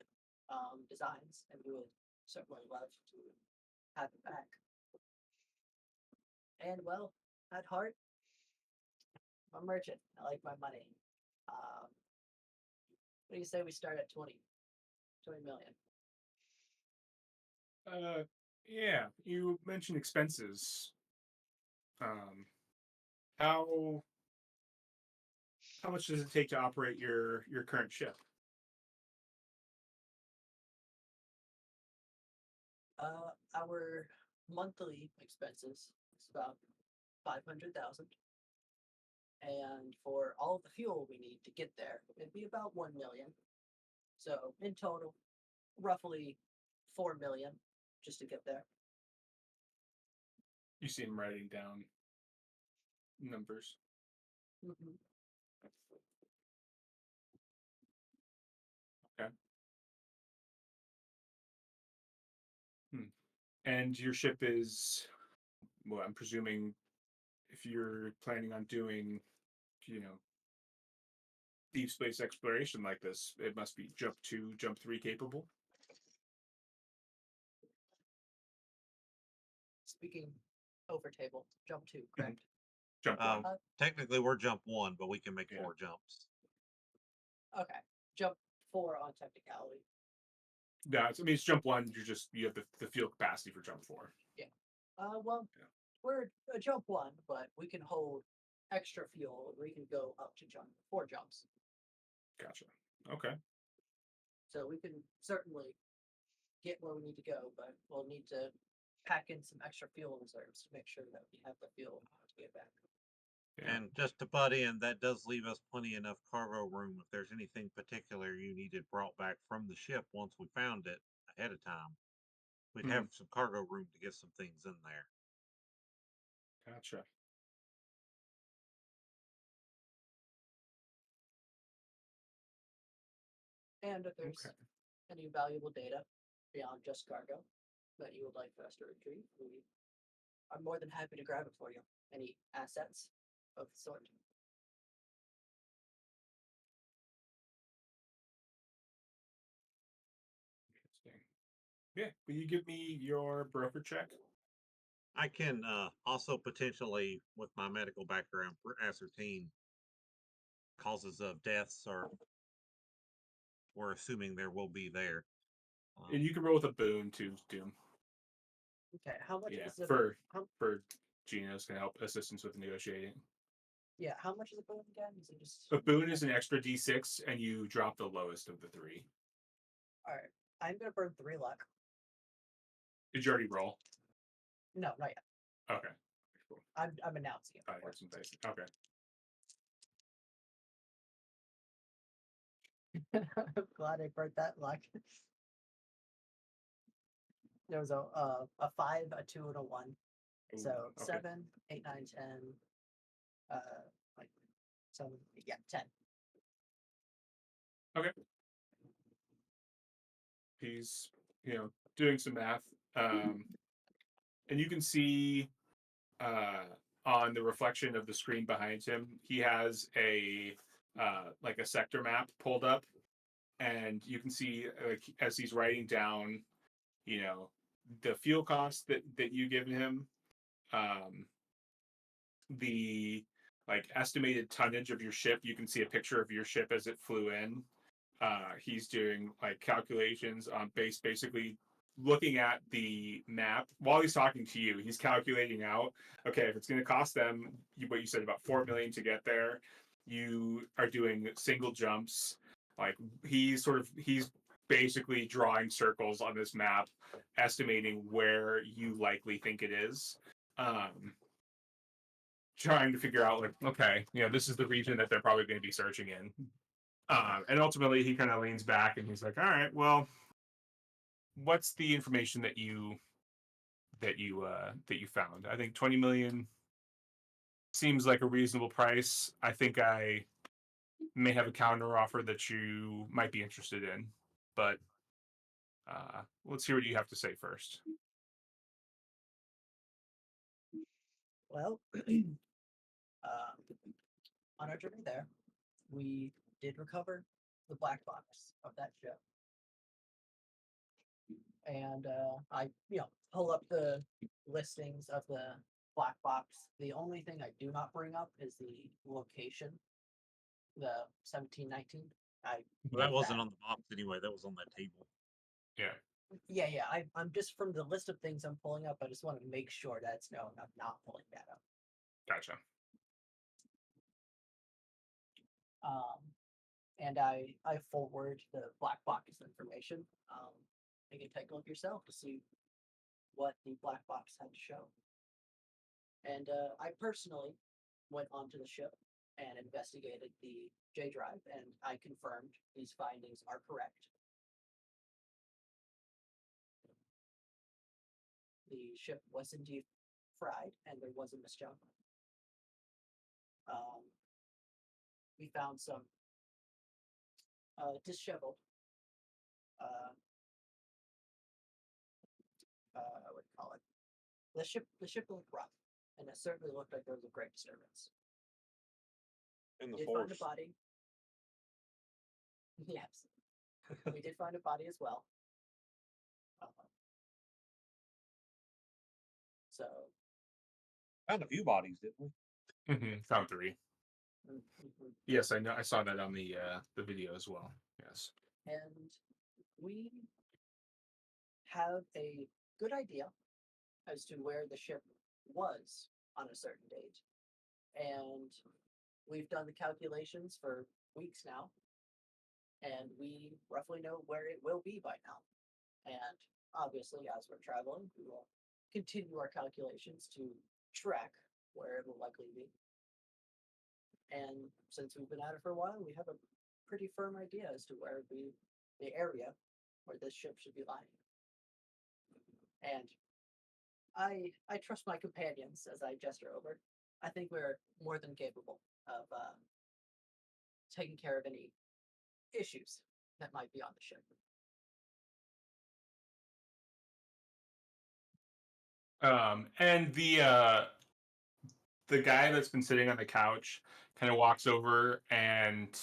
designs, and we would certainly love to have it back. And well, at heart, I'm a merchant. I like my money. What do you say we start at 20 million? Yeah, you mentioned expenses. How much does it take to operate your current ship? Our monthly expenses is about 500,000, and for all of the fuel we need to get there, it'd be about 1 million. So in total, roughly 4 million just to get there. You see him writing down numbers. Mm-hmm. Okay. And your ship is, well, I'm presuming if you're planning on doing, you know, deep space exploration like this, it must be jump 2, jump 3 capable. Speaking over table, jump 2, correct? Jump 1. Technically, we're jump 1, but we can make Yeah. 4 jumps. Okay, jump 4 on technicality. No, it's jump 1. You have the fuel capacity for jump 4. Well, Yeah. we're a jump 1, but we can hold extra fuel. We can go up to jump 4 jumps. Gotcha. Okay. So we can certainly get where we need to go, but we'll need to pack in some extra fuel reserves to make sure that we have the fuel to get back. Yeah. And just to butt in, that does leave us plenty enough cargo room if there's anything particular you needed brought back from the ship once we found it ahead of time. We'd have some cargo room to get some things in there. Gotcha. And if there's Okay. any valuable data beyond just cargo that you would like for us to retrieve, we are more than happy to grab it for you. Any assets of the sort. Interesting. Yeah. Will you give me your broker check? I can also potentially, with my medical background, ascertain causes of deaths, or we're assuming there will be there. And you can roll with a boon too, Doom. Okay, how much Yeah. is it? For Gino's can help assistance with negotiating. Yeah, how much is a boon again? Is it just A boon is an extra D6, and you drop the lowest of the 3. all right? I'm gonna burn 3 luck. Did you already roll? No, not yet. Okay. Cool. I'm announcing it. I heard some dice. Okay. I'm glad I burnt that luck. There was a 5, a 2, and a 1. Ooh, So okay. 7, 8, 9, 10. Like 7, yeah, 10. Okay. He's doing some math, and you can see on the reflection of the screen behind him, he has a like a sector map pulled up, and you can see like as he's writing down, the fuel cost that you given him, um, the like estimated tonnage of your ship. You can see a picture of your ship as it flew in. He's doing like calculations on basically looking at the map while he's talking to you. He's calculating out, okay, if it's going to cost them what you said, about 4 million to get there, you are doing single jumps. Like he's basically drawing circles on this map, estimating where you likely think it is. Trying to figure out, like, okay, this is the region that they're probably going to be searching in. And ultimately, he kind of leans back and he's like, "All right, well, what's the information that you found? I think 20 million seems like a reasonable price. I think I may have a counter offer that you might be interested in, but let's hear what you have to say first." Well, on our journey there, we did recover the black box of that ship. And I, pull up the listings of the black box. The only thing I do not bring up is the location, the 1719. I Well, that leave wasn't on the box anyway. That was on that table. Yeah, Yeah. I'm just from the list of things I'm pulling up. I just want to make sure that it's known I'm not pulling that up. gotcha. And I forward the black box information. You can take a look yourself to see what the black box had to show. And I personally went onto the ship and investigated the J drive, and I confirmed these findings are correct. The ship was indeed fried, and there was a misjump. We found some disheveled, what do you call it? The ship looked rough, and it certainly looked like there was a great disturbance. In the We did find a force. body. Yes, we did find a body as well. So Found a few bodies, didn't we? Found 3. mhm. Yes, I know. I saw that on the video as well. Yes. And we have a good idea as to where the ship was on a certain date. And we've done the calculations for weeks now, and we roughly know where it will be by now. And obviously, as we're traveling, we will continue our calculations to track where it will likely be. And since we've been at it for a while, we have a pretty firm idea as to where the area where this ship should be lying. And I trust my companions as I gesture over. I think we're more than capable of taking care of any issues that might be on the ship. And the guy that's been sitting on the couch kind of walks over and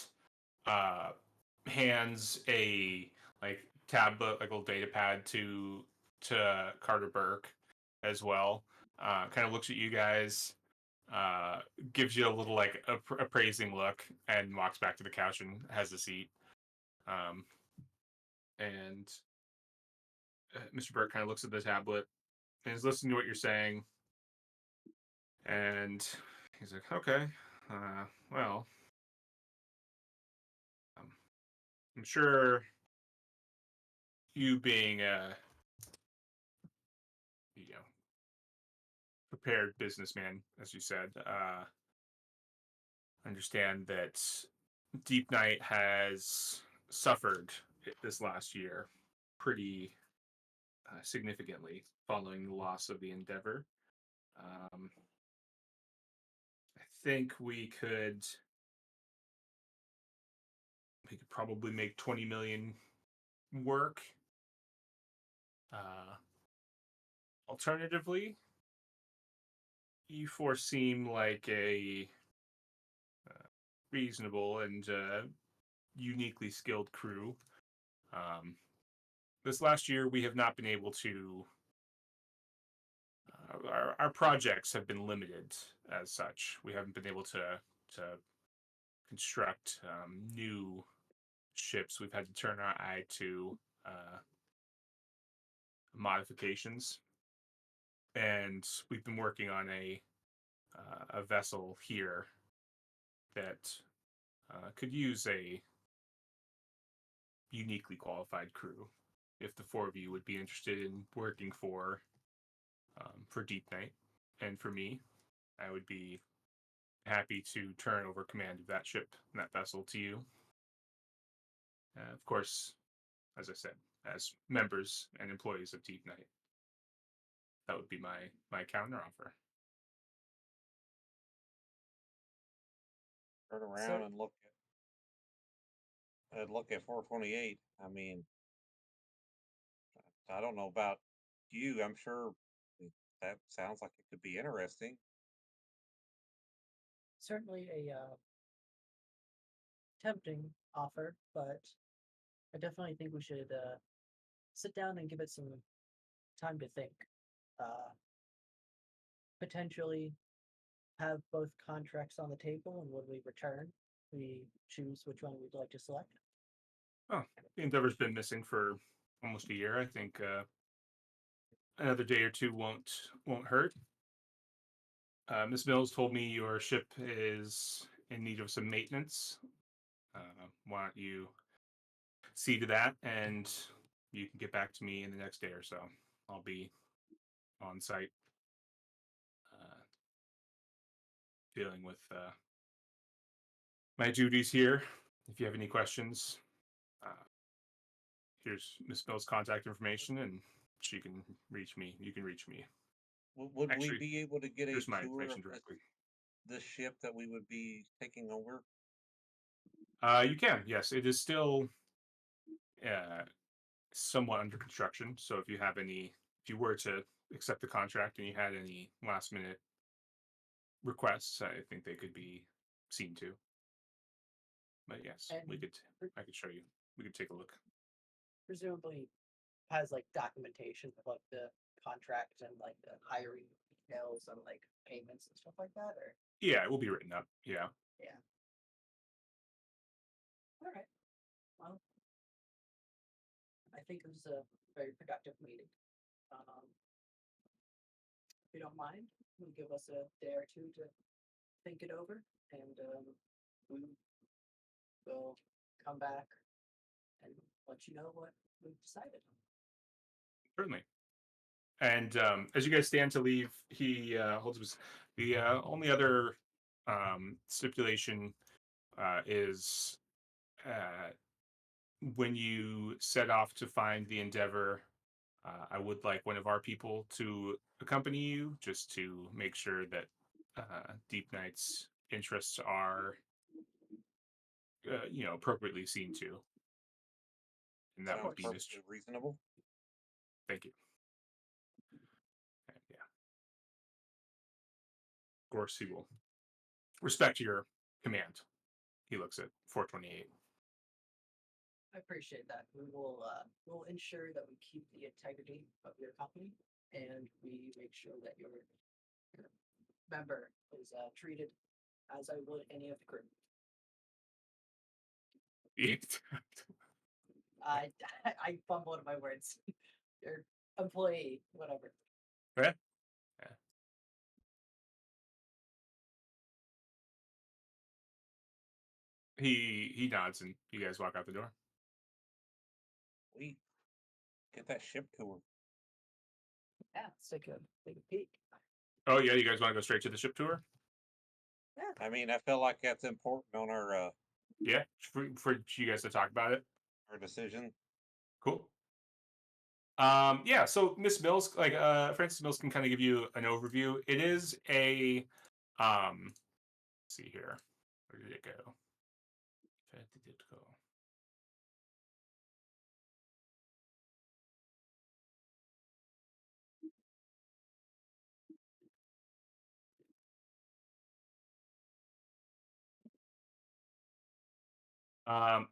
uh, hands a like tablet, like a little data pad to Carter Burke as well. Kind of looks at you guys, uh, gives you a little like appraising look, and walks back to the couch and has a seat. Um, and Mr. Burke kind of looks at the tablet and is listening to what you're saying, and he's like, "Okay, well, um, I'm sure you being a you know prepared businessman, as you said, understand that Deep Night has suffered this last year pretty significantly following the loss of the Endeavor. I think we could probably make 20 million work. Alternatively, E4 seem like a reasonable and uniquely skilled crew. This last year, we have not been able to. Our projects have been limited as such. We haven't been able to construct new ships. We've had to turn our eye to modifications, and we've been working on a vessel here that could use a uniquely qualified crew. If the four of you would be interested in working for Deep Night and for me, I would be happy to turn over command of that ship and that vessel to you. Of course, as I said, as members and employees of Deep Night, that would be my counter offer. Turn around So- and look at 428. I mean, I don't know about you. I'm sure that sounds like it could be interesting. Certainly a tempting offer, but I definitely think we should sit down and give it some time to think. Potentially have both contracts on the table, and when we return, we choose which one we'd like to select. Oh, the Endeavor's been missing for almost a year. I think another day or two won't hurt. Miss Mills told me your ship is in need of some maintenance. Why don't you see to that, and you can get back to me in the next day or so. I'll be on site dealing with my duties here. If you have any questions, here's Miss Mills' contact information, and she can reach me. You can reach me. Would we Actually, be able to get a here's my tour information of directly. this ship that we would be taking over? You can, yes. It is still somewhat under construction. So if you were to accept the contract and you had any last minute requests, I think they could be seen to. But yes, And I could show you. We could take a look. presumably has like documentation of like the contract and like the hiring details and like payments and stuff like that, or Yeah, it will be written up. Yeah. all right. Well, I think it was a very productive meeting. If you don't mind, you'll give us a day or two to think it over, and we will come back and let you know what we've decided. Certainly. And as you guys stand to leave, he holds his. The only other stipulation is when you set off to find the Endeavor, I would like one of our people to accompany you, just to make sure that Deep Knight's interests are, appropriately seen to. And that would be Sounds Mr. perfectly reasonable. Thank you. Yeah. Of course, he will respect your command. He looks at 428. I appreciate that. We'll ensure that we keep the integrity of your company, and we make sure that your member is treated as I would any of the crew. I I fumbled my words. Your employee, whatever. Yeah. He nods, and you guys walk out the door. We get that ship tour. Yeah, let's take a peek. Oh yeah, you guys want to go straight to the ship tour? Yeah. I mean, I feel like that's important on Yeah, for you guys to talk about it. our decision. Cool. Yeah, so Miss Mills, like Francis Mills, can kind of give you an overview. It is a let's see here, where did it go? Where did it go?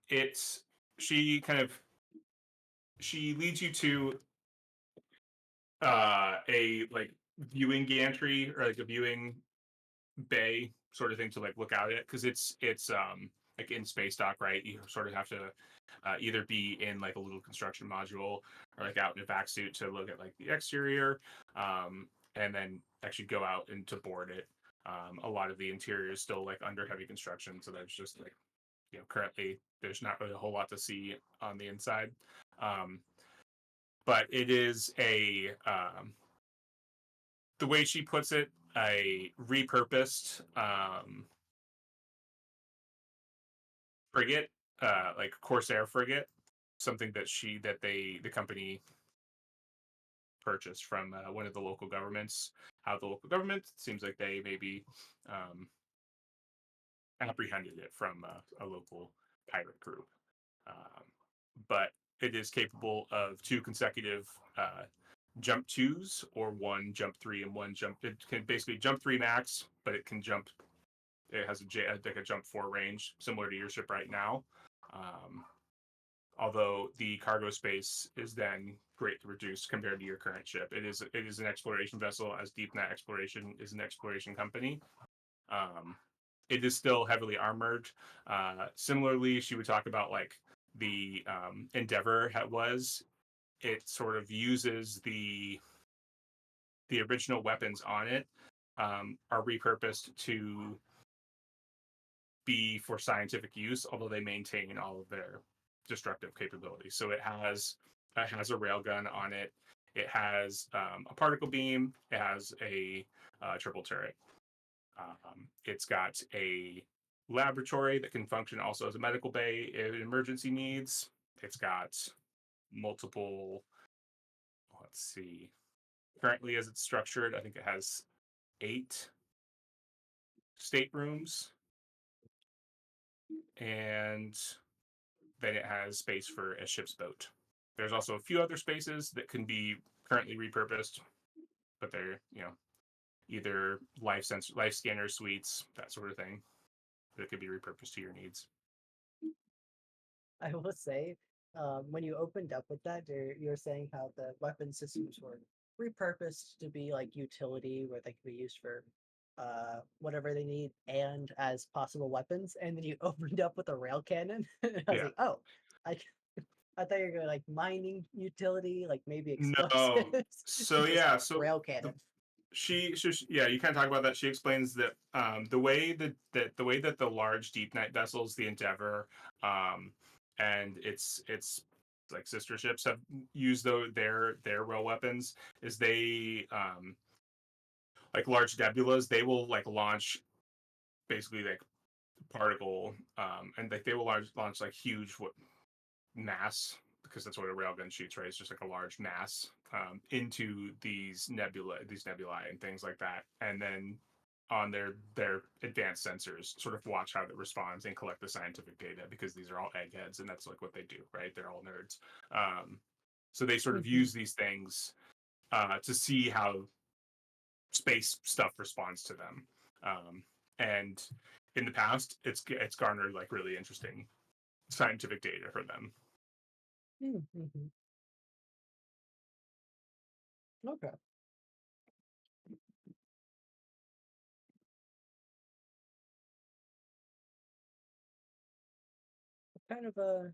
It's she kind of she leads you to a like viewing gantry or like a viewing bay sort of thing to like look out at, because it's like in space dock, right? You sort of have to either be in like a little construction module or like out in a vac suit to look at like the exterior, and then actually go out and to board it. A lot of the interior is still like under heavy construction, so there's just like, currently there's not really a whole lot to see on the inside. Um, but it is the way she puts it, a repurposed frigate, like Corsair frigate, something that the company purchased from one of the local governments. How the local government seems like they maybe um, apprehended it from a local pirate group, um, but it is capable of two consecutive jump twos or one jump three and one jump. It can basically jump three max, but it can jump. It has like a jump four range, similar to your ship right now. Um, Although the cargo space is then greatly reduced compared to your current ship. It is an exploration vessel, as DeepNet Exploration is an exploration company. Um, it is still heavily armored. Similarly, she would talk about like the Endeavor was. It sort of uses the original weapons on it, are repurposed to be for scientific use, although they maintain all of their destructive capabilities. So it has a railgun on it. It has a particle beam. It has a triple turret. It's got a laboratory that can function also as a medical bay in emergency needs. It's got multiple. Let's see. Currently, as it's structured, I think it has 8 staterooms, and then it has space for a ship's boat. There's also a few other spaces that can be currently repurposed, but they're either life scanner suites, that sort of thing, that could be repurposed to your needs. I will say, when you opened up with that, you're saying how the weapon systems were repurposed to be like utility, where they can be used for whatever they need and as possible weapons. And then you opened up with a rail cannon. I was Yeah. like, oh, I, I thought you were going like mining utility, like maybe No. explosives. So Just yeah, so rail cannon. yeah, you kind of talk about that. She explains that the way that the large deep night vessels, the Endeavor, and its like sister ships have used their rail weapons, is they like large nebulas, they will like launch basically like particle, and like they will launch like huge mass, because that's what a railgun shoots, right? It's just like a large mass into these nebulae and things like that, and then on their advanced sensors sort of watch how it responds and collect the scientific data, because these are all eggheads and that's like what they do, right? They're all nerds. So they sort of use these things to see how space stuff responds to them. And in the past, it's garnered like really interesting scientific data for them. Mhm. Okay. Kind of a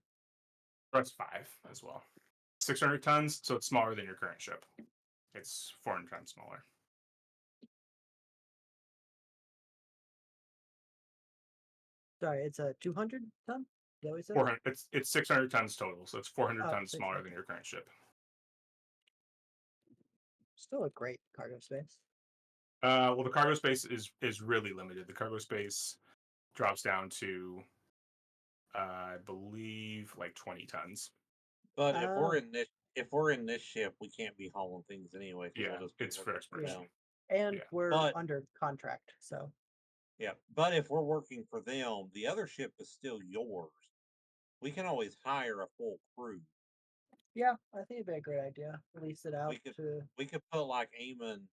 That's 5 as well. 600 tons, so it's smaller than your current ship. It's 400 tons smaller. sorry, it's a 200 ton? Is that what you said? 400. It's 600 tons total, so it's 400 Oh, tons smaller than 600. your current ship. Still a great cargo space. Well, the cargo space is really limited. The cargo space drops down to, I believe, like 20 tons. But if we're Oh, in this if we're in this ship, we can't be hauling things anyway because Yeah, we'll just be it's for working for expedition. them. And Yeah. we're But- under contract, so Yeah, but if we're working for them, the other ship is still yours. We can always hire a full crew. yeah, I think it'd be a great idea. Lease it out could- to. We could put like Eamon,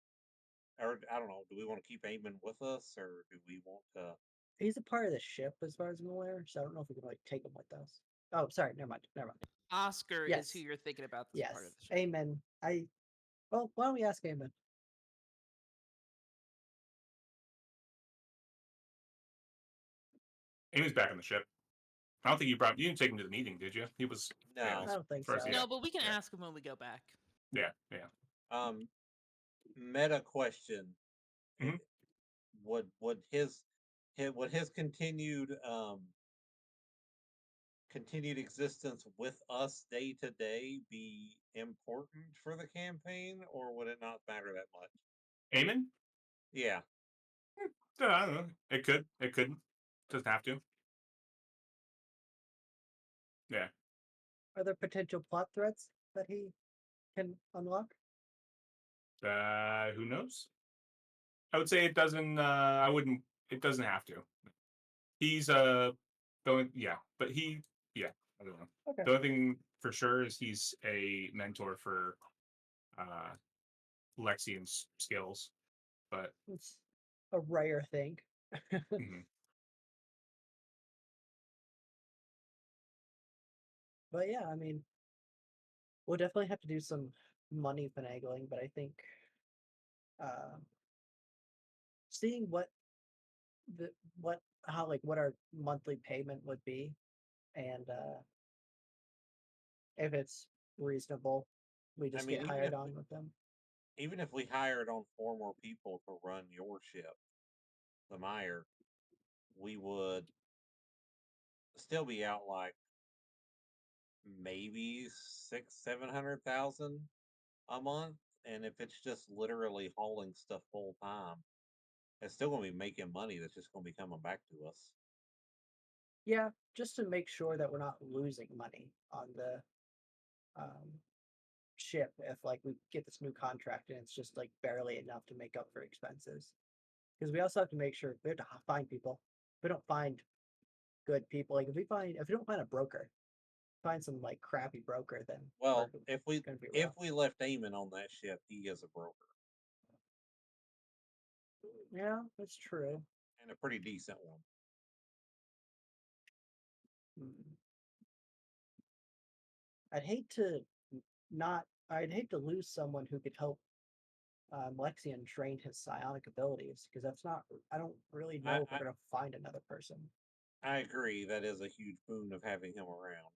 or I don't know. Do we want to keep Eamon with us, or do we want to? He's a part of the ship, as far as I'm aware. So I don't know if we can like take him with us. Oh, sorry, never mind, never mind. Oscar is who Yes. you're thinking about this part of Yes, the show. Amen. Well, why don't we ask Amen? Amy's back on the ship. I don't think you didn't take him to the meeting, did you? He was. No. Yeah, I don't think first, so. yeah. No, but we can yeah. ask him when we go back. Yeah, yeah. Meta question: Mhm. Would his continued existence with us day to day be important for the campaign, or would it not matter that much? Eamon? Yeah, I don't know. It could. It couldn't. Doesn't have to. Yeah. Are there potential plot threads that he can unlock? Who knows? I would say it doesn't. I wouldn't. It doesn't have to. He's going. Yeah, but he. Yeah, I don't know. Okay. The only thing for sure is he's a mentor for uh Lexian's skills, but It's a rare thing. mhm. But yeah, I mean, we'll definitely have to do some money finagling, but I think uh, seeing the what how like what our monthly payment would be, and if it's reasonable, we just mean, get even hired if on with them. even if we hired on 4 more people to run your ship, the Meyer, we would still be out like maybe 700,000 a month. And if it's just literally hauling stuff full time, it's still going to be making money that's just going to be coming back to us. Yeah, just to make sure that we're not losing money on the ship if like we get this new contract and it's just like barely enough to make up for expenses. Because we also have to make sure we have to find people. If we don't find good people, like if we don't find a broker, find some like crappy broker, then Well, we're if we gonna be if rough. we left Eamon on that ship, he is a broker Yeah, that's true. and a pretty decent one. Hmm. I'd hate to not. I'd hate to lose someone who could help Lexian train his psionic abilities because that's not. I don't really know if we're gonna find another person. I agree. That is a huge boon of having him around.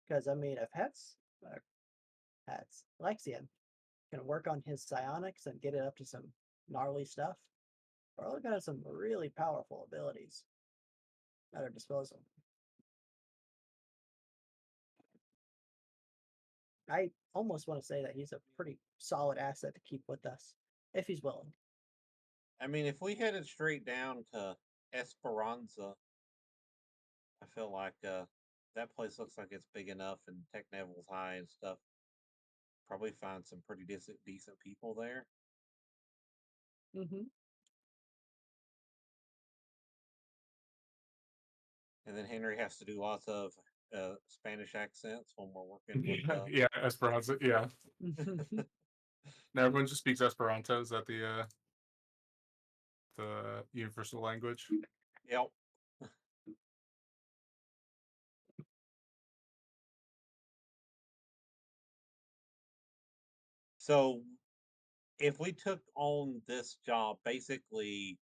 Because I mean, if Lexian can work on his psionics and get it up to some gnarly stuff, we're looking at some really powerful abilities at our disposal. I almost want to say that he's a pretty solid asset to keep with us if he's willing. I mean, if we headed straight down to Esperanza, I feel like that place looks like it's big enough and tech level's high and stuff. Probably find some pretty decent people there. Mm-hmm. And then Henry has to do lots of Spanish accents when we're working with. Yeah, Esperanto. Yeah, now everyone just speaks Esperanto. Is that the universal language? Yep. So if we took on this job, basically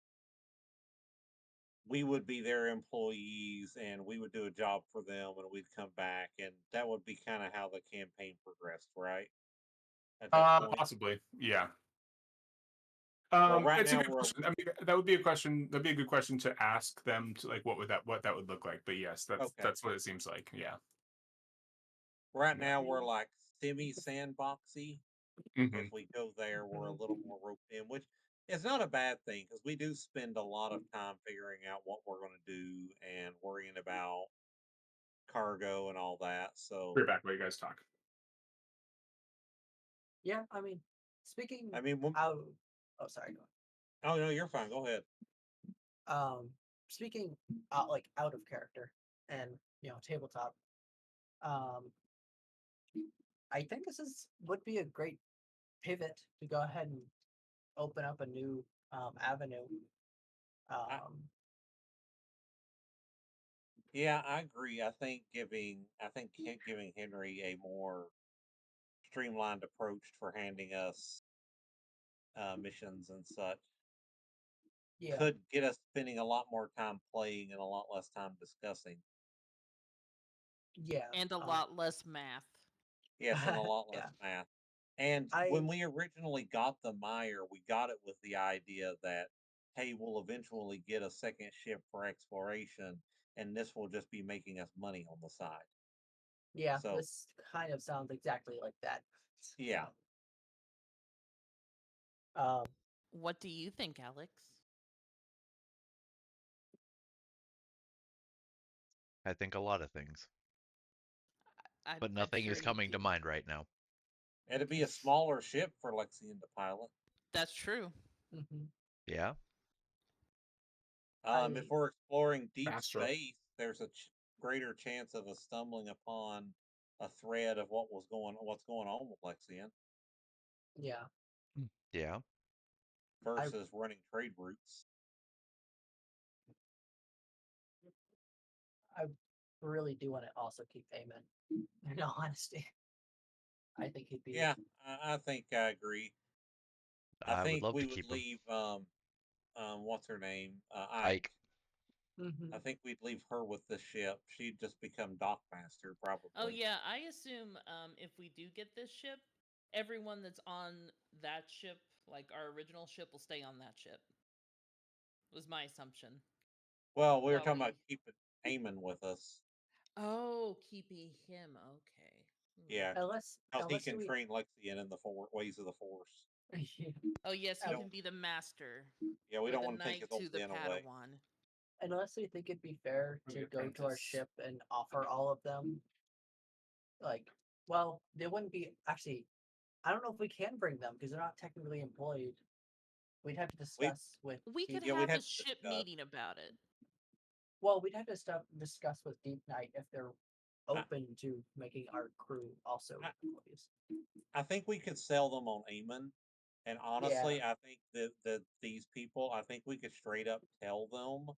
we would be their employees and we would do a job for them and we'd come back and that would be kind of how the campaign progressed, right? At that point. Possibly. Yeah. Well, right It's a now good we're question. I mean, that would be a question. That'd be a good question to ask them to like what that would look like. But yes, okay. that's what it seems like. Yeah. Right Yeah. now we're like semi sandboxy. Mhm. If we go there, we're a little more roped in, which is not a bad thing because we do spend a lot of time figuring out what we're going to do and worrying about cargo and all that. So We're back. While you guys talk. Yeah, I mean, speaking I mean, out. Oh, sorry. Go oh no, you're fine. Go ahead. on. Speaking out like out of character and tabletop. Um, I think this would be a great pivot to go ahead and open up a new avenue. I, Um, yeah, I agree. I think giving Henry a more streamlined approach for handing us missions and such yeah, could get us spending a lot more time playing and a lot less time discussing. yeah, And a lot less math. Yes, and a lot less yeah. math. And when I we originally got the Meyer, we got it with the idea that, hey, we'll eventually get a second ship for exploration, and this will just be making us money on the side. Yeah, So, this kind of sounds exactly like that. yeah. So, What do you think, Alex? I think a lot of things, but I'm nothing sure is you coming to do. mind right now. It'd be a smaller ship for Lexian to pilot. That's true. mhm. Yeah. If I we're exploring deep Astro. space, there's a greater chance of us stumbling upon a thread of what's going on with Lexian yeah, Yeah. I versus running trade routes. I really do want to also keep Eamon. In all honesty, I think he'd be. Yeah, I think I agree. I I would think love we to would keep him. leave what's her name? Ike. Ike. I Mhm. think we'd leave her with the ship. She'd just become dockmaster Oh probably. yeah, I assume if we do get this ship, everyone that's on that ship, like our original ship, will stay on that ship. Was my assumption. Well, we were While talking about we keeping Eamon with us. Oh, keeping him. Okay. Yeah, Unless because he unless can we. train Lexian in the ways of the Force. Oh yes, We he un- can don't. be the master Yeah, we or don't the want to take knight his old to the Ben away. Padawan. Unless we think it'd be fair Or to the go to our apprentice. ship and offer all of them, like, well, they wouldn't be actually. I don't know if we can bring them because they're not technically employed. We'd have to We discuss with We could Deep. yeah, we'd have a have to ship discuss. meeting about it. Well, we'd have to discuss with Deep Knight if they're I, open to making our crew also I, employees. I think we could sell them on Eamon. And Yeah. honestly, I think that these people, I think we could straight up tell them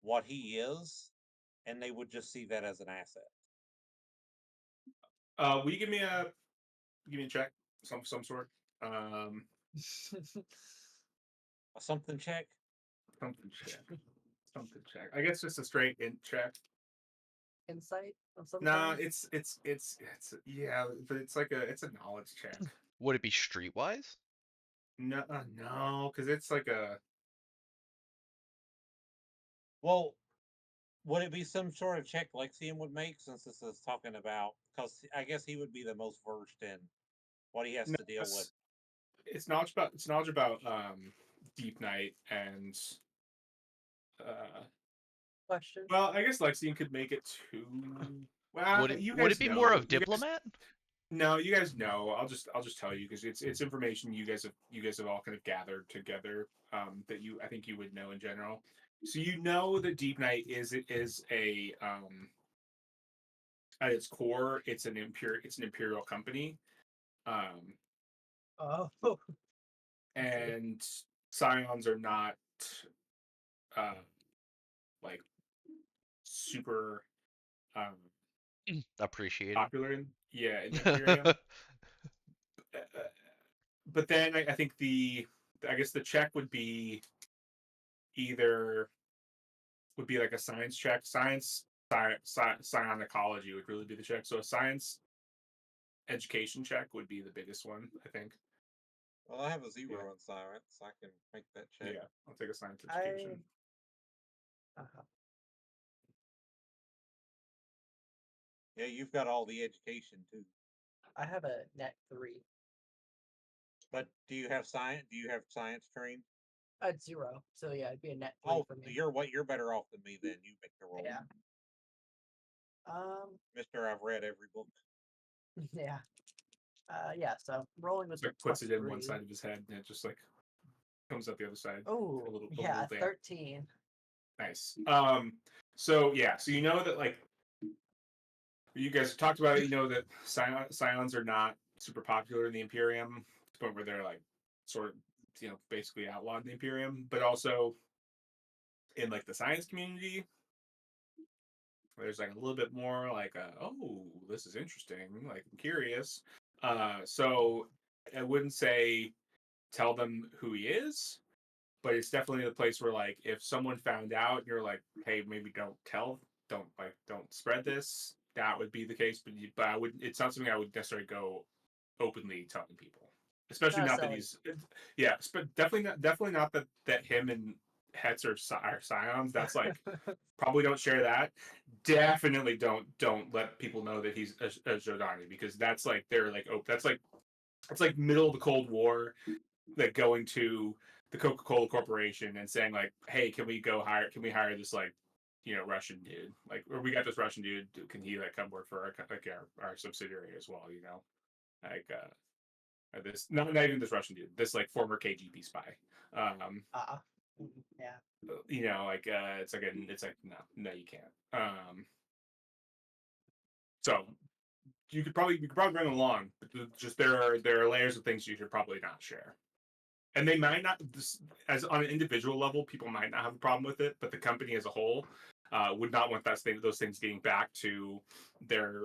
what he is, and they would just see that as an asset. Will you give me a check, some sort? A something check. Something check. Something check. I guess just a straight int check. Insight of some Nah, kind. it's yeah, but it's a knowledge check. Would it be streetwise? No, no, because it's like a Well, would it be some sort of check Lexian would make since this is talking about? Because I guess he would be the most versed in what he has no, to deal with. it's knowledge about Deep Night and uh Question. well, I guess Lexian could make it too. Well, you Would it guys be more know. of diplomat? No, you guys know. I'll just tell you because it's information you guys have all kind of gathered together that you I think you would know in general. So you know that Deep Night is a at its core it's an imperial company. Um Oh, I see. and scions are not uh like super um Appreciated. popular in the Imperium. But then I think I guess the check would be either would be like a science check. Psionicology would really be the check. So a science education check would be the biggest one, I think. Well, I have a Yeah. 0 in science. I can make that check. Yeah, I'll take a science I. education. Uh-huh. Yeah, you've got all the education too. I have a net 3 But do you have science? Do you have science trained? at 0. So yeah, it'd be a net 3 Oh, for me. you're better off than me then. You make the roll, Yeah. Mister. I've read every book. Yeah. Yeah, so rolling with It's like the puts it in one +3. side of his head, and it just like comes out the other side. Oh, a little yeah, damp. 13. Nice. So yeah, so you know that like you guys talked about it. You know that Scions are not super popular in the Imperium, to the point where they're like sort of basically outlawed in the Imperium, but also in like the science community, there's like a little bit more like oh, this is interesting. Like I'm curious. So I wouldn't say tell them who he is, but it's definitely a place where like if someone found out and you're like, hey, maybe don't spread this, that would be the case. But I would, it's not something I would necessarily go openly telling people, especially Not not that selling. he's yeah, but definitely not that him and Hetz are scions. That's like probably don't share that. Definitely don't let people know that he's a Jordani, because that's like they're like oh, that's like middle of the Cold War, like going to the Coca-Cola Corporation and saying like, "Hey, can we hire this like, Russian dude? Like, or we got this Russian dude. Can he like come work for our subsidiary as well? Like this not even this Russian dude, this like former KGB spy. Uh, yeah. Like it's like no you can't. So you could probably bring them along, but just there are layers of things you should probably not share. And they might not, as on an individual level, people might not have a problem with it, but the company as a whole would not want those things getting back to their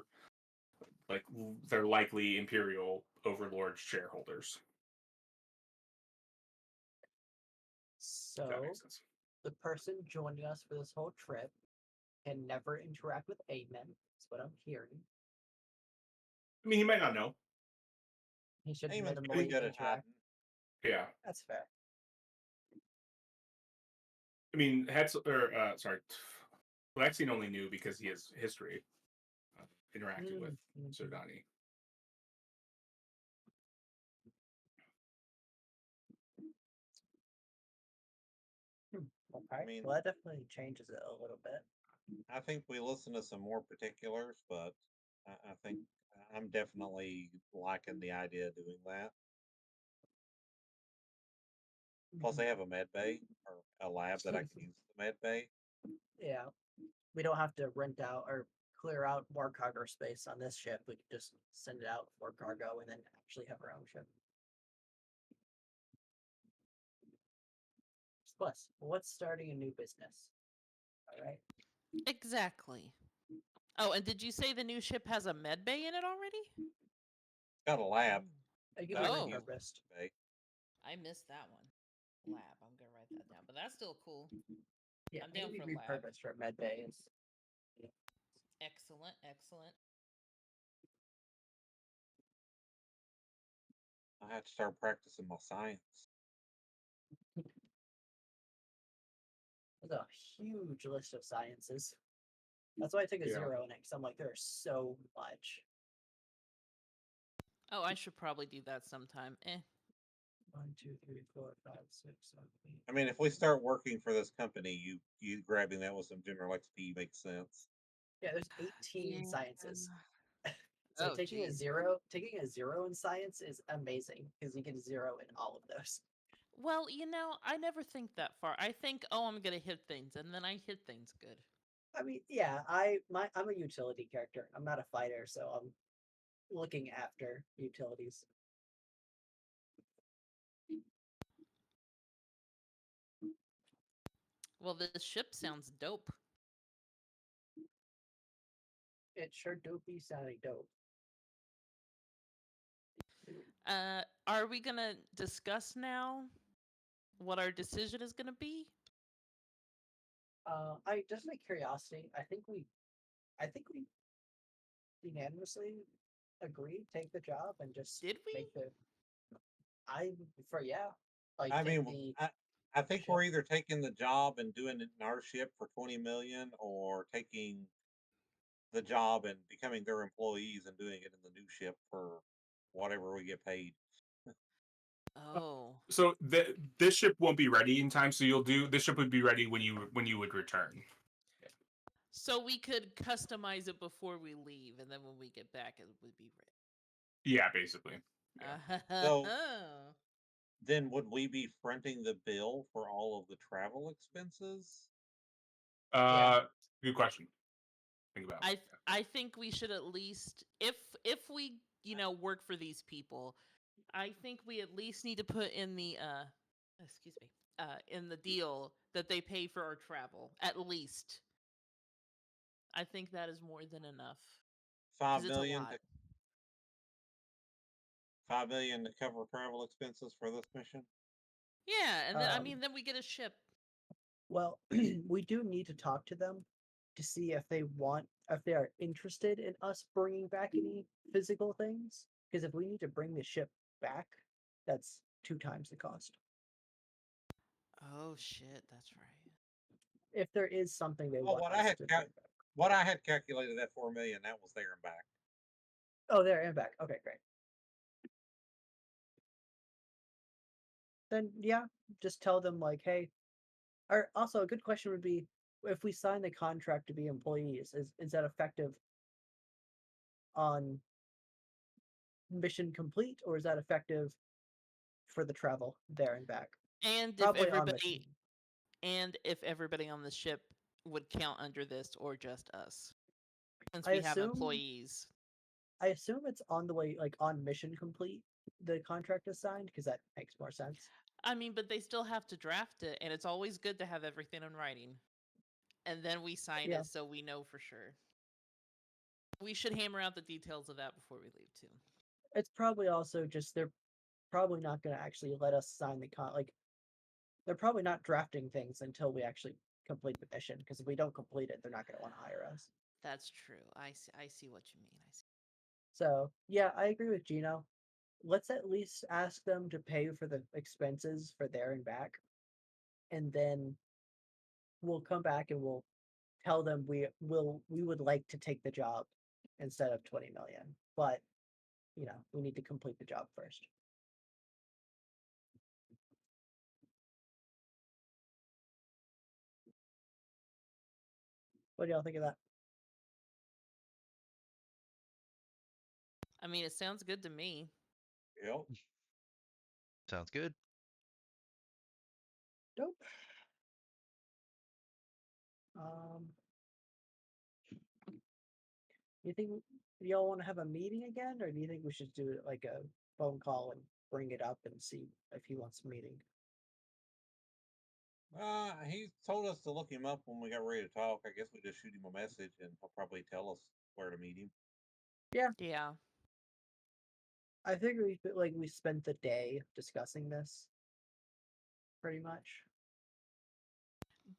like their likely imperial overlord shareholders. If that So makes sense. the person joining us for this whole trip can never interact with Amen. That's what I'm hearing. I mean, he might not know. He should Eamon's pretty minimally good at interact. hiding. Yeah. That's fair. I mean, Lexian only knew because he has history interacting with Serdani. Okay. I mean, Well, that definitely changes it a little bit. I think we listen to some more particulars, but I think I'm definitely liking the idea of doing that. Plus, they have a med bay or a lab that I can use the med bay. Yeah. We don't have to rent out or clear out more cargo space on this ship. We could just send it out for cargo and then actually have our own ship. Plus, what's starting a new business? All right. Exactly. Oh, and did you say the new ship has a med bay in it already? It's got a lab It can that be I can Oh. use the repurposed. med bay. I missed that one. Lab. I'm gonna write that down. But that's still cool. Yeah, I'm it down can be for lab. repurposed for med bays. Excellent, excellent. I have to start practicing my science. There's a huge list of sciences. That's why I took a Yeah. 0 in it, because I'm like, there's so much. Oh, I should probably do that sometime. 1, 2, 3, 4, 5, 6, 7, 8. I mean, if we start working for this company, you grabbing that with some general XP makes sense. Yeah, there's 18 Yeah. sciences. So Oh, taking a geez. 0 in science is amazing because you get a 0 in all of those. Well, I never think that far. I think, oh, I'm gonna hit things, and then I hit things good. I mean, yeah, I'm a utility character. I'm not a fighter, so I'm looking after utilities. Well, this ship sounds dope. It sure do be sounding dope. Are we gonna discuss now what our decision is gonna be? I just my curiosity. I think we unanimously agreed, take the job, and just Did we? make the. I for yeah, like I take mean, the I think ship. we're either taking the job and doing it in our ship for 20 million, or taking the job and becoming their employees and doing it in the new ship for whatever we get paid. Oh. So this ship won't be ready in time. So this ship would be ready when you would return. So we could customize it before we leave, and then when we get back, it would be ready. Yeah, basically. Yeah. So then would we be fronting the bill for all of the travel expenses? Good question. Think about it. I think we should at least, if we work for these people, I think we at least need to put in the excuse me, in the deal that they pay for our travel at least. I think that is more than enough because 5 it's a million lot. to 5 million to cover travel expenses for this mission? Yeah, and then Um, then we get a ship. Well, we do need to talk to them to see if they are interested in us bringing back any physical things. Because if we need to bring the ship back, that's 2 times the cost. Oh shit, that's right. If there is something they Well, want us to bring back. what I had calculated that 4 million, that was there and back. Oh, there and back. Okay, great. Then yeah, just tell them like, hey. Or also a good question would be, if we sign the contract to be employees, is that effective on mission complete, or is that effective for the travel there and back? And Probably on mission. if everybody on the ship would count under this or just us, since I we have assume employees. I assume it's on the way, like on mission complete. The contract is signed because that makes more sense. I mean, but they still have to draft it, and it's always good to have everything in writing. And then we sign Yeah, it so we know for sure. We should hammer out the details of that before we leave too. it's probably also just they're probably not going to actually let us sign the like they're probably not drafting things until we actually complete the mission, because if we don't complete it, they're not going to want to hire us. That's true. I see what you mean. I see. So yeah, I agree with Gino. Let's at least ask them to pay for the expenses for there and back, and then we'll come back and we'll tell them we would like to take the job instead of 20 million, but we need to complete the job first. What do y'all think of that? I mean, it sounds good to me. Yep. Sounds good. Dope. Um, you think y'all want to have a meeting again, or do you think we should do it like a phone call and bring it up and see if he wants a meeting? He told us to look him up when we got ready to talk. I guess we just shoot him a message and he'll probably tell us where to meet him. Yeah. I think we spent the day discussing this, pretty much.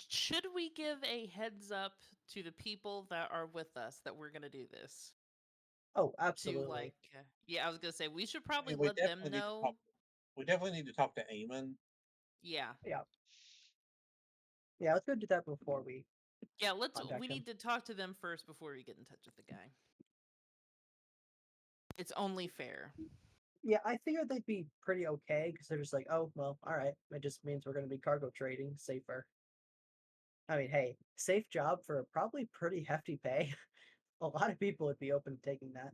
Should we give a heads up to the people that are with us that we're going to do this? Oh, To absolutely. yeah, I was going to say we should I probably mean, we let them definitely need to talk. know. We definitely need to talk to Eamon. Yeah. Yeah. Yeah, let's go do that before we Yeah, we contact him. need to talk to them first before we get in touch with the guy. It's only fair. Yeah, I figured they'd be pretty okay because they're just like, oh, well, all right. It just means we're going to be cargo trading safer. I mean, hey, safe job for probably pretty hefty pay. A lot of people would be open to taking that.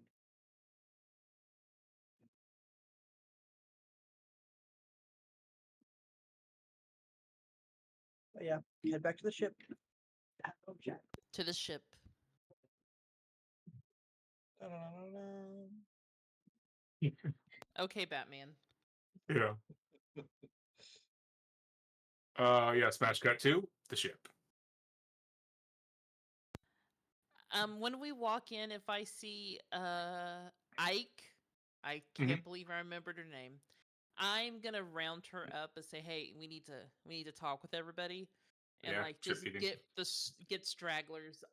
But yeah, head back to the ship. Oh, Jack. To the ship. Da-da-da-da-da. Okay, Batman. Yeah. Yeah, smash cut to the ship. When we walk in, if I see Ike, I Mhm. can't believe I remembered her name. I'm gonna round her up and say, "Hey, we need to talk with everybody, and Yeah, like ship just meeting. get stragglers."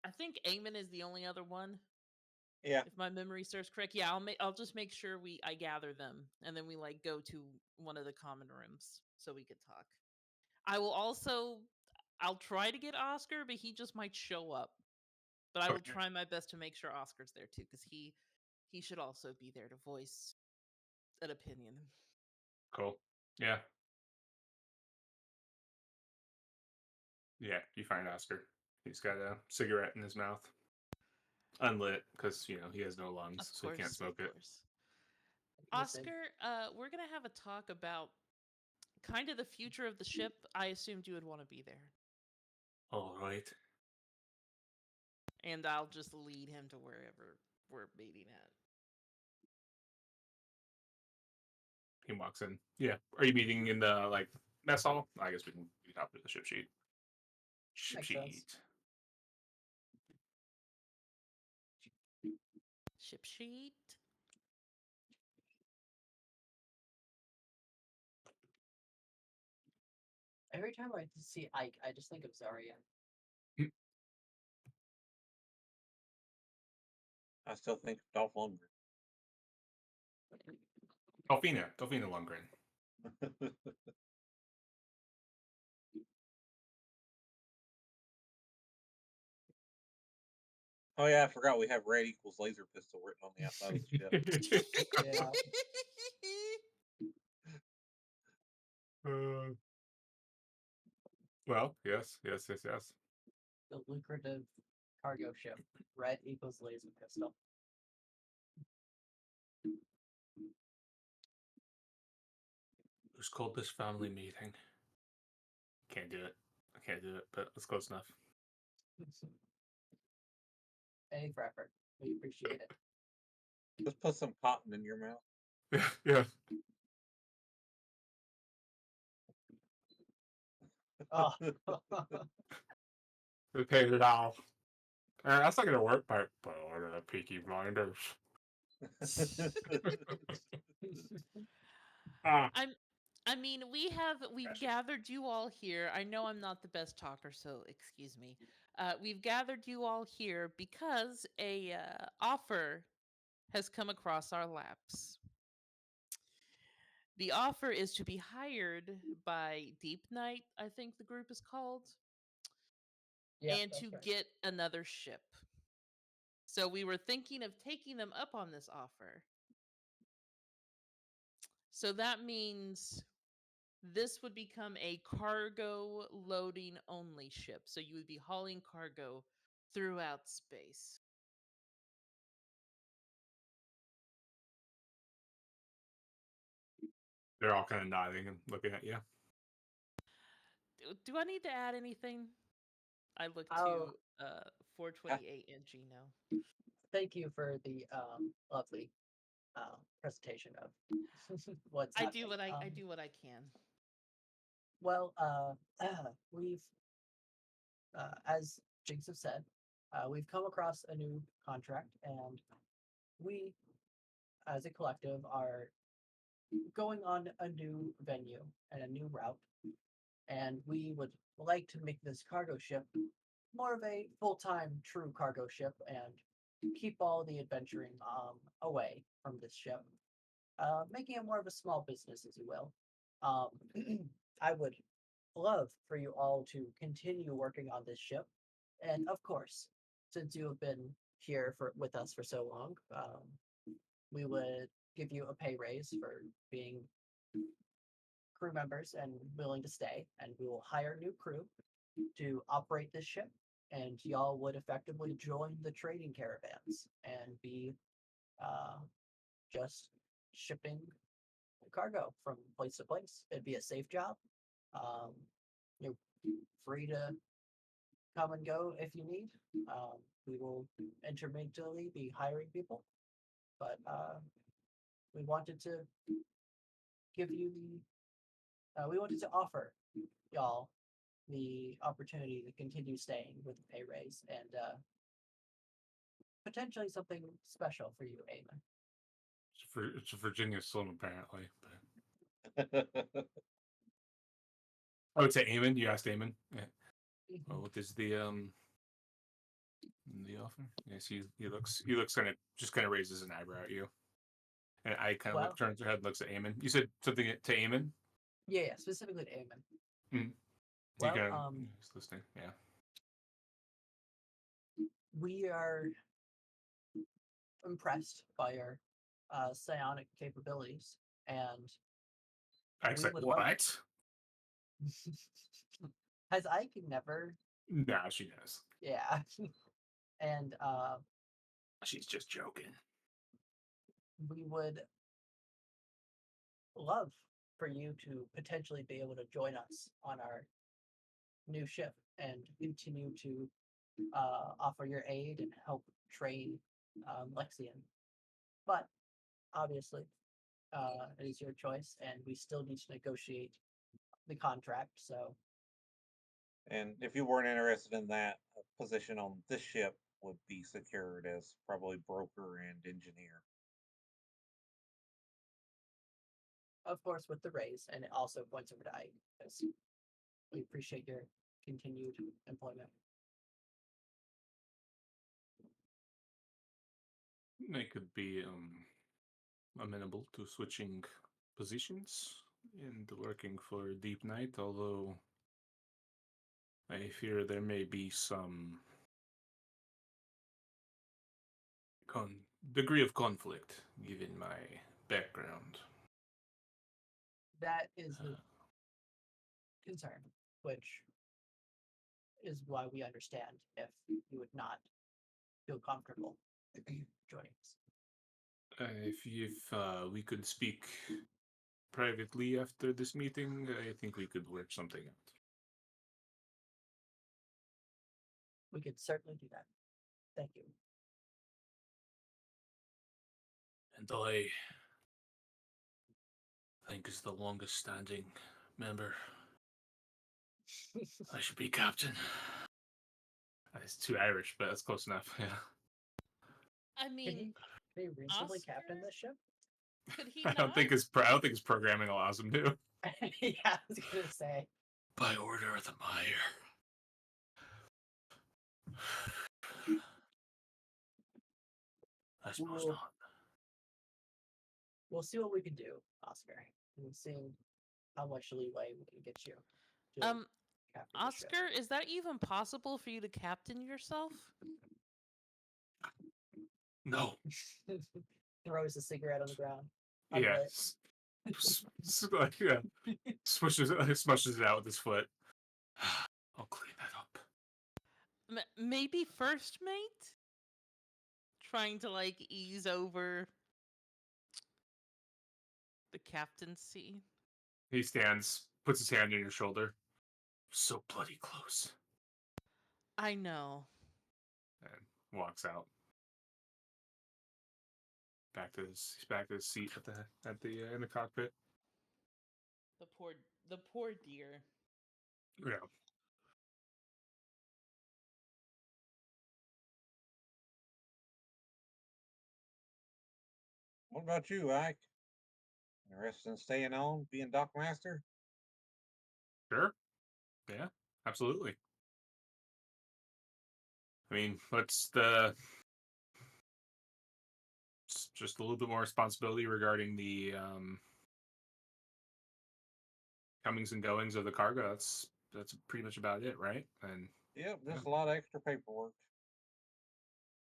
I think Eamon is the only other one, Yeah. if my memory serves correct. Yeah, I'll just make sure I gather them, and then we like go to one of the common rooms so we could talk. I will also I'll try to get Oscar, but he just might show up. But I will Okay, try my best to make sure Oscar's there too, because he should also be there to voice an opinion. cool. Yeah. Yeah, you find Oscar. He's got a cigarette in his mouth. Unlit, because, he has no lungs, Of so he can't course, of smoke it. course. Listen, Oscar, we're gonna have a talk about kind of the future of the ship. I assumed you would want to be there, All right. and I'll just lead him to wherever we're meeting at. He walks in. Yeah. Are you meeting in the like mess hall? I guess we can hop to the ship sheet. Ship Makes sense. sheet. Ship sheet. every time I see Ike, I just think of Zarya. I still think Dolph Lundgren. Delphina Lundgren. Oh yeah, I forgot we have red equals laser pistol written on the outside of the ship. Yeah. Well, yes. The lucrative cargo ship. Red equals laser pistol. Who's called this family meeting? Can't do it. I can't do it, but it's close enough. Any for effort. We appreciate it. Just put some cotton in your mouth. Yeah. Oh, We paid it off. That's not gonna work, but order the Peaky Blinders. Ah. I mean, we've Gotcha. gathered you all here. I know I'm not the best talker, so excuse me. We've gathered you all here because a offer has come across our laps. The offer is to be hired by Deep Night, I think the group is called, yeah, and that's to right. get another ship. So we were thinking of taking them up on this offer. So that means this would become a cargo loading only ship. So you would be hauling cargo throughout space. They're all kind of nodding and looking at you. Do I need to add anything? I look Oh. to 428 and Gino. Thank you for the lovely presentation of what's I happening. do what I do what I can. Well, we've, as Jinx have said, we've come across a new contract, and we, as a collective, are going on a new venue and a new route, and we would like to make this cargo ship more of a full-time true cargo ship and keep all the adventuring away from this ship, making it more of a small business, as you will. Um, I would love for you all to continue working on this ship, and of course, since you have been here with us for so long, we would give you a pay raise for being crew members and willing to stay, and we will hire new crew to operate this ship, and y'all would effectively join the trading caravans and be uh, just shipping cargo from place to place. It'd be a safe job. Um, you're free to come and go if you need. We will intermittently be hiring people, but we wanted to give you we wanted to offer y'all the opportunity to continue staying with the pay raise and potentially something special for you, Eamon. It's a Virginia Slim, apparently. I would say Eamon. You asked Eamon. Yeah. Well, what is the offer? Yes, he looks kind of raises an eyebrow at you, and I kind of Well, turns her head and looks at Eamon. You said something to Eamon. yeah, specifically to Eamon. Mm. He Well, kind of he's listening. Yeah. we are impressed by your psionic capabilities, and I was we like, would what? love. Has Ike never? Nah, she knows. Yeah, and She's just joking. we would love for you to potentially be able to join us on our new ship and continue to offer your aid and help train Lexian. But obviously, it is your choice, and we still need to negotiate the contract. So, And if you weren't interested in that, a position on this ship would be secured as probably broker and engineer. of course, with the raise, and it also points over to Ike because we appreciate your continued employment. They could be amenable to switching positions and working for Deep Night, although I fear there may be some degree of conflict given my background. That is the Uh, concern, which is why we understand if you would not feel comfortable joining us. if we could speak privately after this meeting, I think we could work something out. We could certainly do that. Thank you. And I think as the longest standing member, I should be captain. It's too Irish, but that's close enough. Yeah. I Can mean, he reasonably captain Oscar? this ship? Could he I not? don't think his programming allows him to. Yeah, I was gonna say. By order of the Mire. I suppose Well, not. we'll see what we can do, Oscar. We'll see how much leeway we can get you to Um, captain the ship. Oscar, is that even possible for you to captain yourself? No. Throws a cigarette on the ground. Yeah. Unlit. Yeah. Smushes it out with his foot. I'll clean that up. Maybe first mate? Trying to like ease over the captaincy. He stands, puts his hand on your shoulder. So bloody close. I know. And walks out. He's back to his seat at the in the cockpit. The poor dear. Yeah. What about you, Ike? Interested in staying on, being dock master? Sure. Yeah. Absolutely. I mean, just a little bit more responsibility regarding the comings and goings of the cargo. That's pretty much about it, right? And Yep, yeah, just a lot of extra paperwork.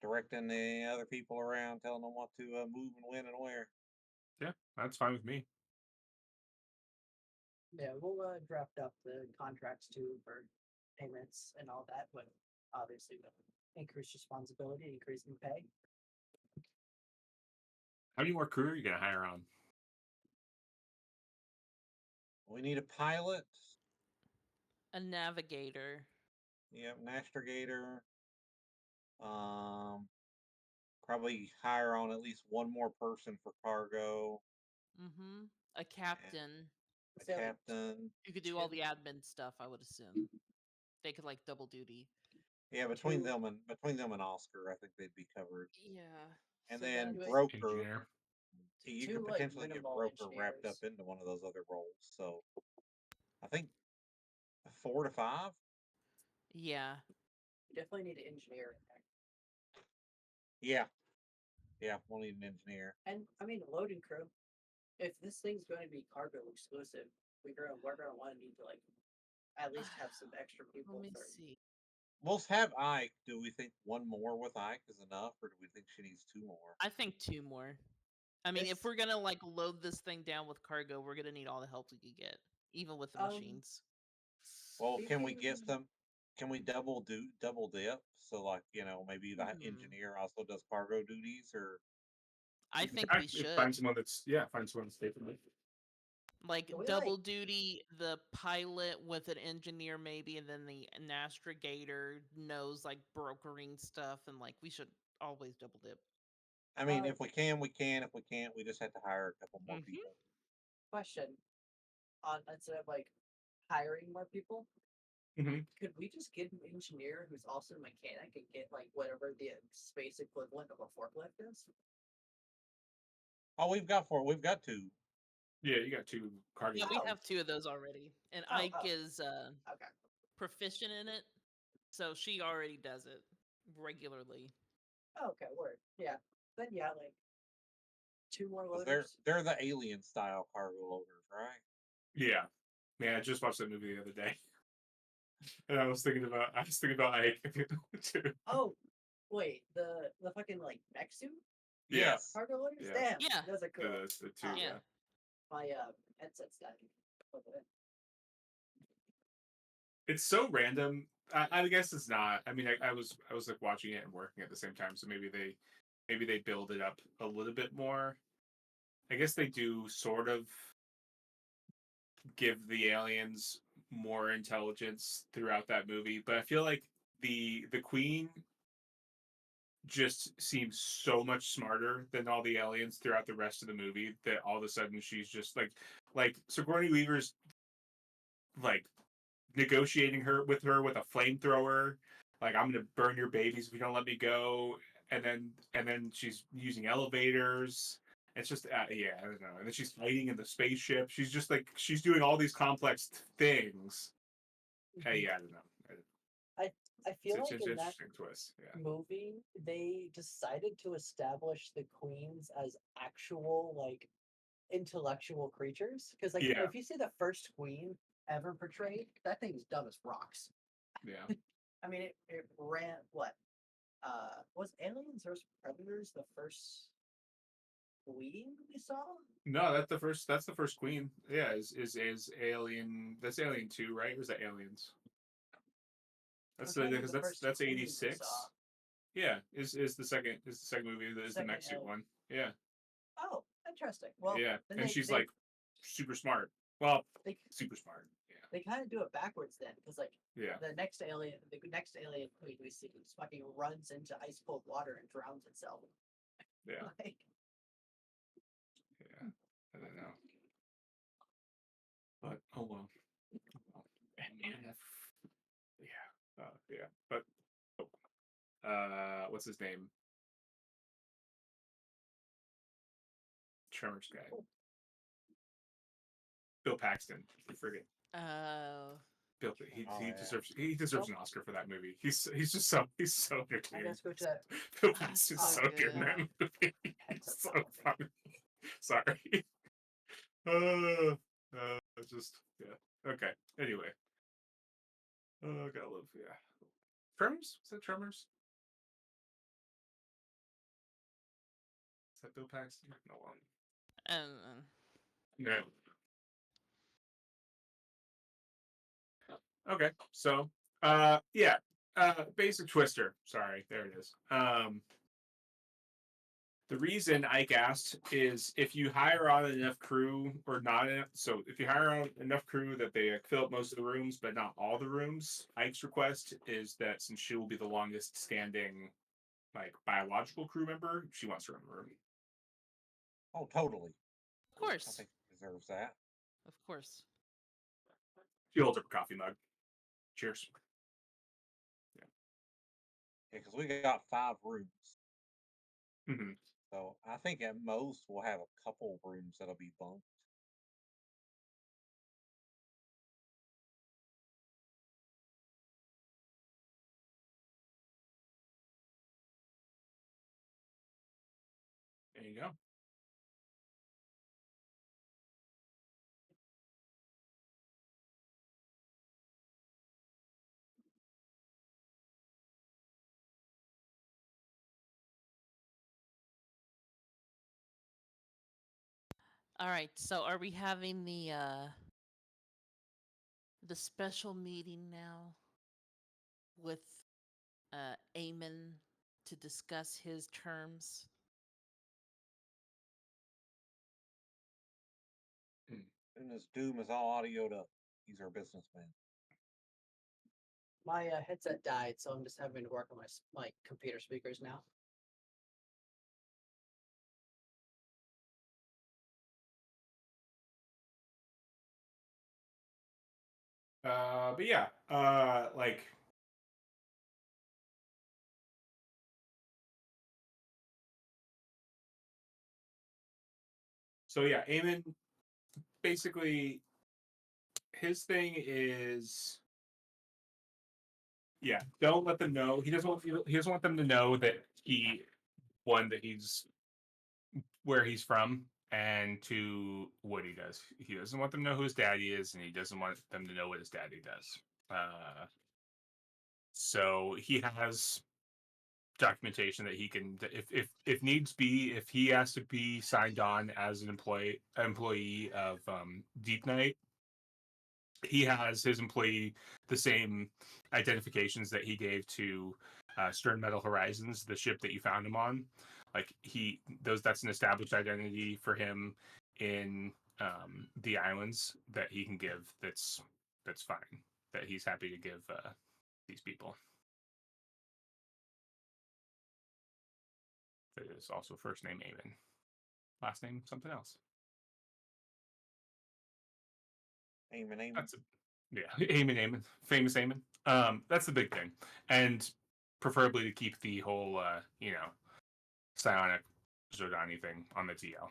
Directing the other people around, telling them what to move and when and where. yeah, that's fine with me. Yeah, we'll draft up the contracts too for payments and all that, but obviously with increased responsibility, increase in pay. How many more crew are you gonna hire on? We need a pilot. A navigator. Yep, navigator. Um, Probably hire on at least one more person for cargo. Mm-hmm. A captain. A So, captain. You could do all the admin stuff, I would assume. They could like double duty. Yeah, between them and Oscar, I think they'd be covered. Yeah. And so then that's- broker. Engineer. You two, could like, potentially get minimal broker wrapped up engineers. into one of those other roles. So I think 4 to 5. Yeah. Definitely need an engineer in there. Yeah, we'll need an engineer. And I mean, a loading crew. If this thing's going to be cargo exclusive, we're gonna want to need to like at least have some extra people Let me for. see. We'll have Ike. Do we think one more with Ike is enough, or do we think she needs 2 more? I think 2 more. I mean, if This- we're gonna like load this thing down with cargo, we're gonna need all the help we could get, even with the machines. Well, can we get speaking- some? Can we double dip? So like maybe the Hmm. engineer also does cargo duties, or I think we should. Find someone that's capable. Like Can we, double duty, the pilot with an engineer maybe, and then the navigator knows like brokering stuff, and like we should always double dip. I mean, Uh, if we can, we can. If we can't, we just have to hire a couple more Mhm. people. question on instead of like hiring more people, Mhm. could we just get an engineer who's also a mechanic and get like whatever the space equivalent of a forklift is? Oh, we've got four. We've got two. Yeah, you got two cargo. Yeah, we Oh. have 2 of those already, and Oh, Ike oh. is Okay. proficient in it, so she already does it regularly. Okay, word. Yeah. Then yeah, like 2 more 'Cause loaders. they're the alien style cargo loaders, right? Yeah, man. I just watched that movie the other day, and I was thinking about Ike too. Oh, wait, the fucking like mech suit Yeah, Yes. cargo loaders. Yeah. Damn, Yeah. those are cool. the two. Oh, Yeah. My headset's dying. Plug it in. It's so random. I guess it's not. I mean, I was like watching it and working at the same time, so maybe they build it up a little bit more. I guess they do sort of give the aliens more intelligence throughout that movie, but I feel like the queen just seems so much smarter than all the aliens throughout the rest of the movie that all of a sudden she's just like Sigourney Weaver's like negotiating with her with a flamethrower, like I'm gonna burn your babies if you don't let me go, and then she's using elevators. It's just yeah, I don't know. And then she's fighting in the spaceship. She's just like she's doing all these complex things. Hey, yeah, I don't know. I feel It's like an in that interesting twist. Yeah, movie they decided to establish the queens as actual like intellectual creatures because like yeah, if you see the first queen ever portrayed, that thing's dumb as rocks. yeah. I mean, it ran what? Was Aliens vs Predators the first queen we saw? No, that's the first. That's the first queen. Yeah, is Alien. That's Alien 2, right? Or is that Aliens? I'm That's trying to think because of the first that's queen we 86. saw. Yeah, is the second movie is the Second next one. Yeah, Oh, interesting. Well, yeah, then and they she's they like super smart. Well, they, super smart. they kind of do it backwards then, because like Yeah, the next alien queen we see just fucking runs into ice cold water and drowns itself. yeah, yeah, Like, yeah. I don't know, but oh well. And man, yeah, yeah. But what's his name? Tremors guy, Bill Paxton. I forget. Oh. Bill, Oh, he yeah. deserves an Oscar for that movie. He's just so I entertaining. guess go to that. Bill Oh, it's Paxton's so so good in that good. movie. He's Headset's so not working. funny. Sorry. Uh, just yeah. Okay. Anyway. Oh, gotta love yeah. Tremors? Is that Tremors? Is that Bill Paxton? No one. And No. Okay. So yeah. Basic Twister. Sorry, there it is. The reason Ike asked is if you hire on enough crew or not enough. So if you hire on enough crew that they fill up most of the rooms, but not all the rooms, Ike's request is that since she will be the longest standing, like biological crew member, she wants her own room. Oh, totally. of I course. think he deserves that. Of course. She holds up a coffee mug. Cheers. Yeah, because we got 5 rooms. Mm-hmm. So I think at most we'll have a couple rooms that'll be bunked. There you go. All right. So are we having the special meeting now with Eamon to discuss his terms? And as Doom is all audioed up. He's our businessman. My headset died, so I'm just having to work on my computer speakers now. But yeah, like so yeah, Eamon basically his thing is yeah, don't let them know. He doesn't want them to know that he's where he's from and to what he does. He doesn't want them to know who his daddy is, and he doesn't want them to know what his daddy does. So he has documentation that he can, if needs be, if he has to be signed on as an employee of Deep Night, he has his employee the same identifications that he gave to Stern Metal Horizons, the ship that you found him on. Like that's an established identity for him in the islands that he can give. That's fine. That he's happy to give these people. That is also first name Eamon, last name something else. Eamon. That's a yeah, Eamon, famous Eamon. That's the big thing, and preferably to keep the whole psionic Zordani thing on the TL.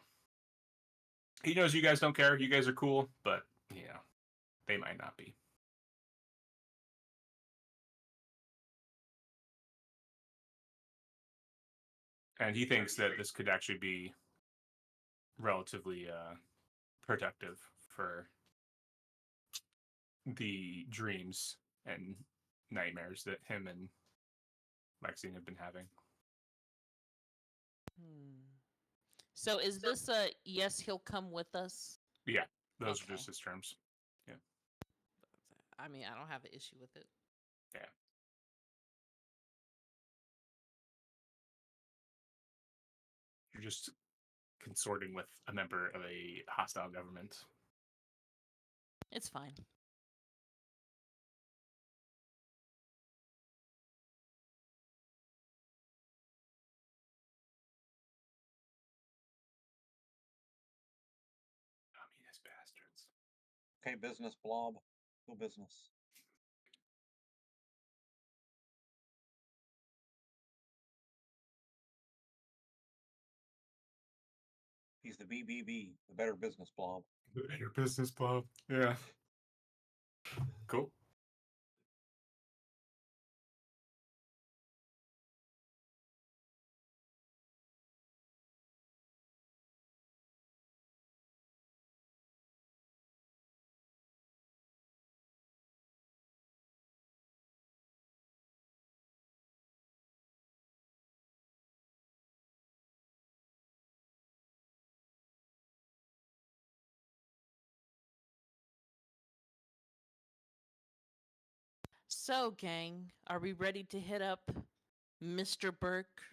He knows you guys don't care. You guys are cool, but they might not be. And he thinks that this could actually be relatively productive for the dreams and nightmares that him and Lexine have been having. So is this a yes, he'll come with us? Yeah, those are Okay. just his terms. Yeah. I mean, I don't have an issue with it. Yeah. You're just consorting with a member of a hostile government. It's fine. Communist bastards. Okay, business blob. Go business. He's the BBB, the Better Business Blob. The Better Business Blob. Yeah. Cool. So, gang, are we ready to hit up Mr. Burke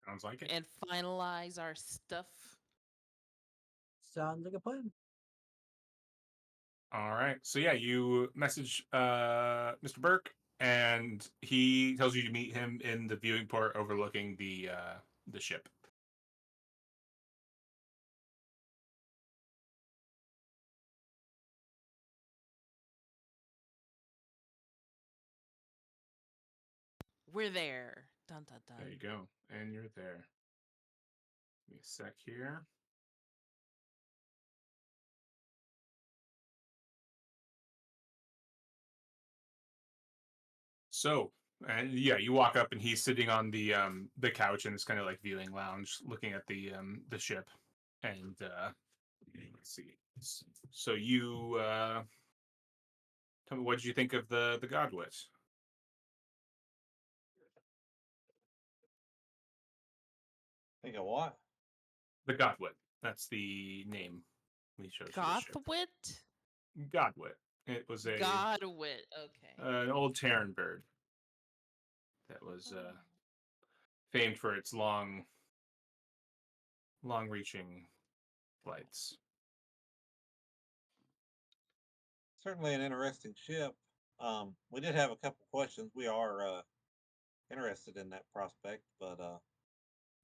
Sounds like it. and finalize our stuff? Sounds like a plan. All right. So yeah, you message Mr. Burke, and he tells you to meet him in the viewing port overlooking the ship. We're there. Dun dun dun. There you go, and you're there. Give me a sec here. So, and yeah, you walk up, and he's sitting on the couch in this kind of like viewing lounge, looking at the ship, and let's see. So you tell me, what did you think of the Godwit? Think of what? The Godwit. That's the name we chose for the ship. Gothwit? Godwit. It was a Godwit. Okay. an old Terran bird that was famed for its long-reaching flights. certainly an interesting ship. We did have a couple questions. We are interested in that prospect, but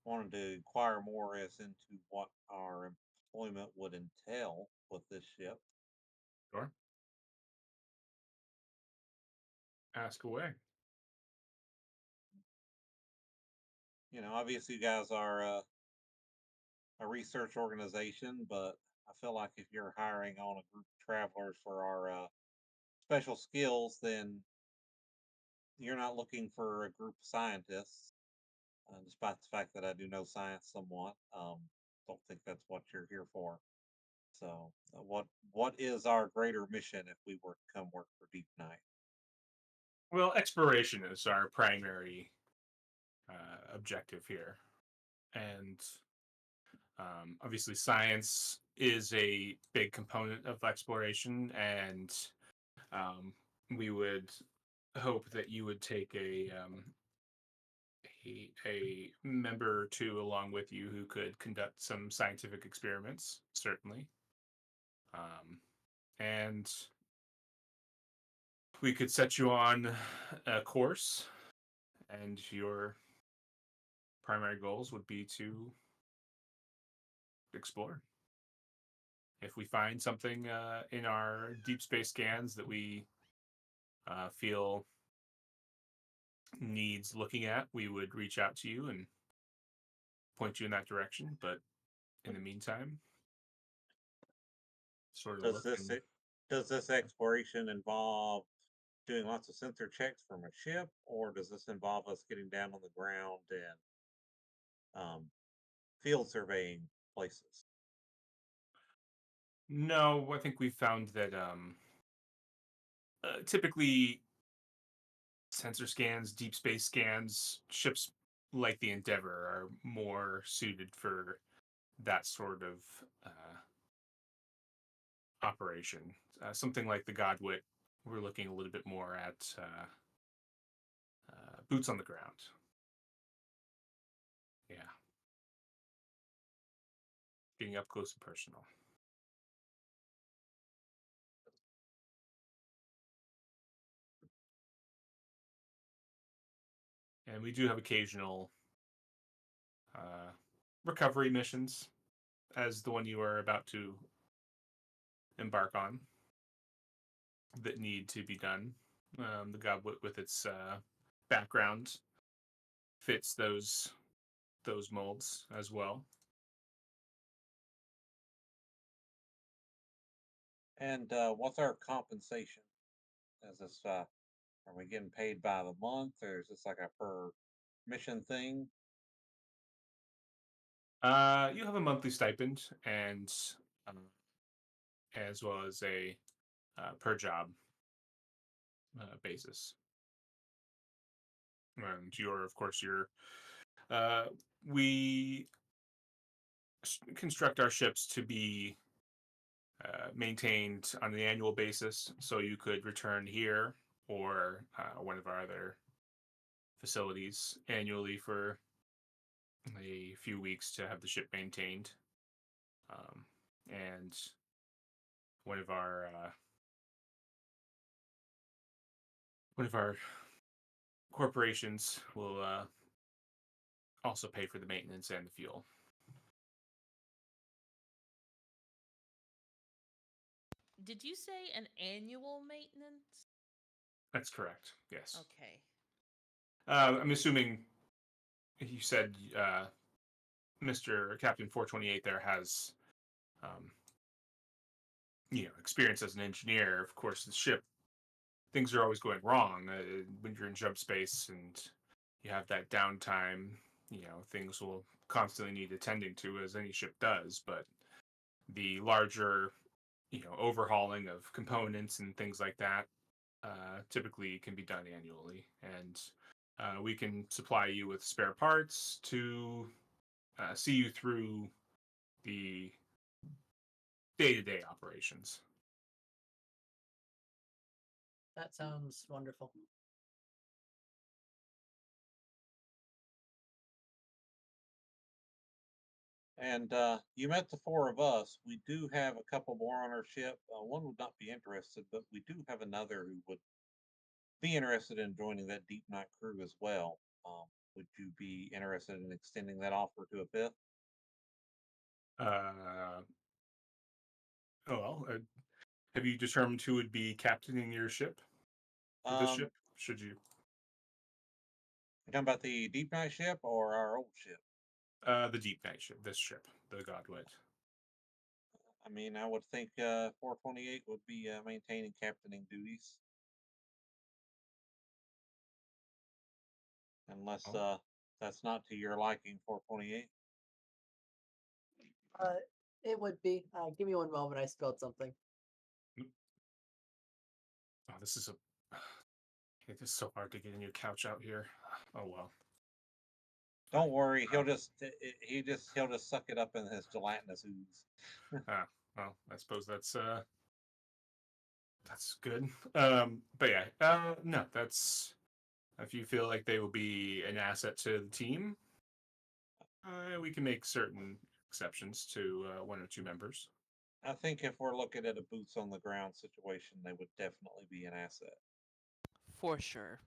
wanted to inquire more as into what our employment would entail with this ship. Sure. Ask away. Obviously, you guys are a research organization, but I feel like if you're hiring on a group of travelers for our special skills, then you're not looking for a group of scientists. Despite the fact that I do know science somewhat, don't think that's what you're here for. So, what is our greater mission if we were to come work for Deep Night? Well, exploration is our primary objective here, and obviously, science is a big component of exploration, and um, we would hope that you would take a member or two along with you who could conduct some scientific experiments, certainly. And we could set you on a course, and your primary goals would be to explore. If we find something in our deep space scans that we feel needs looking at, we would reach out to you and point you in that direction. But in the meantime, sort of Does this looking. does this exploration involve doing lots of sensor checks from a ship, or does this involve us getting down on the ground and field surveying places? No, I think we found that typically sensor scans, deep space scans, ships like the Endeavor are more suited for that sort of operation. Something like the Godwit, we're looking a little bit more at boots on the ground. Yeah. Being up close and personal. And we do have occasional recovery missions, as the one you are about to embark on, that need to be done. The Godwit, with its background, fits those molds as well. And what's our compensation? Is this are we getting paid by the month, or is this like a per mission thing? You have a monthly stipend, and as well as a per job basis. And of course, uh, we construct our ships to be maintained on an annual basis, so you could return here or one of our other facilities annually for a few weeks to have the ship maintained. And one of our uh, one of our corporations will also pay for the maintenance and the fuel. Did you say an annual maintenance? That's correct. Yes. Okay. I'm assuming you said Mr. Captain 428 there has um, experience as an engineer. Of course, the ship, things are always going wrong when you're in jump space and you have that downtime. Things will constantly need attending to, as any ship does. But the larger, overhauling of components and things like that typically can be done annually, and we can supply you with spare parts to see you through the day-to-day operations. That sounds wonderful. And you met the four of us. We do have a couple more on our ship. One would not be interested, but we do have another who would be interested in joining that deep night crew as well. Would you be interested in extending that offer to a fifth? Oh well, have you determined who would be captaining your ship for this Um, ship? Should you? you talking about the deep night ship or our old ship? The deep night ship. This ship, the Godwit. I mean, I would think 428 would be maintaining captaining duties, unless Oh. that's not to your liking. 428. It would be. Give me one moment. I spilled something. Oh, this is a. It is so hard to get a new couch out here. Oh well. Don't worry, he'll Um, he'll just suck it up in his gelatinous ooze. well, I suppose that's good. But yeah, no, that's if you feel like they will be an asset to the team, we can make certain exceptions to one or two members. I think if we're looking at a boots on the ground situation, they would definitely be an asset. For sure.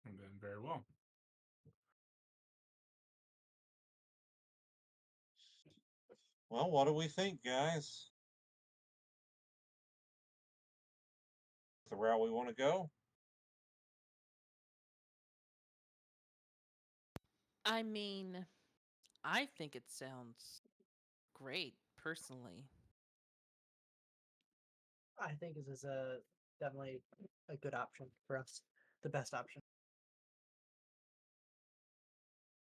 And then very well. Well, what do we think, guys? The route we want to go? I mean, I think it sounds great, personally. I think this is a definitely a good option for us. The best option.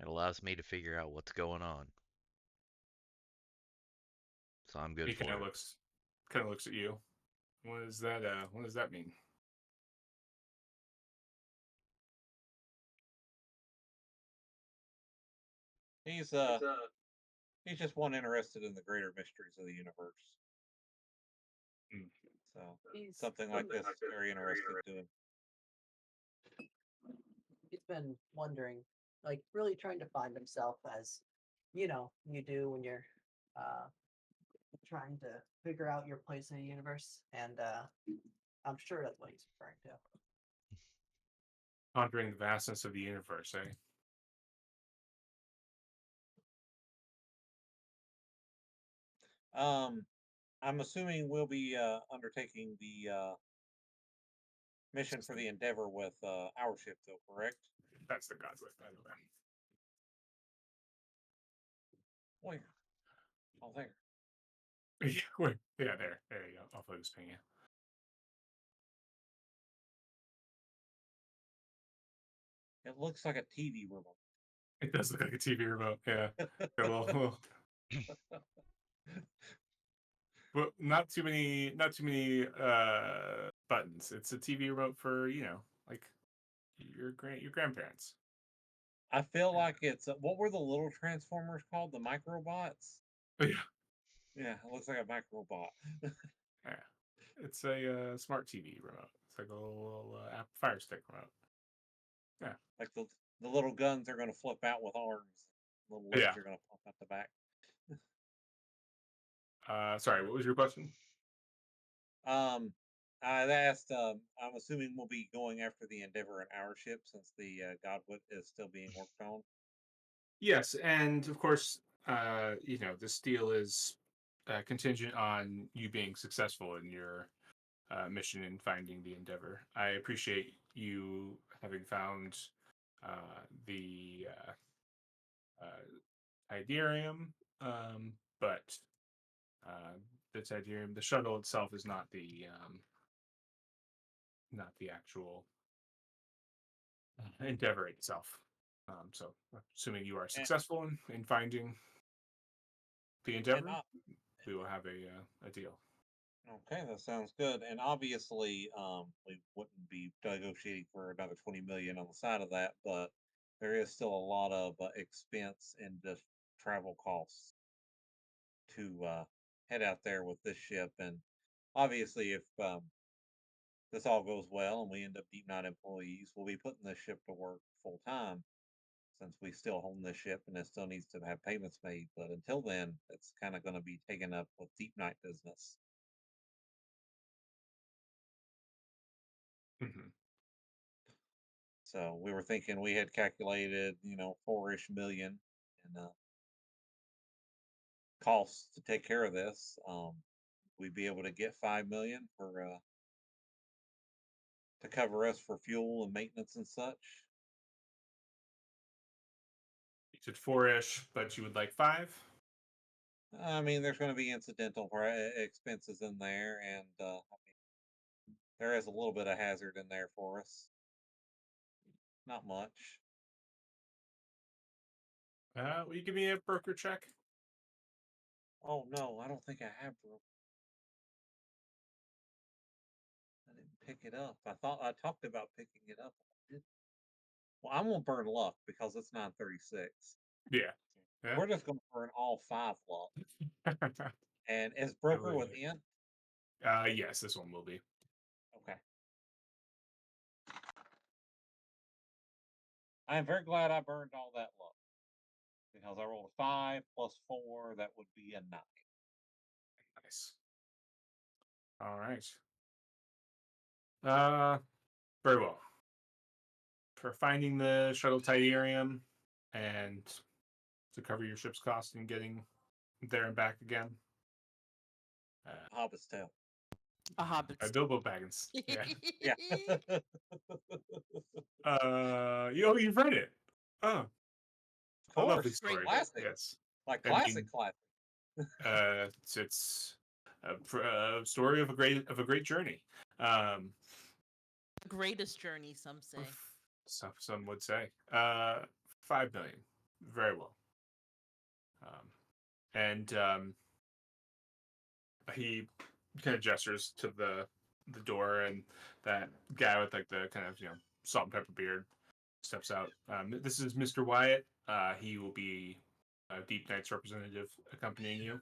It allows me to figure out what's going on. So I'm good He for it. kind of looks at you. What is that? What does that mean? He's he's just one interested in the greater mysteries of the universe. Mm. So He's something like this is very interesting to him. he's been wondering, like really trying to find himself as, you do when you're uh trying to figure out your place in the universe, and I'm sure that's what he's referring to. Pondering the vastness of the universe, eh? I'm assuming we'll be undertaking the mission for the Endeavor with our ship, though, correct? That's the Godwit, by the way. Where? Oh, there. Yeah, wait, yeah, there you go. I'll focus ping you. It looks like a TV remote. It does look like a TV remote. Yeah, a little, but not too many buttons. It's a TV remote for like your grandparents. I feel like it's what were the little Transformers called? The Microbots? Yeah, Yeah, it looks like a Microbot. yeah. It's a smart TV remote. It's like a little Fire Stick remote. Yeah, Like the little guns are going to flip out with arms. Little yeah. legs are going to pop out the back. Sorry, what was your question? Um, I asked. I'm assuming we'll be going after the Endeavor in our ship since the Godwit is still being worked on. Yes, and of course, this deal is contingent on you being successful in your mission in finding the Endeavor. I appreciate you having found the Tidarium, but the Tidarium, the shuttle itself, is not the actual Endeavor itself. So, assuming you are And, successful in finding the and Endeavor, we will have a deal. okay, that sounds good. And obviously, we wouldn't be negotiating for another 20 million on the side of that, but there is still a lot of expense and just travel costs to head out there with this ship. And obviously, if this all goes well and we end up deep nine employees, we'll be putting this ship to work full time. since we still own this ship and it still needs to have payments made. But until then, it's kind of going to be taken up with deep night business. Mhm. So we were thinking we had calculated, 4-ish million in costs to take care of this. We'd be able to get 5 million for to cover us for fuel and maintenance and such. You said 4-ish, but you would like 5. I mean, there's going to be incidental expenses in there, and I mean, there is a little bit of hazard in there for us. Not much. Will you give me a broker check? Oh no, I don't think I have. I didn't pick it up. I thought I talked about picking it up. I didn't. Well, I'm gonna burn luck because it's 936. Yeah. Yeah. We're just gonna burn all 5 luck. And is I broker believe with it. int? Yes, this one will be. Okay. I am very glad I burned all that luck because I rolled a 5 plus 4. That would be a 9. Nice. All right. Very well. For finding the shuttle Tidarium and to cover your ship's cost and getting there and back again. Hobbit's tail. A hobbit's. Bilbo Baggins. Yeah. Yeah. You've read it. Oh, Of a lovely course. story. Classic. Yes. Like I classic, mean, classic. it's a story of a great journey. Greatest journey, some say. Some would say. 5 million. Very well. And he kind of gestures to the door, and that guy with like the kind of salt and pepper beard steps out. This is Mr. Wyatt. He will be a Deep Night's representative accompanying you.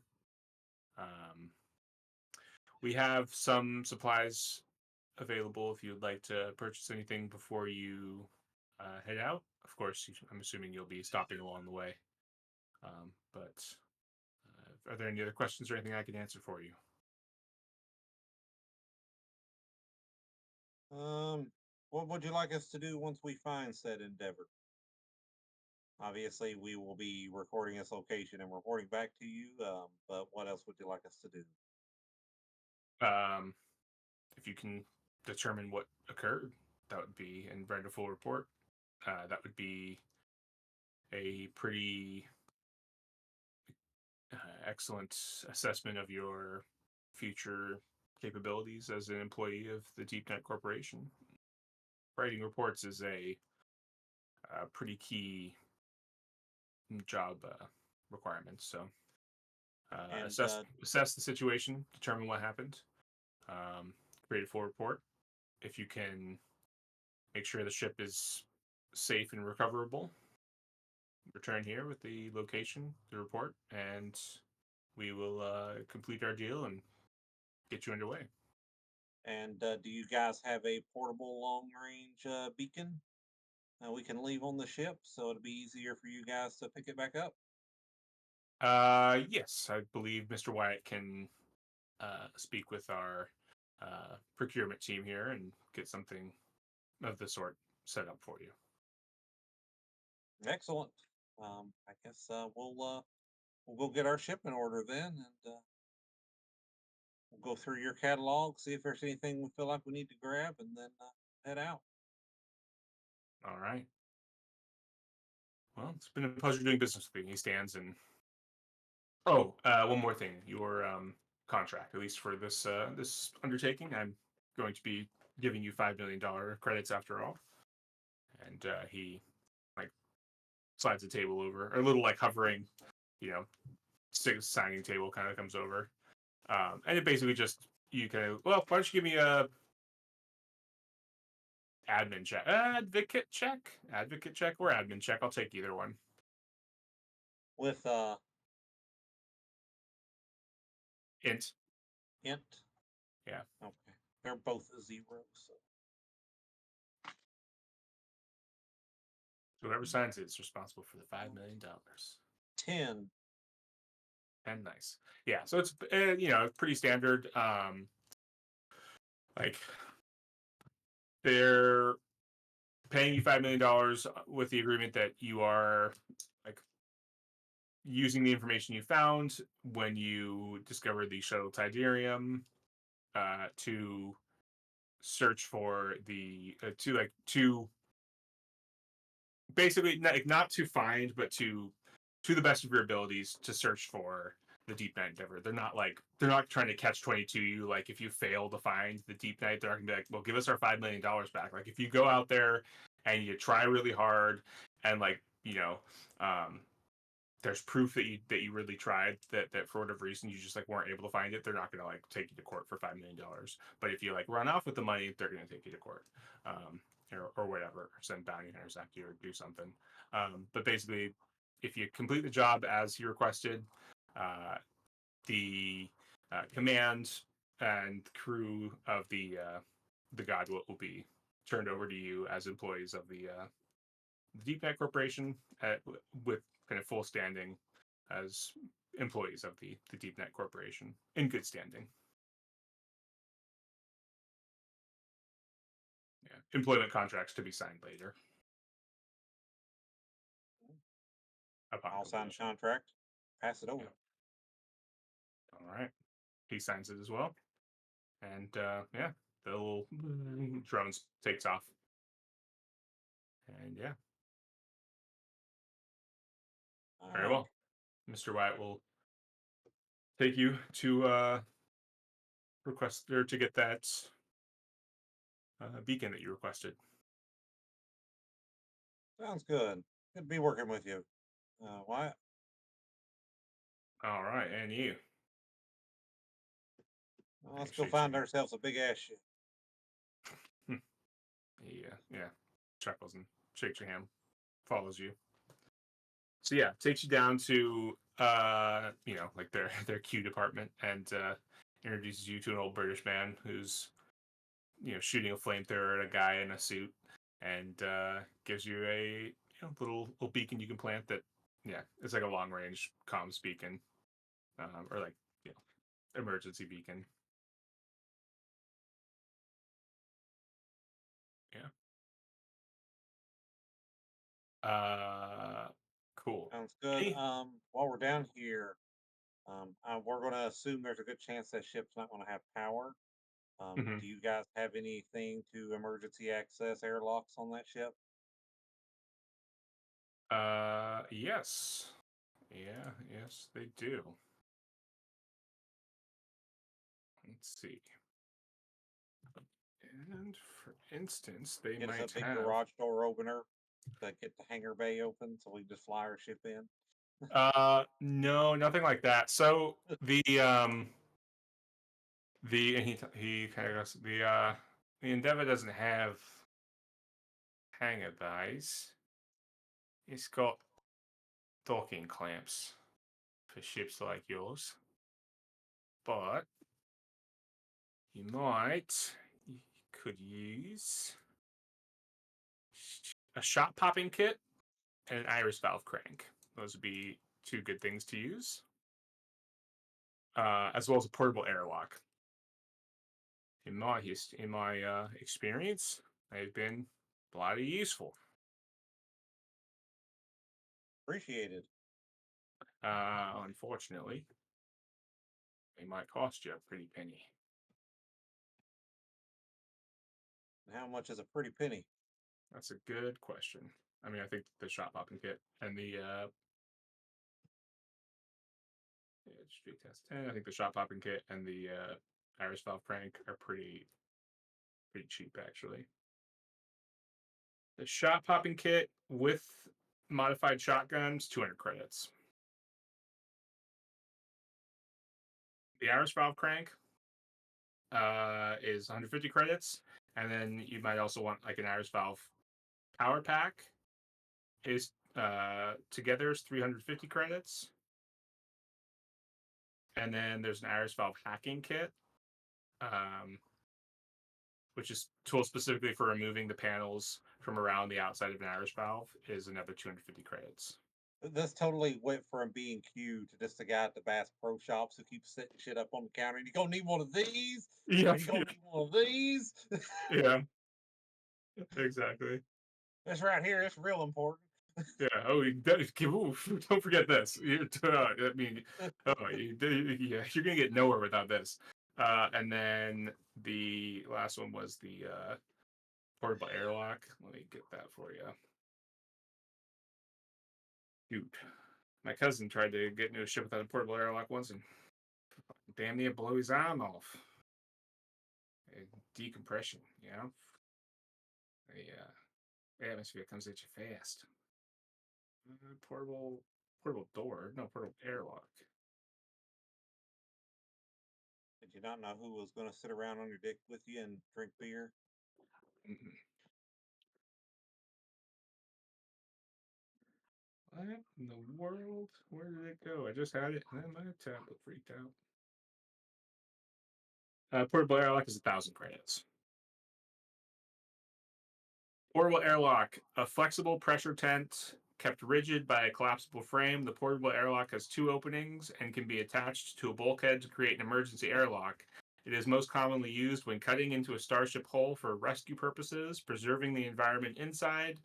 We have some supplies available if you'd like to purchase anything before you head out. Of course, I'm assuming you'll be stopping along the way. But are there any other questions or anything I can answer for you? What would you like us to do once we find said endeavor? Obviously, we will be recording this location and reporting back to you. But what else would you like us to do? If you can determine what occurred, that would be, and write a full report. That would be a pretty excellent assessment of your future capabilities as an employee of the Deep Net Corporation. Writing reports is a pretty key job requirement. So And assess the situation, determine what happened, create a full report. If you can make sure the ship is safe and recoverable, return here with the location, the report, and we will complete our deal and get you underway. And do you guys have a portable long range beacon we can leave on the ship so it'll be easier for you guys to pick it back up? Yes, I believe Mr. Wyatt can speak with our procurement team here and get something of the sort set up for you. Excellent. I guess we'll go get our ship in order then, and we'll go through your catalog, see if there's anything we feel like we need to grab, and then head out. All right. Well, it's been a pleasure doing business with you. He stands and one more thing. Your contract, at least for this undertaking, I'm going to be giving you $5 million credits after all. And he like slides the table over, or a little like hovering, signing table kind of comes over, and it basically just you kind of why don't you give me a admin check, advocate check, or admin check? I'll take either one. With Int. int. Yeah. Okay. They're both a 0. So So whoever signs it is responsible for the $5 million. 10. And nice. Yeah, so it's pretty standard. Like they're paying you $5 million with the agreement that you are like using the information you found when you discovered the shuttle Tidarium to search for the to basically not to find, but to the best of your abilities to search for the Deep Night Endeavor. They're not trying to catch 22 you. Like if you fail to find the Deep Night, they're not gonna be like, well, give us our $5 million back. Like if you go out there and you try really hard and there's proof that you really tried, that for whatever reason you just like weren't able to find it, they're not gonna like take you to court for $5 million. But if you like run off with the money, they're gonna take you to court. Or whatever, or send bounty hunters after you or do something. But basically, if you complete the job as you requested, the command and crew of the Godwit will be turned over to you as employees of the Deep Net Corporation with kind of full standing as employees of the Deep Net Corporation in good standing. Yeah, employment contracts to be signed later. I'll sign the contract. Pass it over. Yeah. All right. He signs it as well. And yeah, the little drones takes off. And yeah. Very well. Mr. Wyatt will take you to request or to get that beacon that you requested. Sounds good. Good to be working with you. Wyatt? All right, and you. Well, let's go find ourselves a big ass ship. Yeah. Chuckles and shakes your hand, follows you. So yeah, takes you down to like their Q department, and introduces you to an old British man who's shooting a flamethrower at a guy in a suit, and gives you a little beacon you can plant that it's like a long range comms beacon, or like emergency beacon. Yeah. Cool. Sounds good. While we're down here, we're going to assume there's a good chance that ship's not going to have power. Mhm. Do you guys have anything to emergency access airlocks on that ship? Yes. Yes, they do. Let's see. And for instance, they Get us a might big have. garage door opener to get the hangar bay open so we can just fly our ship in. No, nothing like that. So the he kind of goes, the Endeavor doesn't have hangar bays. It's got docking clamps for ships like yours, but you could use a shot popping kit and an iris valve crank. Those would be two good things to use, as well as a portable airlock. In my experience, they've been bloody useful. Appreciated. Unfortunately, they might cost you a pretty penny. And how much is a pretty penny? That's a good question. I mean, I think the shot popping kit and the street test 10. I think the shot popping kit and the iris valve crank are pretty cheap actually. The shot popping kit with modified shotguns, 200 credits. The iris valve crank is 150 credits, and then you might also want like an iris valve power pack. Is together is 350 credits, and then there's an iris valve hacking kit, which is tool specifically for removing the panels from around the outside of an Irish valve, is another 250 credits. This totally went from being Q to just a guy at the Bass Pro Shops who keeps setting shit up on the counter. And you gonna need one of these? Yeah, And you gonna need one of these? yeah, exactly. This right here, it's real important. Yeah. Oh, don't forget this. I mean, yeah, you're gonna get nowhere without this. And then the last one was the portable airlock. Let me get that for you. Dude, my cousin tried to get into a ship without a portable airlock once, and damn near blow his arm off. Decompression, you know. The atmosphere comes at you fast. Portable door, no portable airlock. Did you not know who was gonna sit around on your dick with you and drink beer? Mm-mm. What in the world? Where did it go? I just had it, and then my tablet freaked out. Portable airlock is 1,000 credits. Portable airlock, a flexible pressure tent kept rigid by a collapsible frame. The portable airlock has 2 openings and can be attached to a bulkhead to create an emergency airlock. It is most commonly used when cutting into a starship hull for rescue purposes, preserving the environment inside,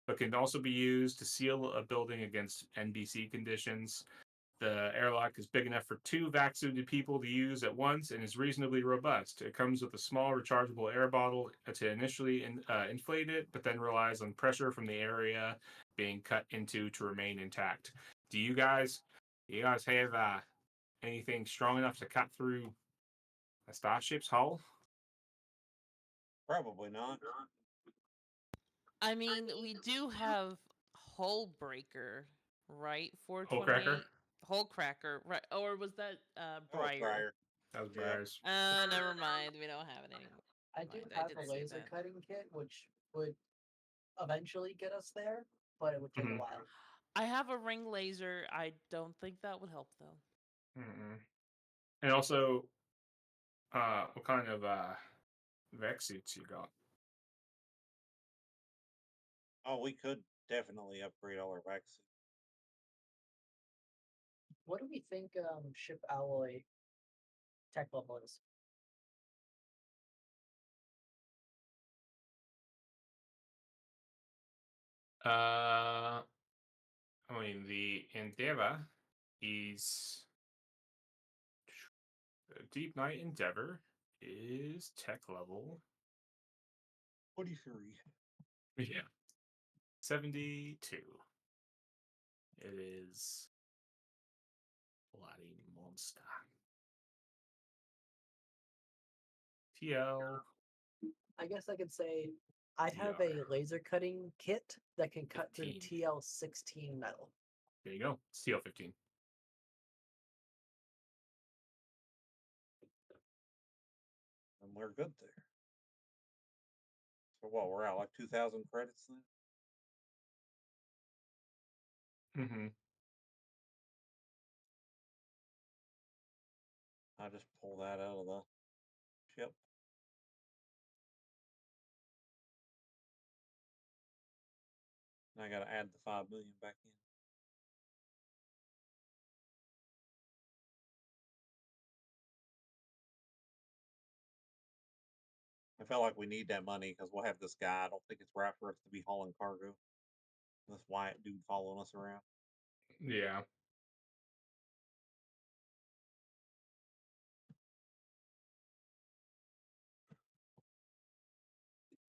but can also be used to seal a building against NBC conditions. The airlock is big enough for 2 vac-suited people to use at once and is reasonably robust. It comes with a small rechargeable air bottle to initially inflate it, but then relies on pressure from the area being cut into to remain intact. Do you guys have anything strong enough to cut through a starship's hull? Probably not. I mean, we do have Hole Breaker, right? Hole cracker? 428 Hole Cracker, right? Or was that That was Briar? prior. That was Yeah. Briar's. Oh, never mind. We don't have it anymore. I do Mind, I have did a say laser that. cutting kit, which would eventually get us there, but it would take a Mhm. while. I have a ring laser. I don't think that would help though. Mm-mm. And also, what kind of vac suits you got? Oh, we could definitely upgrade all our vaccines. What do we think ship alloy tech level is? I mean, the Endeavor is Deep Night Endeavor is tech level. 23. Yeah, 72. It is bloody monster. TL. I guess I could say I have DR. a laser cutting kit that can cut through 15. TL16 metal. There you go. It's TL 15. And we're good there. So what, we're at like 2,000 credits then? Mm-hmm. I just pull that out of the ship. And I gotta add the 5 million back in. I felt like we need that money because we'll have this guy. I don't think it's right for us to be hauling cargo. This white dude following us around. Yeah.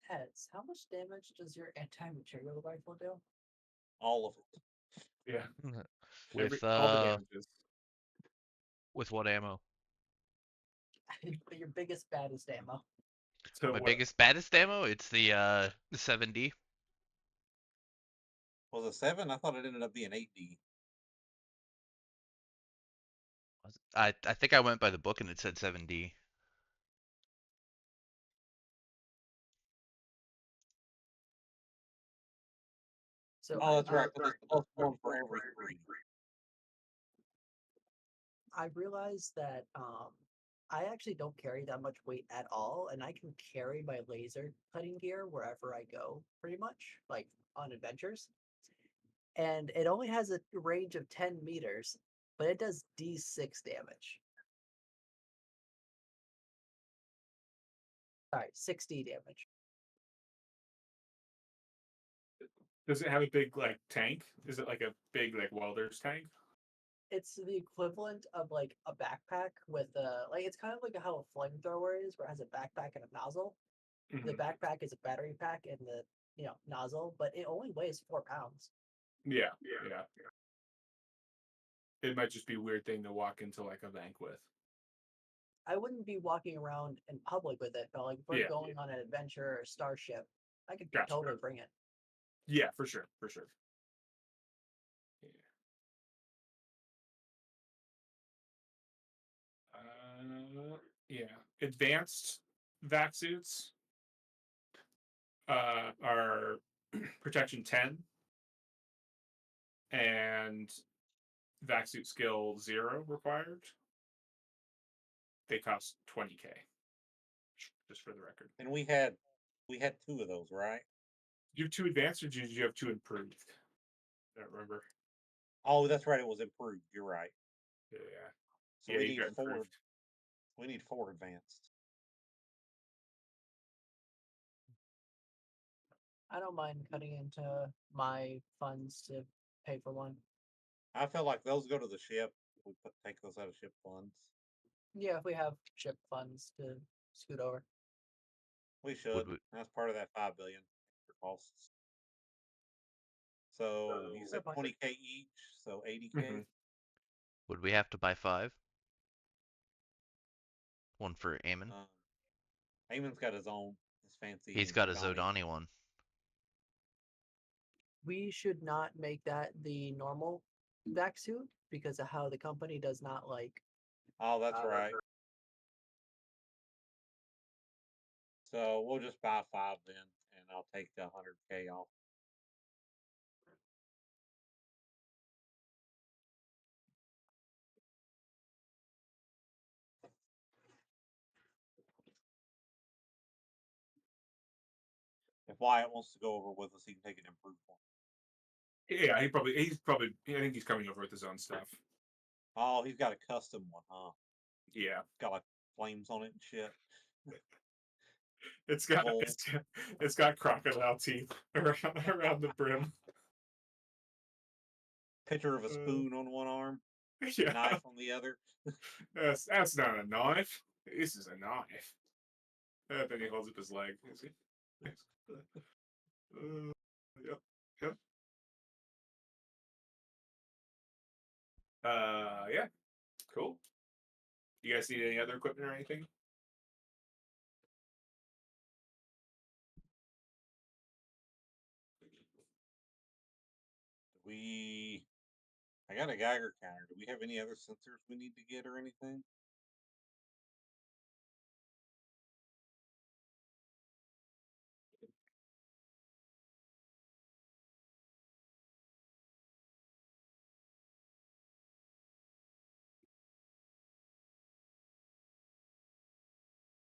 Heads, how much damage does your anti-material rifle do? All of it. Yeah. With All the damages. with what ammo? Your biggest, baddest ammo. So My what? biggest baddest ammo? It's the 7D. Was it 7? I thought it ended up being 8D. I think I went by the book and it said 7D. So Oh, that's right, because it's plus 1 for every 3. I realized that I actually don't carry that much weight at all, and I can carry my laser cutting gear wherever I go, pretty much, like on adventures. And it only has a range of 10 meters, but it does D6 damage. Sorry, 60 damage. Does it have a big like tank? Is it like a big like welder's tank? It's the equivalent of like a backpack with a like it's kind of like how a flamethrower is, where it has a backpack and a nozzle. The Mhm. backpack is a battery pack and the nozzle, but it only weighs 4 pounds. Yeah, yeah. It might just be a weird thing to walk into like a bank with. I wouldn't be walking around in public with it, but like if we're Yeah. going on an adventure or starship, I could Gotcha. totally bring it. Yeah, for sure, for sure. Yeah. Advanced vac suits are protection 10 and vac suit skill 0 required. They cost 20K. Just for the record. And we had 2 of those, right? You have 2 advanced, or did you have 2 improved? I don't remember. Oh, that's right. It was improved. You're right. Yeah. So Yeah, we you need got 4. improved. We need 4 advanced. I don't mind cutting into my funds to pay for one. I feel like those go to the ship. We take those out of ship funds. Yeah, if we have ship funds to scoot over. We should. we- That's part of that 5 billion for costs. So you said 20K each, so 80K. Mhm. Would we have to buy 5? One for Eamon. Eamon's got his own, his fancy. He's got a Zodani. Zodani one. We should not make that the normal vac suit because of how the company does not like. Oh, that's right. So we'll just buy 5 then, and I'll take the 100K off. If Wyatt wants to go over with us, he can take an improved one. Yeah, he's probably I think he's coming over with his own stuff. Oh, he's got a custom one, huh? Yeah. Got like flames on it and shit. It's got crocodile teeth around the brim. Picture of a spoon on one arm, Yeah. knife on the other. That's not a knife. This is a knife. And then he holds up his leg. Yep. Yep. Yeah. Cool. You guys need any other equipment or anything? I got a Geiger counter. Do we have any other sensors we need to get or anything?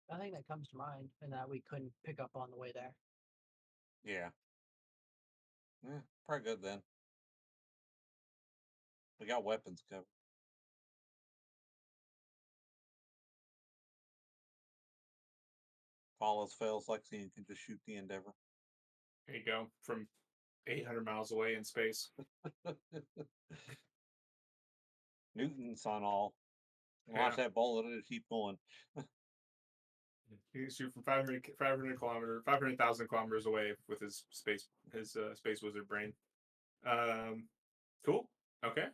Nothing that comes to mind, and that we couldn't pick up on the way there. Yeah. Probably good then. We got weapons covered. If all else fails, Lexi can just shoot the Endeavor. There you go. From 800 miles away in space. Newton's on all. Watch that bullet, it'll keep going. He can shoot from 500,000 kilometers away with his space wizard brain. Cool. Okay.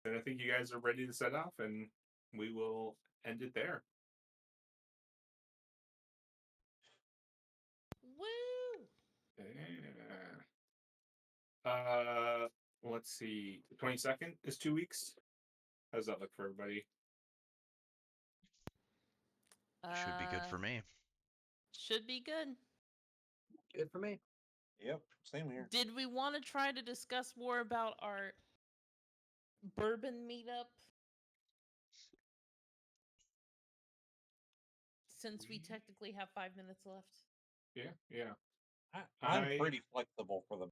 Then I think you guys are ready to set off, and we will end it there. Woo! Yeah. Let's see. The 22nd is 2 weeks. How does that look for everybody? Should be good for me. Should be good. Good for me. Yep, same here. Did we want to try to discuss more about our bourbon meetup? since we technically have 5 minutes left. Yeah, yeah. I'm I- pretty flexible for the